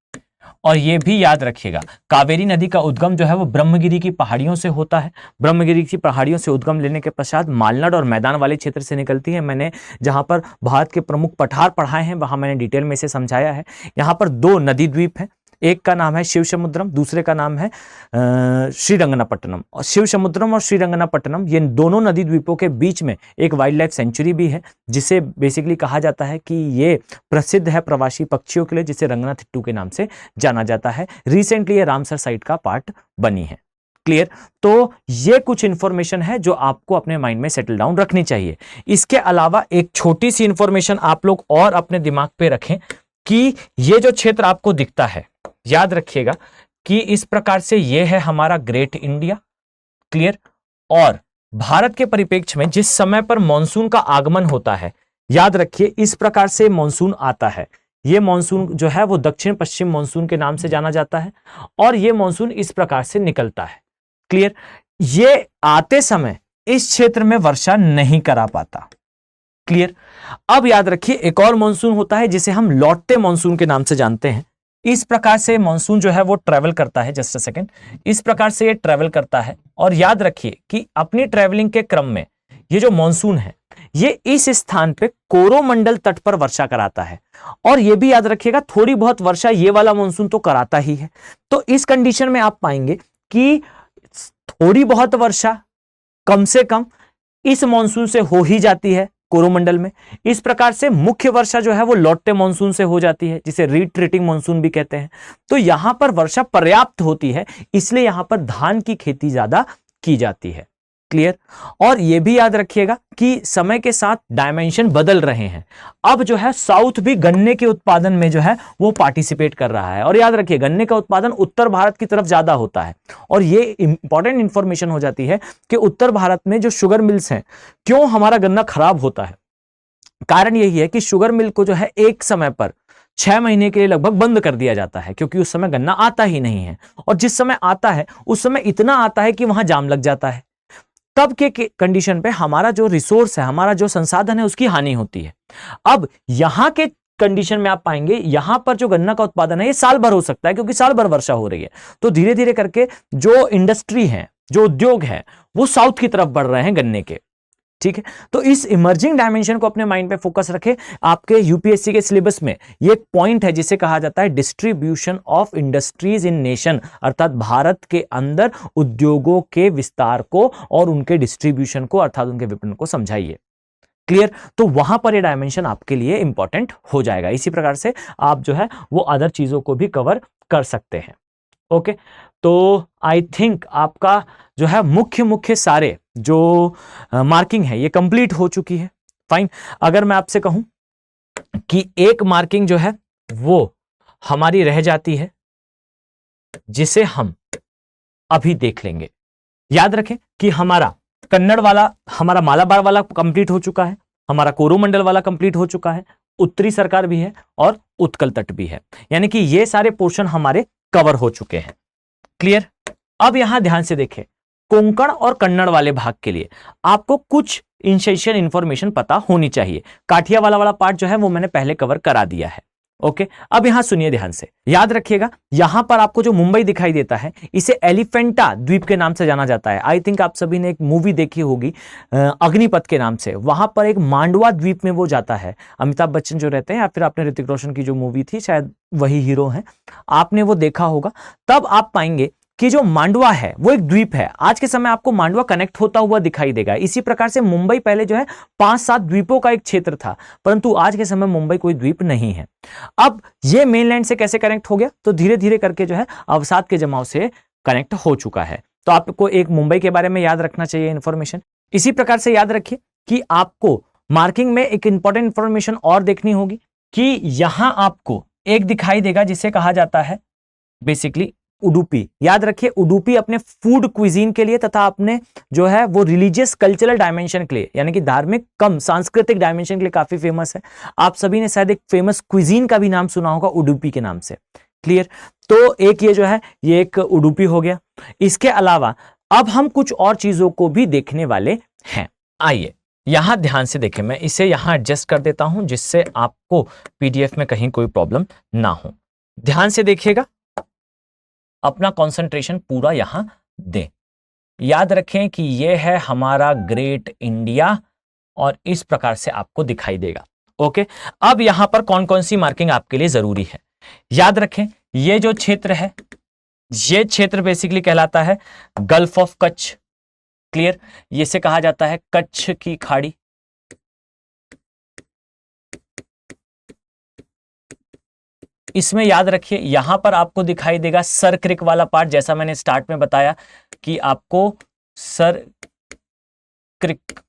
और ये भी याद रखिएगा, कावेरी नदी का उद्गम जो है वो ब्रह्मगिरी की पहाड़ियों से होता है। ब्रह्मगिरी की पहाड़ियों से उद्गम लेने के पश्चात मालनाड और मैदान वाले क्षेत्र से निकलती है। मैंने जहां पर भारत के प्रमुख पठार पढ़ाए हैं वहां मैंने डिटेल में इसे समझाया है। यहाँ पर 2 नदी द्वीप हैं, एक का नाम है शिव समुद्रम, दूसरे का नाम है श्रीरंगनापट्टनम। और शिव समुद्रम और श्रीरंगनापट्टनम ये दोनों नदी द्वीपों के बीच में एक वाइल्ड लाइफ सेंचुरी भी है, जिसे बेसिकली कहा जाता है कि ये प्रसिद्ध है प्रवासी पक्षियों के लिए, जिसे रंगनाथिट्टू के नाम से जाना जाता है। रिसेंटली ये रामसर साइट का पार्ट बनी है। क्लियर? तो ये कुछ इंफॉर्मेशन है जो आपको अपने माइंड में सेटल डाउन रखनी चाहिए। इसके अलावा एक छोटी सी इंफॉर्मेशन आप लोग और अपने दिमाग पे रखें कि ये जो क्षेत्र आपको दिखता है, याद रखिएगा कि इस प्रकार से ये है हमारा ग्रेट इंडिया। क्लियर? और भारत के परिप्रेक्ष्य में जिस समय पर मॉनसून का आगमन होता है, याद रखिए इस प्रकार से मॉनसून आता है। ये मॉनसून जो है वो दक्षिण पश्चिम मॉनसून के नाम से जाना जाता है, और ये मॉनसून इस प्रकार से निकलता है। क्लियर? ये आते समय इस क्षेत्र में वर्षा नहीं करा पाता। क्लियर? अब याद रखिए एक और मॉनसून होता है जिसे हम लौटते मॉनसून के नाम से जानते हैं। इस प्रकार से मॉनसून जो है वो ट्रेवल करता है, जस्ट अ सेकेंड, इस प्रकार से ये ट्रेवल करता है। और याद रखिए कि अपनी ट्रेवलिंग के क्रम में ये जो मॉनसून है ये इस स्थान पे कोरोमंडल तट पर वर्षा कराता है। और ये भी याद रखिएगा थोड़ी बहुत वर्षा ये वाला मॉनसून तो कराता ही है। तो इस कंडीशन में आप पाएंगे कि थोड़ी बहुत वर्षा कम से कम इस मॉनसून से हो ही जाती है कोरोमंडल में। इस प्रकार से मुख्य वर्षा जो है वो लौटते मॉनसून से हो जाती है, जिसे रिट्रीटिंग मॉनसून भी कहते हैं। तो यहां पर वर्षा पर्याप्त होती है, इसलिए यहां पर धान की खेती ज्यादा की जाती है। क्लियर? और यह भी याद रखिएगा कि समय के साथ डायमेंशन बदल रहे हैं। अब जो है साउथ भी गन्ने के उत्पादन में जो है वो पार्टिसिपेट कर रहा है। और याद रखिए गन्ने का उत्पादन उत्तर भारत की तरफ ज्यादा होता है। और ये इंपॉर्टेंट इंफॉर्मेशन हो जाती है कि उत्तर भारत में जो शुगर मिल्स हैं, क्यों हमारा गन्ना खराब होता है? कारण यही है कि शुगर मिल को जो है एक समय पर 6 महीने के लिए लगभग बंद कर दिया जाता है, क्योंकि उस समय गन्ना आता ही नहीं है। और जिस समय आता है उस समय इतना आता है कि वहां जाम लग जाता है। तब के कंडीशन पे हमारा जो रिसोर्स है, हमारा जो संसाधन है, उसकी हानि होती है। अब यहां के कंडीशन में आप पाएंगे यहां पर जो गन्ना का उत्पादन है ये साल भर हो सकता है, क्योंकि साल भर वर्षा हो रही है। तो धीरे धीरे करके जो इंडस्ट्री है, जो उद्योग है, वो साउथ की तरफ बढ़ रहे हैं गन्ने के। ठीक है? तो इस इमर्जिंग डायमेंशन को अपने माइंड पे फोकस रखें। आपके यूपीएससी के सिलेबस में ये एक पॉइंट है जिसे कहा जाता है distribution of industries in nation, अर्थात भारत के अंदर उद्योगों के विस्तार को और उनके डिस्ट्रीब्यूशन को, अर्थात उनके विपणन को समझाइए। क्लियर? तो वहां पर ये डायमेंशन आपके लिए इंपॉर्टेंट हो जाएगा। इसी प्रकार से आप जो है वो अदर चीजों को भी कवर कर सकते हैं। ओके, तो आई थिंक आपका जो है मुख्य सारे जो मार्किंग है ये कंप्लीट हो चुकी है। फाइन। अगर मैं आपसे कहूं कि एक मार्किंग जो है वो हमारी रह जाती है, जिसे हम अभी देख लेंगे। याद रखें कि हमारा कन्नड़ वाला, हमारा मालाबार वाला कंप्लीट हो चुका है, हमारा कोरोमंडल वाला कंप्लीट हो चुका है, उत्तरी सरकार भी है और उत्कल तट भी है। यानी कि ये सारे पोर्शन हमारे कवर हो चुके हैं। क्लियर? अब यहां ध्यान से देखें, कोंकण और कन्नड़ वाले भाग के लिए आपको कुछ इनिशियल इंफॉर्मेशन पता होनी चाहिए। काठिया वाला पार्ट जो है वो मैंने पहले कवर करा दिया है। ओके, अब यहां सुनिए ध्यान से, याद रखिएगा यहां पर आपको जो मुंबई दिखाई देता है इसे एलिफेंटा द्वीप के नाम से जाना जाता है। आई थिंक आप सभी ने एक मूवी देखी होगी अग्निपथ के नाम से। वहां पर एक मांडवा द्वीप में वो जाता है, अमिताभ बच्चन जो रहते हैं, या फिर आपने ऋतिक रोशन की जो मूवी थी शायद वही हीरो हैं, आपने वो देखा होगा। तब आप पाएंगे कि जो मांडवा है वो एक द्वीप है। आज के समय आपको मांडवा कनेक्ट होता हुआ दिखाई देगा। इसी प्रकार से मुंबई पहले जो है 5-7 द्वीपों का एक क्षेत्र था, परंतु आज के समय मुंबई कोई द्वीप नहीं है। अब ये मेनलैंड से कैसे कनेक्ट हो गया? तो धीरे धीरे करके जो है अवसाद के जमाव से कनेक्ट हो चुका है। तो आपको एक मुंबई के बारे में याद रखना चाहिए इंफॉर्मेशन। इसी प्रकार से याद रखिए कि आपको मार्किंग में एक इंपॉर्टेंट इंफॉर्मेशन और देखनी होगी कि यहां आपको एक दिखाई देगा जिसे कहा जाता है बेसिकली उडुपी। याद रखिए उडुपी अपने फूड क्विजीन के लिए तथा अपने जो है वो रिलीजियस कल्चरल डायमेंशन के लिए, यानी कि धार्मिक कम सांस्कृतिक डायमेंशन के लिए काफी फेमस है। आप सभी ने शायद एक फेमस क्विजीन का भी नाम सुना होगा उडुपी के नाम से। क्लियर? तो एक ये जो है ये एक उडुपी हो गया। इसके अलावा अब हम कुछ और चीजों को भी देखने वाले हैं। आइए यहां ध्यान से देखें, मैं इसे यहां एडजस्ट कर देता हूं जिससे आपको पीडीएफ में कहीं कोई प्रॉब्लम ना हो। ध्यान से देखिएगा, अपना कंसंट्रेशन पूरा यहां दें। याद रखें कि यह है हमारा ग्रेट इंडिया और इस प्रकार से आपको दिखाई देगा। ओके, अब यहां पर कौन कौन सी मार्किंग आपके लिए जरूरी है? याद रखें ये जो क्षेत्र है, ये क्षेत्र बेसिकली कहलाता है गल्फ ऑफ कच्छ। क्लियर? ये से कहा जाता है कच्छ की खाड़ी। इसमें याद रखिए यहां पर आपको दिखाई देगा सर क्रिक वाला पार्ट, जैसा मैंने स्टार्ट में बताया कि आपको सर क्रिक।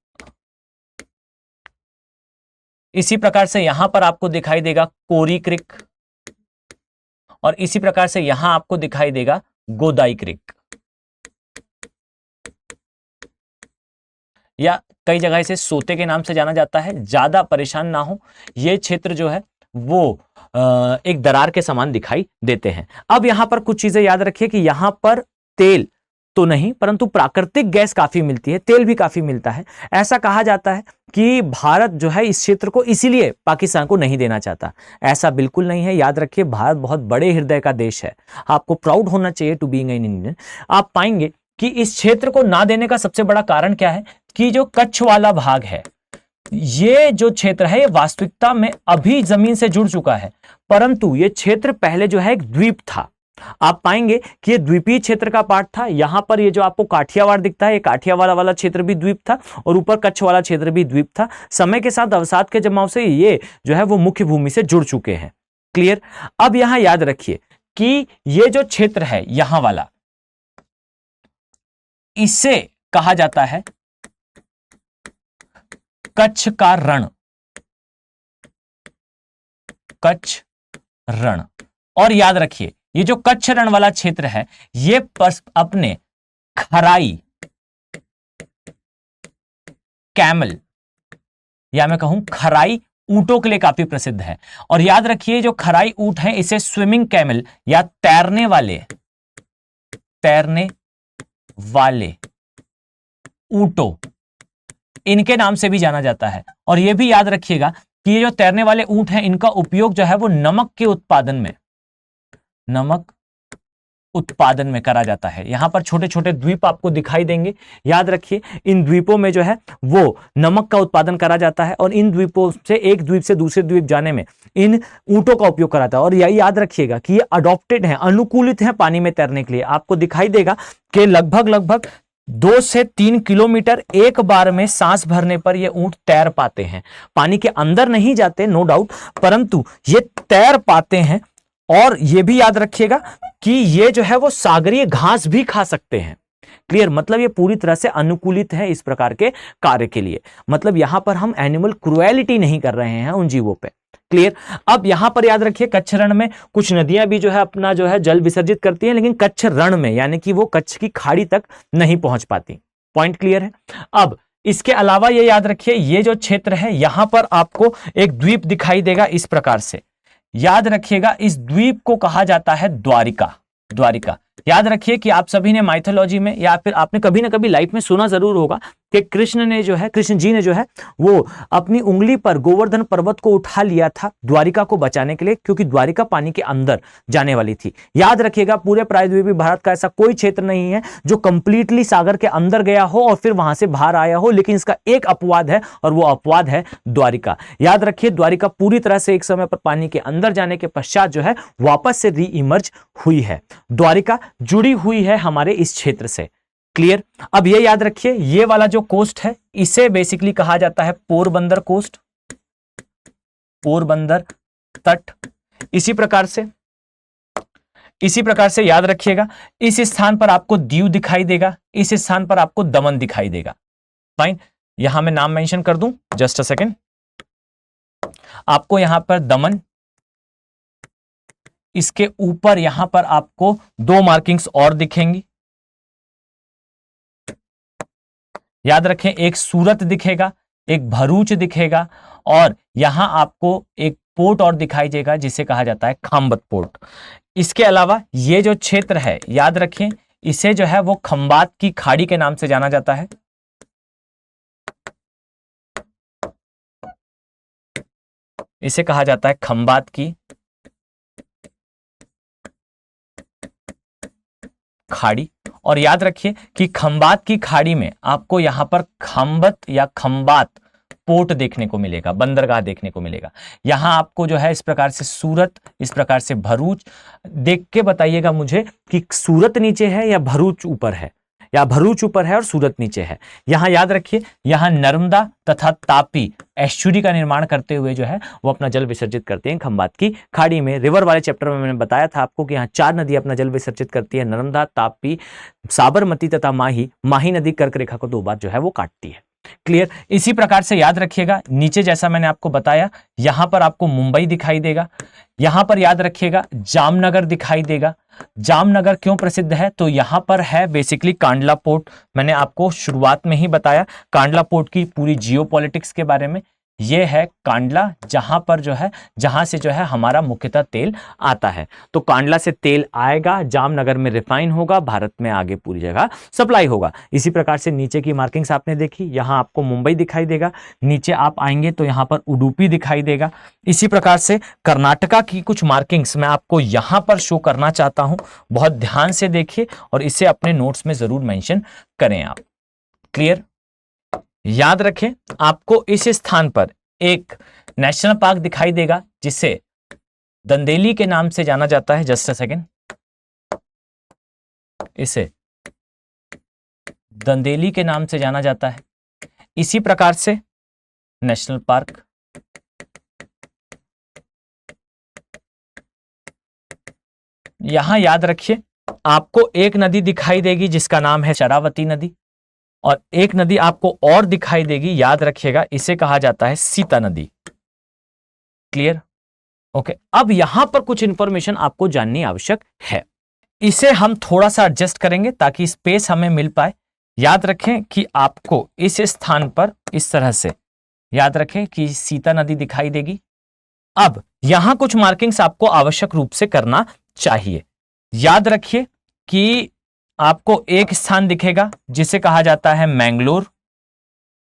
इसी प्रकार से यहां पर आपको दिखाई देगा कोरी क्रिक और इसी प्रकार से यहां आपको दिखाई देगा गोदाई क्रिक, या कई जगह इसे सोते के नाम से जाना जाता है। ज्यादा परेशान ना हो, यह क्षेत्र जो है वो एक दरार के समान दिखाई देते हैं। अब यहां पर कुछ चीजें याद रखिए कि यहां पर तेल तो नहीं परंतु प्राकृतिक गैस काफी मिलती है, तेल भी काफी मिलता है। ऐसा कहा जाता है कि भारत जो है इस क्षेत्र को इसीलिए पाकिस्तान को नहीं देना चाहता। ऐसा बिल्कुल नहीं है। याद रखिए भारत बहुत बड़े हृदय का देश है, आपको प्राउड होना चाहिए टू बीइंग एन इंडियन। आप पाएंगे कि इस क्षेत्र को ना देने का सबसे बड़ा कारण क्या है कि जो कच्छ वाला भाग है, ये जो क्षेत्र है ये वास्तविकता में अभी जमीन से जुड़ चुका है, परंतु ये क्षेत्र पहले जो है एक द्वीप था। आप पाएंगे कि ये द्वीपीय क्षेत्र का पार्ट था। यहां पर ये जो आपको काठियावाड़ दिखता है, ये काठियावाड़ वाला क्षेत्र भी द्वीप था और ऊपर कच्छ वाला क्षेत्र भी द्वीप था। समय के साथ अवसाद के जमाव से ये जो है वो मुख्य भूमि से जुड़ चुके हैं। क्लियर? अब यहां याद रखिए कि ये जो क्षेत्र है यहां वाला, इसे कहा जाता है कच्छ का रण, कच्छ रण। और याद रखिए ये जो कच्छ रण वाला क्षेत्र है ये अपने खराई, कैमल या मैं कहूं खराई ऊंटों के लिए काफी प्रसिद्ध है। और याद रखिए जो खराई ऊंट है इसे स्विमिंग कैमल या तैरने वाले ऊंटों, इनके नाम से भी जाना जाता है। और यह भी याद रखिएगा कि ये जो तैरने वाले ऊंट हैं इनका उपयोग जो है वो नमक उत्पादन में करा जाता है। यहां पर छोटे छोटे द्वीप आपको दिखाई देंगे। याद रखिए इन द्वीपों में जो है वो नमक का उत्पादन करा जाता है और इन द्वीपों से एक द्वीप से दूसरे द्वीप जाने में इन ऊंटों का उपयोग कराता है। और यही याद रखिएगा कि ये अडॉप्टेड हैं, अनुकूलित हैं पानी में तैरने के लिए। आपको दिखाई देगा कि लगभग 2 से 3 किलोमीटर एक बार में सांस भरने पर ये ऊंट तैर पाते हैं। पानी के अंदर नहीं जाते नो डाउट, परंतु ये तैर पाते हैं। और ये भी याद रखिएगा कि ये जो है वो सागरीय घास भी खा सकते हैं। क्लियर? मतलब ये पूरी तरह से अनुकूलित है इस प्रकार के कार्य के लिए। मतलब यहां पर हम एनिमल क्रुएलिटी नहीं कर रहे हैं उन जीवों पे। क्लियर? अब यहां पर याद रखिए कच्छ रण में कुछ नदियां भी जो है अपना जो है जल विसर्जित करती हैं, लेकिन कच्छ रण में यानी कि वो कच्छ की खाड़ी तक नहीं पहुंच पाती। पॉइंट क्लियर है? अब इसके अलावा ये याद रखिए ये जो क्षेत्र है यहां पर आपको एक द्वीप दिखाई देगा इस प्रकार से। याद रखिएगा इस द्वीप को कहा जाता है द्वारिका। याद रखिए कि आप सभी ने माइथोलॉजी में या फिर आपने कभी ना कभी लाइफ में सुना जरूर होगा कि कृष्ण जी ने जो है वो अपनी उंगली पर गोवर्धन पर्वत को उठा लिया था द्वारिका को बचाने के लिए, क्योंकि द्वारिका पानी के अंदर जाने वाली थी। याद रखिएगा पूरे प्रायद्वीपीय भारत का ऐसा कोई क्षेत्र नहीं है जो कंप्लीटली सागर के अंदर गया हो और फिर वहां से बाहर आया हो, लेकिन इसका एक अपवाद है और वो अपवाद है द्वारिका। याद रखिए द्वारिका पूरी तरह से एक समय पर पानी के अंदर जाने के पश्चात जो है वापस से री इमर्ज हुई है। द्वारिका जुड़ी हुई है हमारे इस क्षेत्र से। क्लियर? अब ये याद रखिए ये वाला जो कोस्ट है इसे बेसिकली कहा जाता है पोरबंदर कोस्ट, पोरबंदर तट। इसी प्रकार से याद रखिएगा इस स्थान पर आपको दीव दिखाई देगा, इस स्थान पर आपको दमन दिखाई देगा। फाइन, यहां मैं नाम मेंशन कर दूं, जस्ट अ सेकेंड। आपको यहां पर दमन, इसके ऊपर यहां पर आपको दो मार्किंग्स और दिखेंगी। याद रखें, एक सूरत दिखेगा, एक भरूच दिखेगा, और यहां आपको एक पोर्ट और दिखाई देगा जिसे कहा जाता है खंबात पोर्ट। इसके अलावा ये जो क्षेत्र है, याद रखें, इसे जो है वो खंबात की खाड़ी के नाम से जाना जाता है। इसे कहा जाता है खंबात की खाड़ी। और याद रखिए कि खंबात की खाड़ी में आपको यहां पर खंबत या खंबात पोर्ट देखने को मिलेगा, बंदरगाह देखने को मिलेगा। यहां आपको जो है इस प्रकार से सूरत, इस प्रकार से भरूच। देख के बताइएगा मुझे कि सूरत नीचे है या भरूच ऊपर है, या भरूच ऊपर है और सूरत नीचे है। यहां याद रखिए, यहां नर्मदा तथा तापी एस्चुरी का निर्माण करते हुए जो है वो अपना जल विसर्जित करते हैं खंबात की खाड़ी में। रिवर वाले चैप्टर में मैंने बताया था आपको कि यहाँ 4 नदी अपना जल विसर्जित करती है, नर्मदा, तापी, साबरमती तथा माही। माही नदी कर्क रेखा को 2 बार जो है वो काटती है। क्लियर। इसी प्रकार से याद रखिएगा, नीचे जैसा मैंने आपको बताया, यहां पर आपको मुंबई दिखाई देगा, यहां पर याद रखिएगा जामनगर दिखाई देगा। जामनगर क्यों प्रसिद्ध है? तो यहां पर है बेसिकली कांडला पोर्ट। मैंने आपको शुरुआत में ही बताया कांडला पोर्ट की पूरी जियोपॉलिटिक्स के बारे में। ये है कांडला, जहां पर जो है, जहां से जो है हमारा मुख्यतः तेल आता है। तो कांडला से तेल आएगा, जामनगर में रिफाइन होगा, भारत में आगे पूरी जगह सप्लाई होगा। इसी प्रकार से नीचे की मार्किंग्स आपने देखी, यहां आपको मुंबई दिखाई देगा, नीचे आप आएंगे तो यहां पर उडुपी दिखाई देगा। इसी प्रकार से कर्नाटका की कुछ मार्किंग्स मैं आपको यहां पर शो करना चाहता हूं, बहुत ध्यान से देखिए और इसे अपने नोट्स में जरूर मेंशन करें आप। क्लियर। याद रखें, आपको इस स्थान पर एक नेशनल पार्क दिखाई देगा जिसे दंदेली के नाम से जाना जाता है। जस्ट अ सेकेंड, इसे दंदेली के नाम से जाना जाता है। इसी प्रकार से नेशनल पार्क, यहां याद रखिए आपको एक नदी दिखाई देगी जिसका नाम है शरावती नदी, और एक नदी आपको और दिखाई देगी, याद रखिएगा, इसे कहा जाता है सीता नदी। क्लियर। ओके। अब यहां पर कुछ इंफॉर्मेशन आपको जाननी आवश्यक है, इसे हम थोड़ा सा एडजस्ट करेंगे ताकि स्पेस हमें मिल पाए। याद रखें कि आपको इस स्थान पर इस तरह से याद रखें कि सीता नदी दिखाई देगी। अब यहां कुछ मार्किंग्स आपको आवश्यक रूप से करना चाहिए। याद रखिए कि आपको एक स्थान दिखेगा जिसे कहा जाता है मैंगलोर,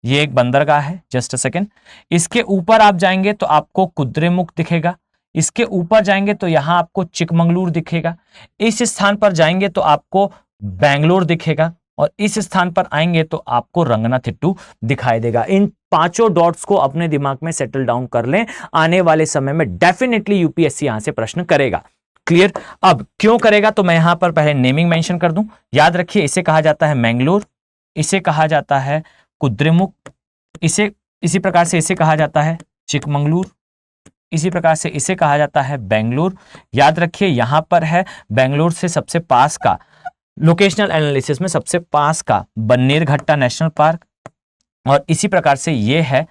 ये एक बंदरगाह है। जस्ट अ सेकेंड, इसके ऊपर आप जाएंगे तो आपको कुद्रेमुख दिखेगा, इसके ऊपर जाएंगे तो यहां आपको चिकमंगलूर दिखेगा, इस स्थान पर जाएंगे तो आपको बेंगलोर दिखेगा, और इस स्थान पर आएंगे तो आपको रंगनाथिट्टू दिखाई देगा। इन 5 डॉट्स को अपने दिमाग में सेटल डाउन कर लें, आने वाले समय में डेफिनेटली यूपीएससी यहां से प्रश्न करेगा। क्लियर। अब क्यों करेगा तो मैं यहां पर पहले नेमिंग मेंशन कर दूं। याद रखिए, इसे कहा जाता है मैंगलोर, इसे कहा जाता है कुद्रेमुख, इसी प्रकार से इसे कहा जाता है चिकमंगलूर, इसी प्रकार से इसे कहा जाता है बेंगलोर। याद रखिए यहां पर है बेंगलोर से सबसे पास का, लोकेशनल एनालिसिस में सबसे पास का बन्नेरघट्टा नेशनल पार्क, और इसी प्रकार से ये है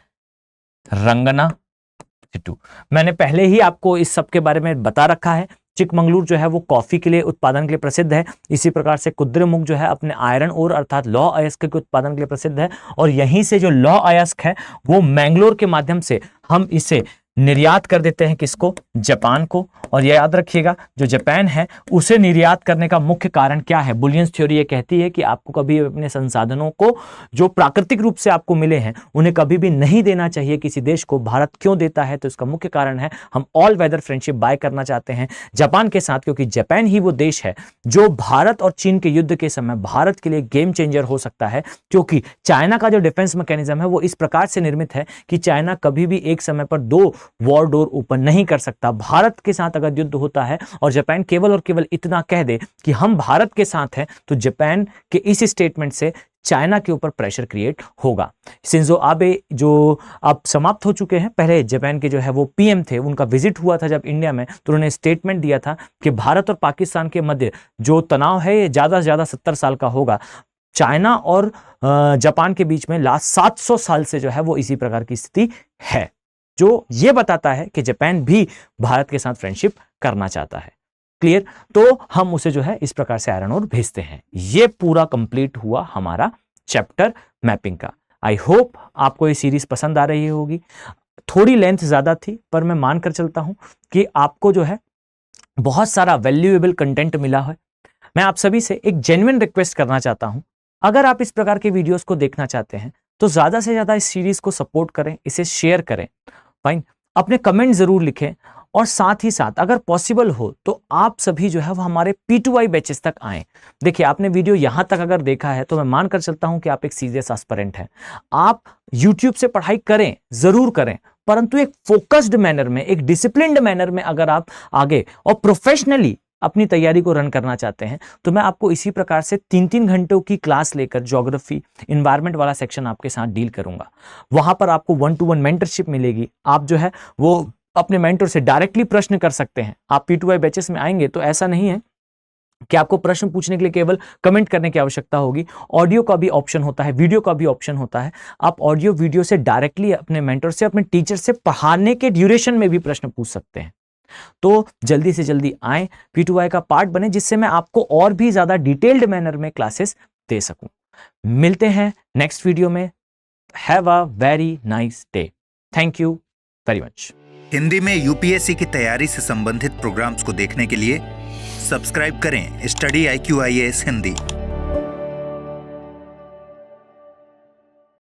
रंगनाथिट्टू। मैंने पहले ही आपको इस सब के बारे में बता रखा है। चिकमंगलूर जो है वो कॉफी के लिए उत्पादन के लिए प्रसिद्ध है। इसी प्रकार से कुद्रेमुख जो है अपने आयरन ओर अर्थात लौह अयस्क के उत्पादन के लिए प्रसिद्ध है, और यहीं से जो लौह अयस्क है वो मैंगलोर के माध्यम से हम इसे निर्यात कर देते हैं, किसको? जापान को। और यह याद रखिएगा, जो जापान है उसे निर्यात करने का मुख्य कारण क्या है? बुलियंस थ्योरी ये कहती है कि आपको कभी अपने संसाधनों को जो प्राकृतिक रूप से आपको मिले हैं उन्हें कभी भी नहीं देना चाहिए किसी देश को। भारत क्यों देता है? तो इसका मुख्य कारण है हम ऑल वेदर फ्रेंडशिप बाय करना चाहते हैं जापान के साथ, क्योंकि जापान ही वो देश है जो भारत और चीन के युद्ध के समय भारत के लिए गेम चेंजर हो सकता है, क्योंकि चाइना का जो डिफेंस मैकेनिज्म है वो इस प्रकार से निर्मित है कि चाइना कभी भी एक समय पर 2 वॉर डोर ओपन नहीं कर सकता। भारत के साथ अगर युद्ध होता है और जापान केवल और केवल इतना कह दे कि हम भारत के साथ हैं, तो जापान के इस स्टेटमेंट से चाइना के ऊपर प्रेशर क्रिएट होगा। शिंजो आबे जो अब समाप्त हो चुके हैं, पहले जापान के जो है वो पीएम थे, उनका विजिट हुआ था जब इंडिया में, तो उन्होंने स्टेटमेंट दिया था कि भारत और पाकिस्तान के मध्य जो तनाव है ये ज्यादा से ज्यादा 70 साल का होगा। चाइना और जापान के बीच में लास्ट 700 साल से जो है वो इसी प्रकार की स्थिति है, जो ये बताता है कि जापान भी भारत के साथ फ्रेंडशिप करना चाहता है। क्लियर। तो हम उसे जो है इस प्रकार से आयरन ओर भेजते हैं। ये पूरा कंप्लीट हुआ हमारा चैप्टर मैपिंग का। आई होप आपको ये सीरीज पसंद आ रही होगी। थोड़ी लेंथ ज्यादा थी, पर मैं मानकर चलता हूं कि आपको जो है बहुत सारा वैल्यूएबल कंटेंट मिला है। मैं आप सभी से एक जेन्युइन रिक्वेस्ट करना चाहता हूं, अगर आप इस प्रकार के वीडियोस को देखना चाहते हैं तो ज्यादा से ज्यादा इस सीरीज को सपोर्ट करें, इसे शेयर करें, फाइन, अपने कमेंट जरूर लिखें, और साथ ही साथ अगर पॉसिबल हो तो आप सभी जो है वो हमारे P2I बैचेस तक आएं। देखिए, आपने वीडियो यहां तक अगर देखा है तो मैं मानकर चलता हूं कि आप एक सीरियस एस्पिरेंट हैं। आप YouTube से पढ़ाई करें, जरूर करें, परंतु एक फोकस्ड मैनर में, एक डिसिप्लिन्ड मैनर में अगर आप आगे और प्रोफेशनली अपनी तैयारी को रन करना चाहते हैं तो मैं आपको इसी प्रकार से 3-3 घंटों की क्लास लेकर ज्योग्राफी, इन्वायरमेंट वाला सेक्शन आपके साथ डील करूंगा। वहां पर आपको 1-to-1 मेंटरशिप मिलेगी। आप जो है वो अपने मेंटर से डायरेक्टली प्रश्न कर सकते हैं। आप P2I बैचेस में आएंगे तो ऐसा नहीं है कि आपको प्रश्न पूछने के लिए केवल कमेंट करने की आवश्यकता होगी। ऑडियो का भी ऑप्शन होता है, वीडियो का भी ऑप्शन होता है। आप ऑडियो वीडियो से डायरेक्टली अपने मेंटर से, अपने टीचर से पढ़ाने के ड्यूरेशन में भी प्रश्न पूछ सकते हैं। तो जल्दी से जल्दी आए, P2I का पार्ट बने, जिससे मैं आपको और भी ज्यादा डिटेल्ड मैनर में क्लासेस दे सकूं। मिलते हैं नेक्स्ट वीडियो में। Have a very nice day. Thank you very much. Hindi में यूपीएससी की तैयारी से संबंधित प्रोग्राम्स को देखने के लिए सब्सक्राइब करें स्टडी IQ IAS हिंदी।